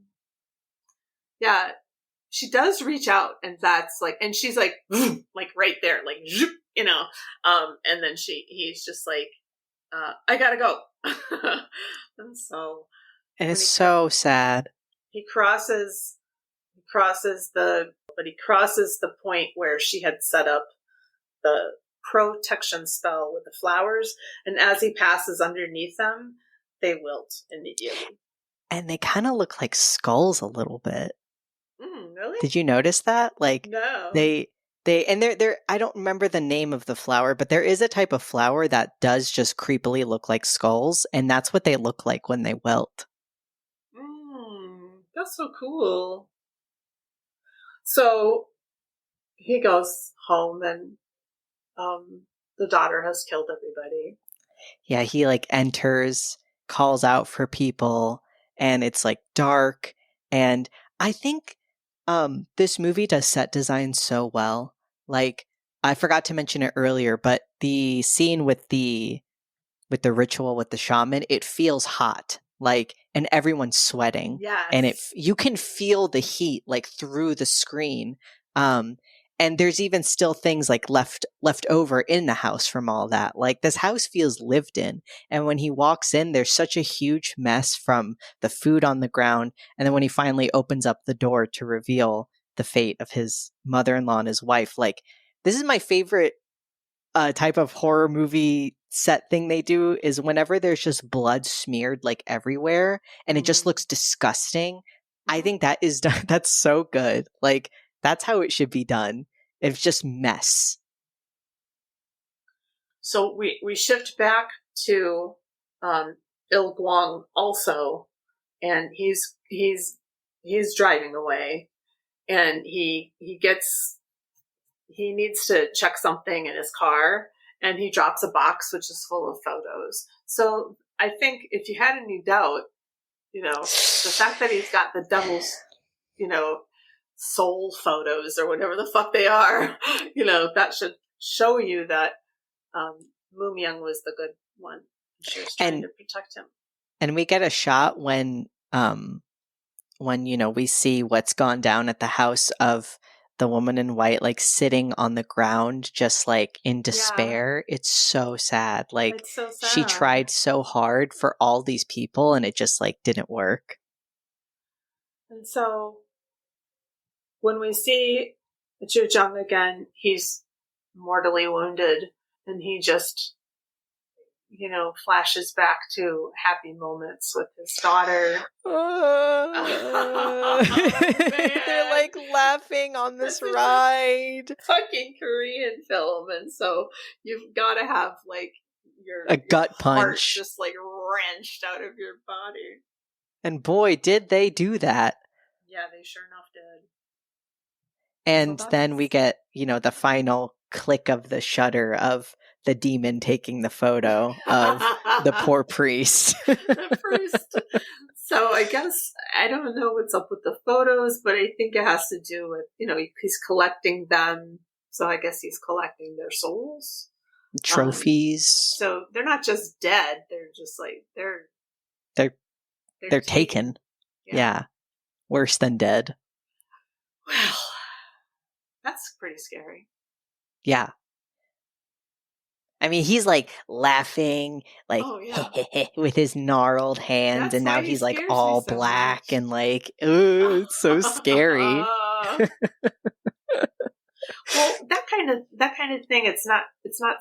Yeah. She does reach out and that's like, and she's like, like right there, like, and then he's just like, I gotta go. And so. And it's so sad. He crosses the point where she had set up the protection spell with the flowers. And as he passes underneath them, they wilt immediately. And they kind of look like skulls a little bit. Really? Did you notice that? Like, no. They're I don't remember the name of the flower, but there is a type of flower that does just creepily look like skulls, and that's what they look like when they wilt. That's so cool. So he goes home and the daughter has killed everybody. Yeah, he like enters, calls out for people, and it's like dark, and I think this movie does set design so well. Like, I forgot to mention it earlier, but the scene with the ritual with the shaman, it feels hot. Like, and everyone's sweating. Yes. And you can feel the heat like through the screen. And there's even still things like left over in the house from all that. Like, this house feels lived in. And when he walks in, there's such a huge mess from the food on the ground. And then when he finally opens up the door to reveal the fate of his mother-in-law and his wife, like, this is my favorite type of horror movie set thing they do is whenever there's just blood smeared like everywhere and it just looks disgusting. I think that's so good. Like, That's how it should be done. It's just mess. So we shift back to Il Guang also, and he's driving away, and he needs to check something in his car, and he drops a box which is full of photos. So I think if you had any doubt, the fact that he's got the devil's, soul photos or whatever the fuck they are, that should show you that Moon Young was the good one. She was trying to protect him. And we get a shot when we see what's gone down at the house of the woman in white, like sitting on the ground, just like in despair. Yeah. It's so sad. Like, it's so sad. She tried so hard for all these people and it just like didn't work. And so when we see Zhang again, he's mortally wounded, and he just, flashes back to happy moments with his daughter. They're like laughing on this ride. Fucking Korean film, and so you've got to have like a gut punch just like wrenched out of your body. And boy, did they do that. Yeah, they sure enough did. And so then we get, the final click of the shutter of the demon taking the photo of the poor priest. The priest. So I guess, I don't know what's up with the photos, but I think it has to do with, he's collecting them. So I guess he's collecting their souls. Trophies. So they're not just dead. They're just like, they're taken. Yeah. Worse than dead. Well, that's pretty scary. Yeah. I mean, he's like laughing, like with his gnarled hands, and now he's like all black and like, ooh, it's so scary. Well, that kind of thing. It's not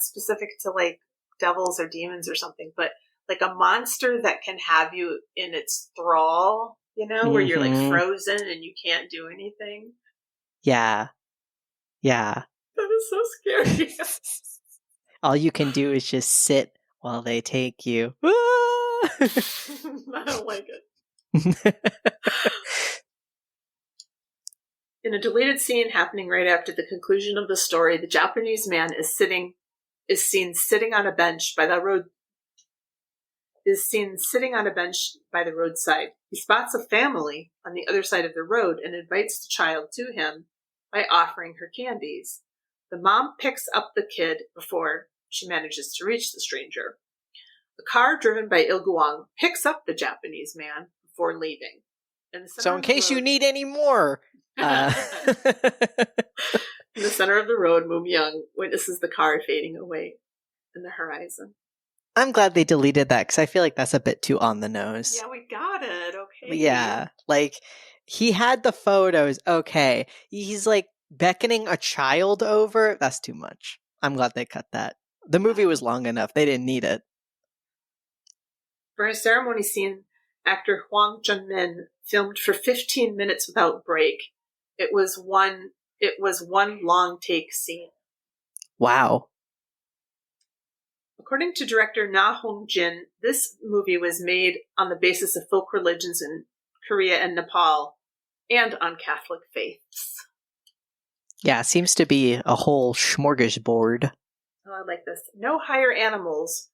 specific to like devils or demons or something, but like a monster that can have you in its thrall, where you're like frozen and you can't do anything. Yeah. Yeah. That is so scary. All you can do is just sit while they take you. I don't like it. In a deleted scene happening right after the conclusion of the story, the Japanese man is seen sitting on a bench by the roadside. He spots a family on the other side of the road and invites the child to him by offering her candies. The mom picks up the kid before she manages to reach the stranger. The car driven by Il Guang picks up the Japanese man before leaving. So in case you need any more. In the center of the road, Moon Young witnesses the car fading away in the horizon. I'm glad they deleted that because I feel like that's a bit too on the nose. Yeah, we got it. Okay. Yeah. Like, he had the photos. Okay. He's like beckoning a child over. That's too much. I'm glad they cut that. The movie was long enough. They didn't need it. For a ceremony scene, actor Hwang Jun-min filmed for 15 minutes without break. It was one long take scene. Wow. According to director Na Hong-jin, this movie was made on the basis of folk religions in Korea and Nepal and on Catholic faiths. Yeah, seems to be a whole smorgasbord. Oh, I like this. No higher animals.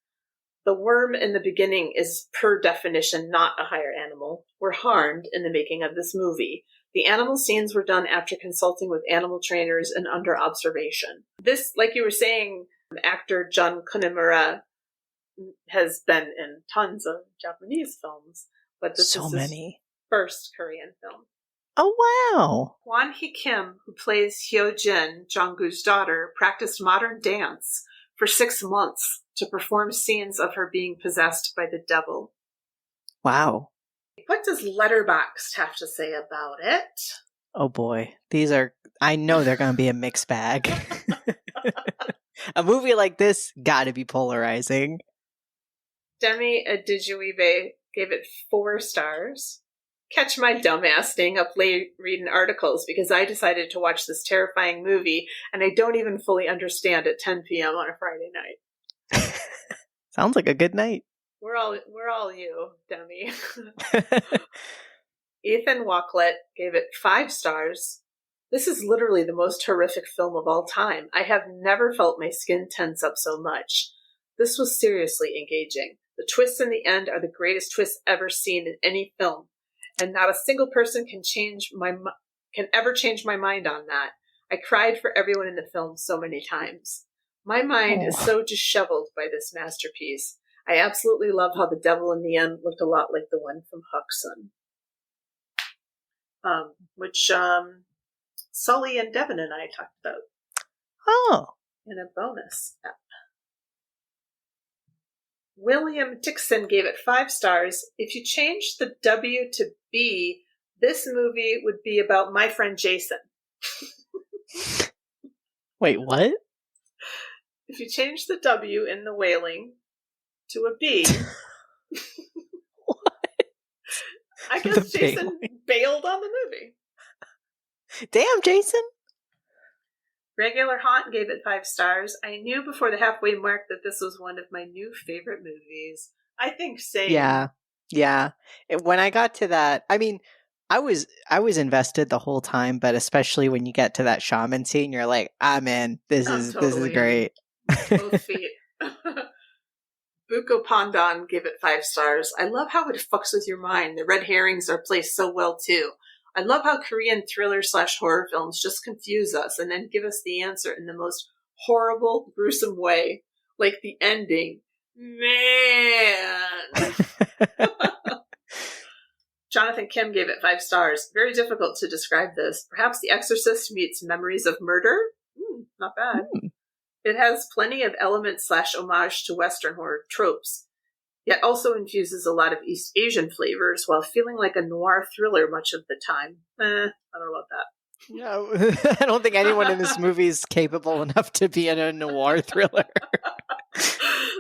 The worm in the beginning is, per definition, not a higher animal. Were harmed in the making of this movie. The animal scenes were done after consulting with animal trainers and under observation. This, like you were saying, actor Jun Kunemura has been in tons of Japanese films, but this is his first Korean film. Oh, wow. Kwon Hee Kim, who plays Hyo Jin, Jong-goo's daughter, practiced modern dance for 6 months to perform scenes of her being possessed by the devil. Wow. What does Letterboxd have to say about it? Oh boy. I know they're going to be a mixed bag. A movie like this gotta be polarizing. Demi Adijuibe gave it 4 stars. catch my dumbass staying up late reading articles because I decided to watch this terrifying movie and I don't even fully understand at 10 p.m. on a Friday night. Sounds like a good night. We're all you, Demi. Ethan Wachlet gave it 5 stars. This is literally the most horrific film of all time. I have never felt my skin tense up so much. This was seriously engaging. The twists in the end are the greatest twists ever seen in any film, and not a single person can ever change my mind on that. I cried for everyone in the film so many times. My mind is so disheveled by this masterpiece. I absolutely love how the devil in the end looked a lot like the one from Huxon. Which Sully and Devin and I talked about. Oh. In a bonus app. William Dixon gave it 5 stars. If you change the W to B, this movie would be about my friend Jason. Wait, what? If you change the W in The Wailing to a B... What? I guess Jason bailed on the movie. Damn, Jason. Regular Haunt gave it 5 stars. I knew before the halfway mark that this was one of my new favorite movies. I think same. Yeah. When I got to that, I mean, I was invested the whole time, but especially when you get to that shaman scene, you're like, I'm in. This is great. Both feet. Buko Pandan gave it 5 stars. I love how it fucks with your mind. The red herrings are placed so well too. I love how Korean thriller/horror films just confuse us and then give us the answer in the most horrible, gruesome way. Like the ending. Man! Jonathan Kim gave it 5 stars. Very difficult to describe this. Perhaps The Exorcist meets Memories of Murder? Not bad. It has plenty of elements/homage to Western horror tropes, yet also infuses a lot of East Asian flavors while feeling like a noir thriller much of the time. I don't know about that. No, I don't think anyone in this movie is capable enough to be in a noir thriller.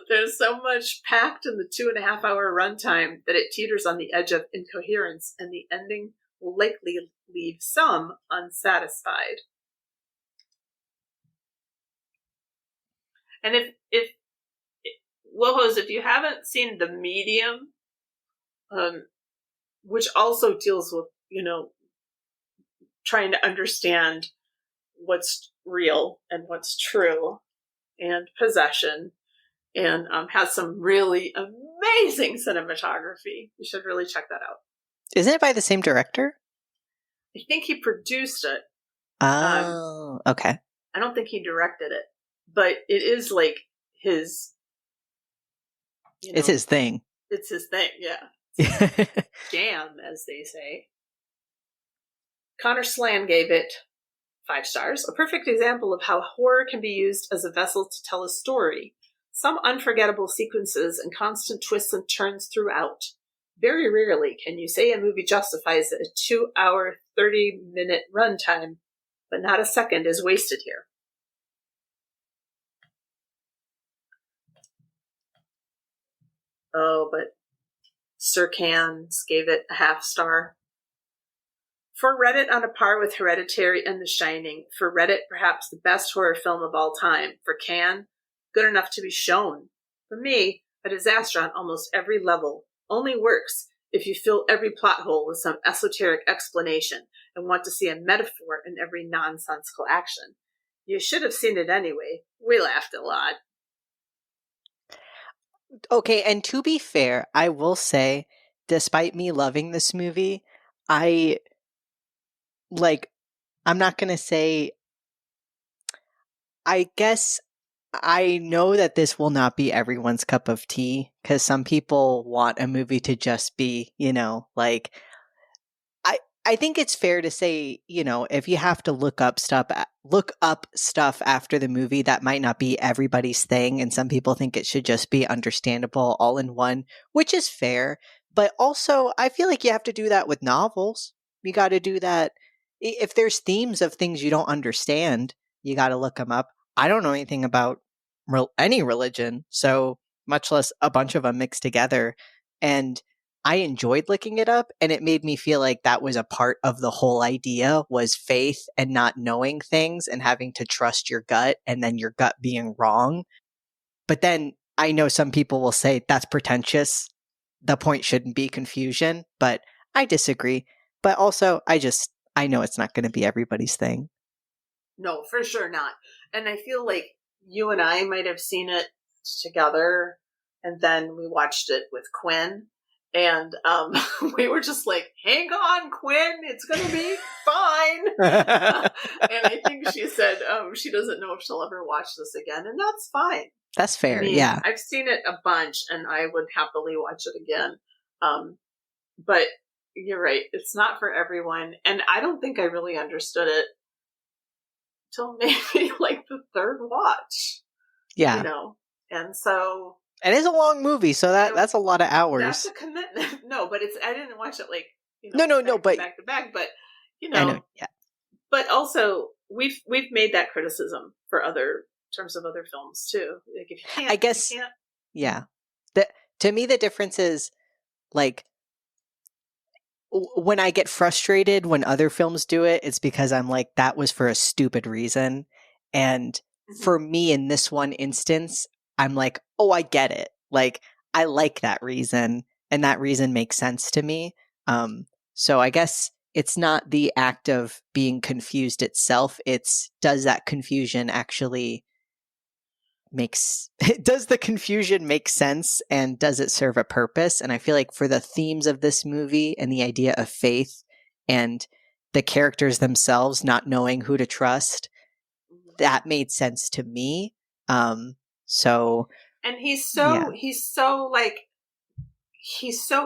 There's so much packed in the 2.5-hour runtime that it teeters on the edge of incoherence, and the ending will likely leave some unsatisfied. And if WoHos, if you haven't seen The Medium, which also deals with, trying to understand what's real and what's true, and possession, and has some really amazing cinematography. You should really check that out. Isn't it by the same director? I think he produced it. Oh, okay. I don't think he directed it, but it is like his... it's his thing. It's his thing, yeah. Jam, as they say. Connor Slan gave it 5 stars. A perfect example of how horror can be used as a vessel to tell a story. Some unforgettable sequences and constant twists and turns throughout. Very rarely can you say a movie justifies a 2-hour, 30-minute runtime, but not a second is wasted here. Oh, but Sir Cans gave it a 0.5 star. For Reddit, on a par with Hereditary and The Shining. For Reddit, perhaps the best horror film of all time. For Can, good enough to be shown. For me, a disaster on almost every level. Only works if you fill every plot hole with some esoteric explanation and want to see a metaphor in every nonsensical action. You should have seen it anyway. We laughed a lot. Okay, and to be fair, I will say, despite me loving this movie, I'm not going to say, I guess I know that this will not be everyone's cup of tea, because some people want a movie to just be, I think it's fair to say, if you have to look up stuff after the movie, that might not be everybody's thing. And some people think it should just be understandable all in one, which is fair. But also, I feel like you have to do that with novels. You got to do that. If there's themes of things you don't understand, you got to look them up. I don't know anything about any religion, so much less a bunch of them mixed together. And I enjoyed looking it up, and it made me feel like that was a part of the whole idea, was faith and not knowing things and having to trust your gut, and then your gut being wrong. But then I know some people will say that's pretentious. The point shouldn't be confusion, but I disagree. But also, I know it's not going to be everybody's thing. No, for sure not. And I feel like you and I might have seen it together, and then we watched it with Quinn, and we were just like, hang on, Quinn, it's going to be fine. And I think she said she doesn't know if she'll ever watch this again, and that's fine. That's fair, I mean, yeah. I've seen it a bunch, and I would happily watch it again. But you're right, it's not for everyone, and I don't think I really understood it till maybe like the third watch. Yeah. You know? And so... It is a long movie, so that's a lot of hours. That's a commitment. No, but I didn't watch it like, back to back, but, I know, yeah. But also, we've made that criticism for terms of other films, too. Like, if you can't... I guess, you can't... Yeah. To me, the difference is, like, when I get frustrated when other films do it, it's because I'm like, that was for a stupid reason. And for me, in this one instance, I'm like, oh, I get it. Like, I like that reason, and that reason makes sense to me. So I guess it's not the act of being confused itself. It's, does that confusion actually does the confusion make sense, and does it serve a purpose? And I feel like for the themes of this movie and the idea of faith and the characters themselves not knowing who to trust, that made sense to me. So, and he's so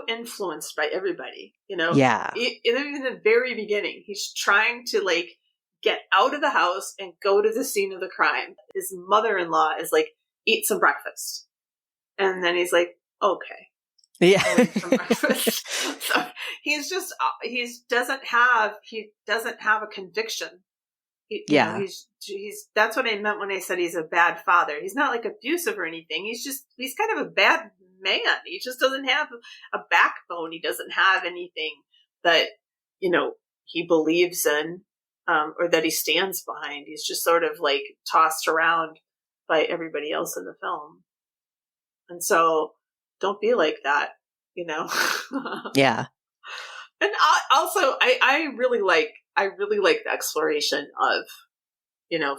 influenced by everybody, Yeah. Even in the very beginning, he's trying to like get out of the house and go to the scene of the crime. His mother-in-law is like, eat some breakfast. And then he's like, okay. Yeah. Some breakfast. So he doesn't have a conviction. That's what I meant when I said he's a bad father. He's not like abusive or anything. He's kind of a bad man. He just doesn't have a backbone. He doesn't have anything that, he believes in. Or that he stands behind. He's just sort of like tossed around by everybody else in the film. And so don't be like that, Yeah. And also I really like the exploration of,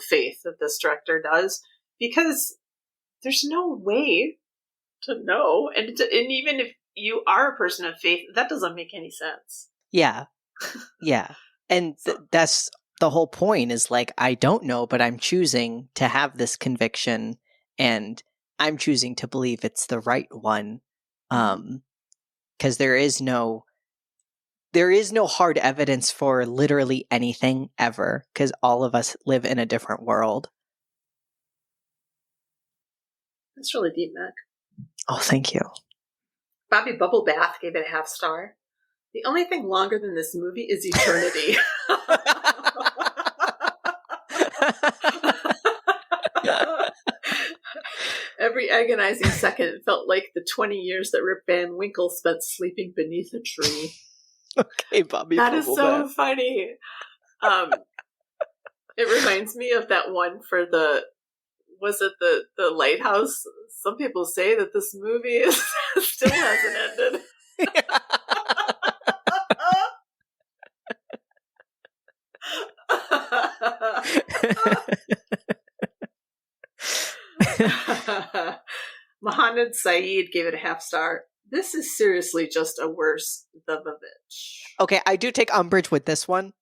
faith that this director does, because there's no way to know. And even if you are a person of faith, that doesn't make any sense. Yeah. Yeah. And that's the whole point, is like, I don't know, but I'm choosing to have this conviction, and I'm choosing to believe it's the right one. Because there is no hard evidence for literally anything ever, because all of us live in a different world. That's really deep, Mac. Oh, thank you. Bobby Bubble Bath gave it a 0.5 star. The only thing longer than this movie is eternity. Every agonizing second felt like the 20 years that Rip Van Winkle spent sleeping beneath a tree. Okay, Bobby. That is so funny. It reminds me of that one for the Lighthouse. Some people say that this movie still hasn't ended. Mohamed Saeed gave it a 0.5 star. This is seriously just a worse The Bitch. Okay, I do take umbrage with this one.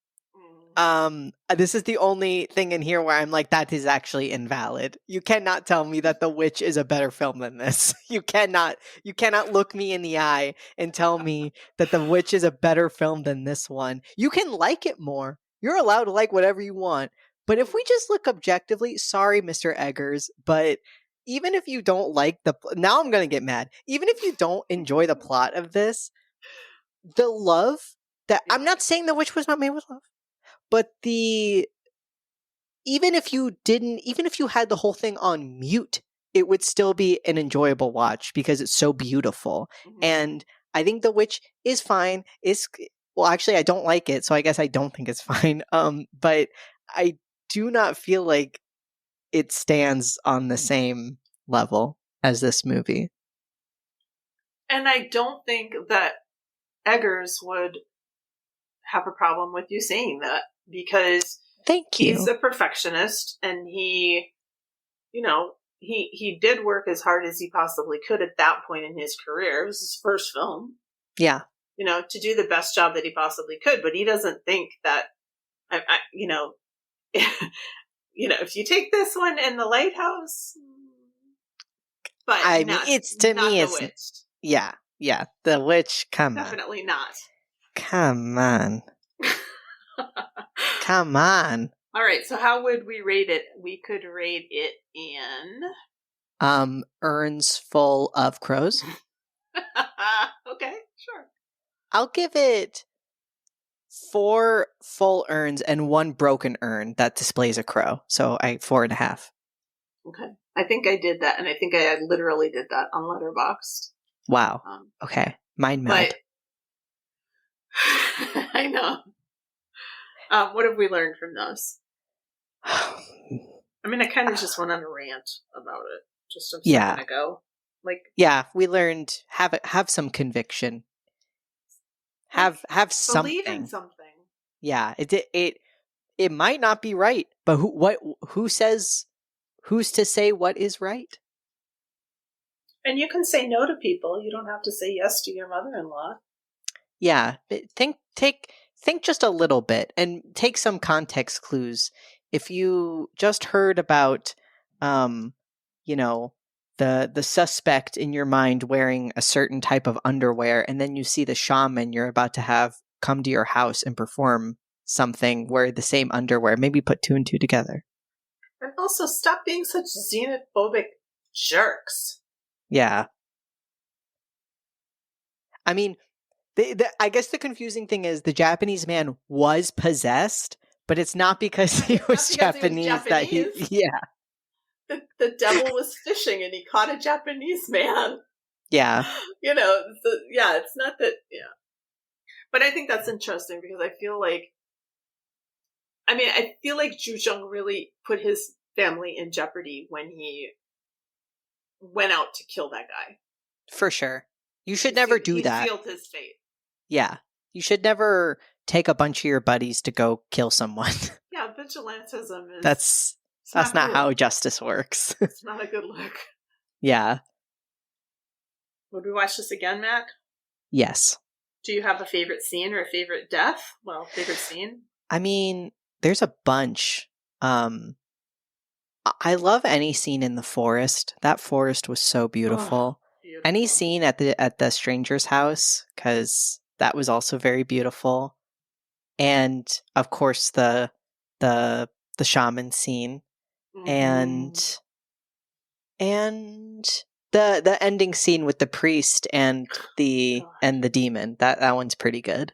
This is the only thing in here where I'm like, that is actually invalid. You cannot tell me that The Witch is a better film than this. You cannot look me in the eye and tell me that The Witch is a better film than this one. You can like it more. You're allowed to like whatever you want. But if we just look objectively, sorry, Mr. Eggers, but even if you don't like now I'm going to get mad. Even if you don't enjoy the plot of this, the love that, I'm not saying The Witch was not made with love, but even if you had the whole thing on mute, it would still be an enjoyable watch because it's so beautiful. Mm-hmm. And I think The Witch is fine. Well, actually, I don't like it, so I guess I don't think it's fine. But I do not feel like it stands on the same level as this movie. And I don't think that Eggers would have a problem with you saying that, because Thank you. he's a perfectionist, and he, you know, he did work as hard as he possibly could at that point in his career. It was his first film. Yeah. You know, to do the best job that he possibly could, but he doesn't think that, you know, if you take this one in The Lighthouse, but I mean, it's to me, The it's Witch. Yeah. The Witch, come on. Definitely not. Come on. Come on. All right, so how would we rate it? We could rate it in urns full of crows. Okay, sure. I'll give it 4 full urns and 1 broken urn that displays a crow. So 4.5. Okay. I think I did that, and I think I literally did that on Letterboxd. Wow. Okay. Mind meld. I know. What have we learned from this? I mean, I kind of just went on a rant about it just a second ago. Yeah, we learned have some conviction. Have something. Believe in something. Yeah, it might not be right, but who's to say what is right? And you can say no to people. You don't have to say yes to your mother-in-law. Yeah, think just a little bit and take some context clues. If you just heard about the suspect in your mind wearing a certain type of underwear, and then you see the shaman you're about to have come to your house and perform something wear the same underwear, maybe put 2 and 2 together. And also stop being such xenophobic jerks. Yeah. I mean, I guess the confusing thing is the Japanese man was possessed, but it's not because he was Japanese that he... Yeah. The devil was fishing and he caught a Japanese man. Yeah. It's not that, But I think that's interesting because I feel like Zhu Zheng really put his family in jeopardy when he went out to kill that guy. For sure. You should never do that. He sealed his fate. Yeah. You should never take a bunch of your buddies to go kill someone. Yeah, vigilantism is... That's not how justice works. It's not a good look. Yeah. Would we watch this again, Matt? Yes. Do you have a favorite scene or a favorite death? Well, favorite scene? I mean, there's a bunch. I love any scene in the forest. That forest was so beautiful. Beautiful. Any scene at the stranger's house, because that was also very beautiful. And of course the shaman scene. Mm-hmm. And the ending scene with the priest and the demon. That one's pretty good.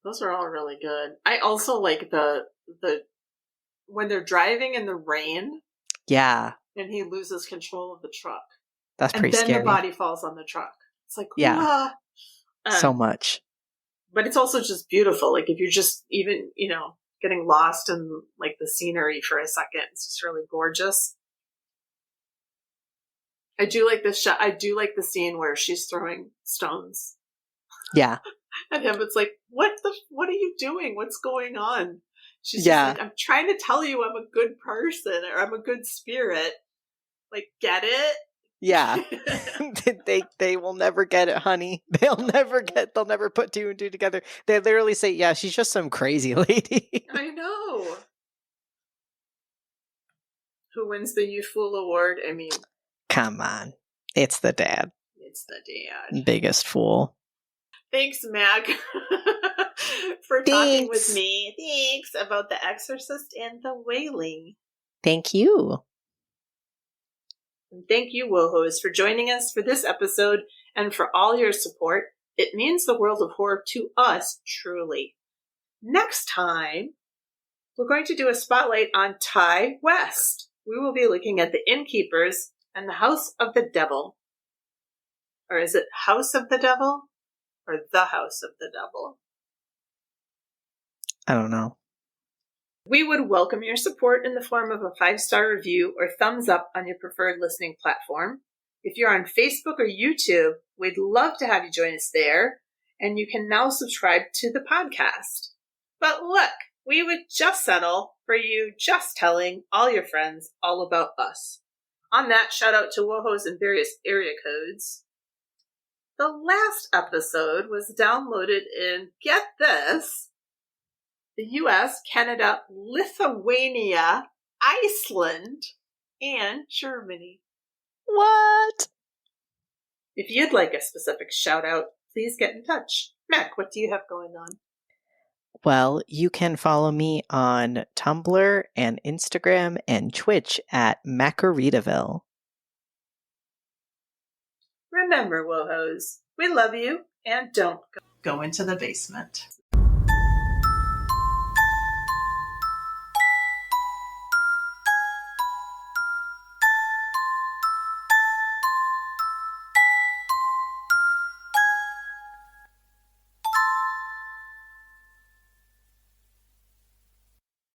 Those are all really good. I also like the when they're driving in the rain. Yeah. And he loses control of the truck. That's pretty scary. And then the body falls on the truck. It's like, yeah. So much. But it's also just beautiful. Like if you're just even, getting lost in like the scenery for a second, it's just really gorgeous. I do like this shot. I do like the scene where she's throwing stones. Yeah. And him, it's like, what are you doing? What's going on? She's just like, I'm trying to tell you I'm a good person or I'm a good spirit. Like, get it? Yeah. they will never get it, honey. They'll never put 2 and 2 together. They literally say, yeah, she's just some crazy lady. I know. Who wins the You Fool Award? I mean, come on. It's the dad. It's the dad. Biggest fool. Thanks, Mag, for talking with me. Thanks about The Exorcist and The Wailing. Thank you. And thank you, WoHos, for joining us for this episode and for all your support. It means the world of horror to us, truly. Next time, we're going to do a spotlight on Ty West. We will be looking at The Innkeepers and The House of the Devil. Or is it House of the Devil? or the House of the Devil? I don't know. We would welcome your support in the form of a 5-star review or thumbs up on your preferred listening platform. If you're on Facebook or YouTube, we'd love to have you join us there, and you can now subscribe to the podcast. But look, we would just settle for you just telling all your friends all about us. On that, shout out to WoHos in various area codes. The last episode was downloaded in, get this, the US, Canada, Lithuania, Iceland, and Germany. What? If you'd like a specific shout out, please get in touch. Mac, what do you have going on? Well, you can follow me on Tumblr and Instagram and Twitch at Macaritaville. Remember, WoHos, we love you, and don't go into the basement.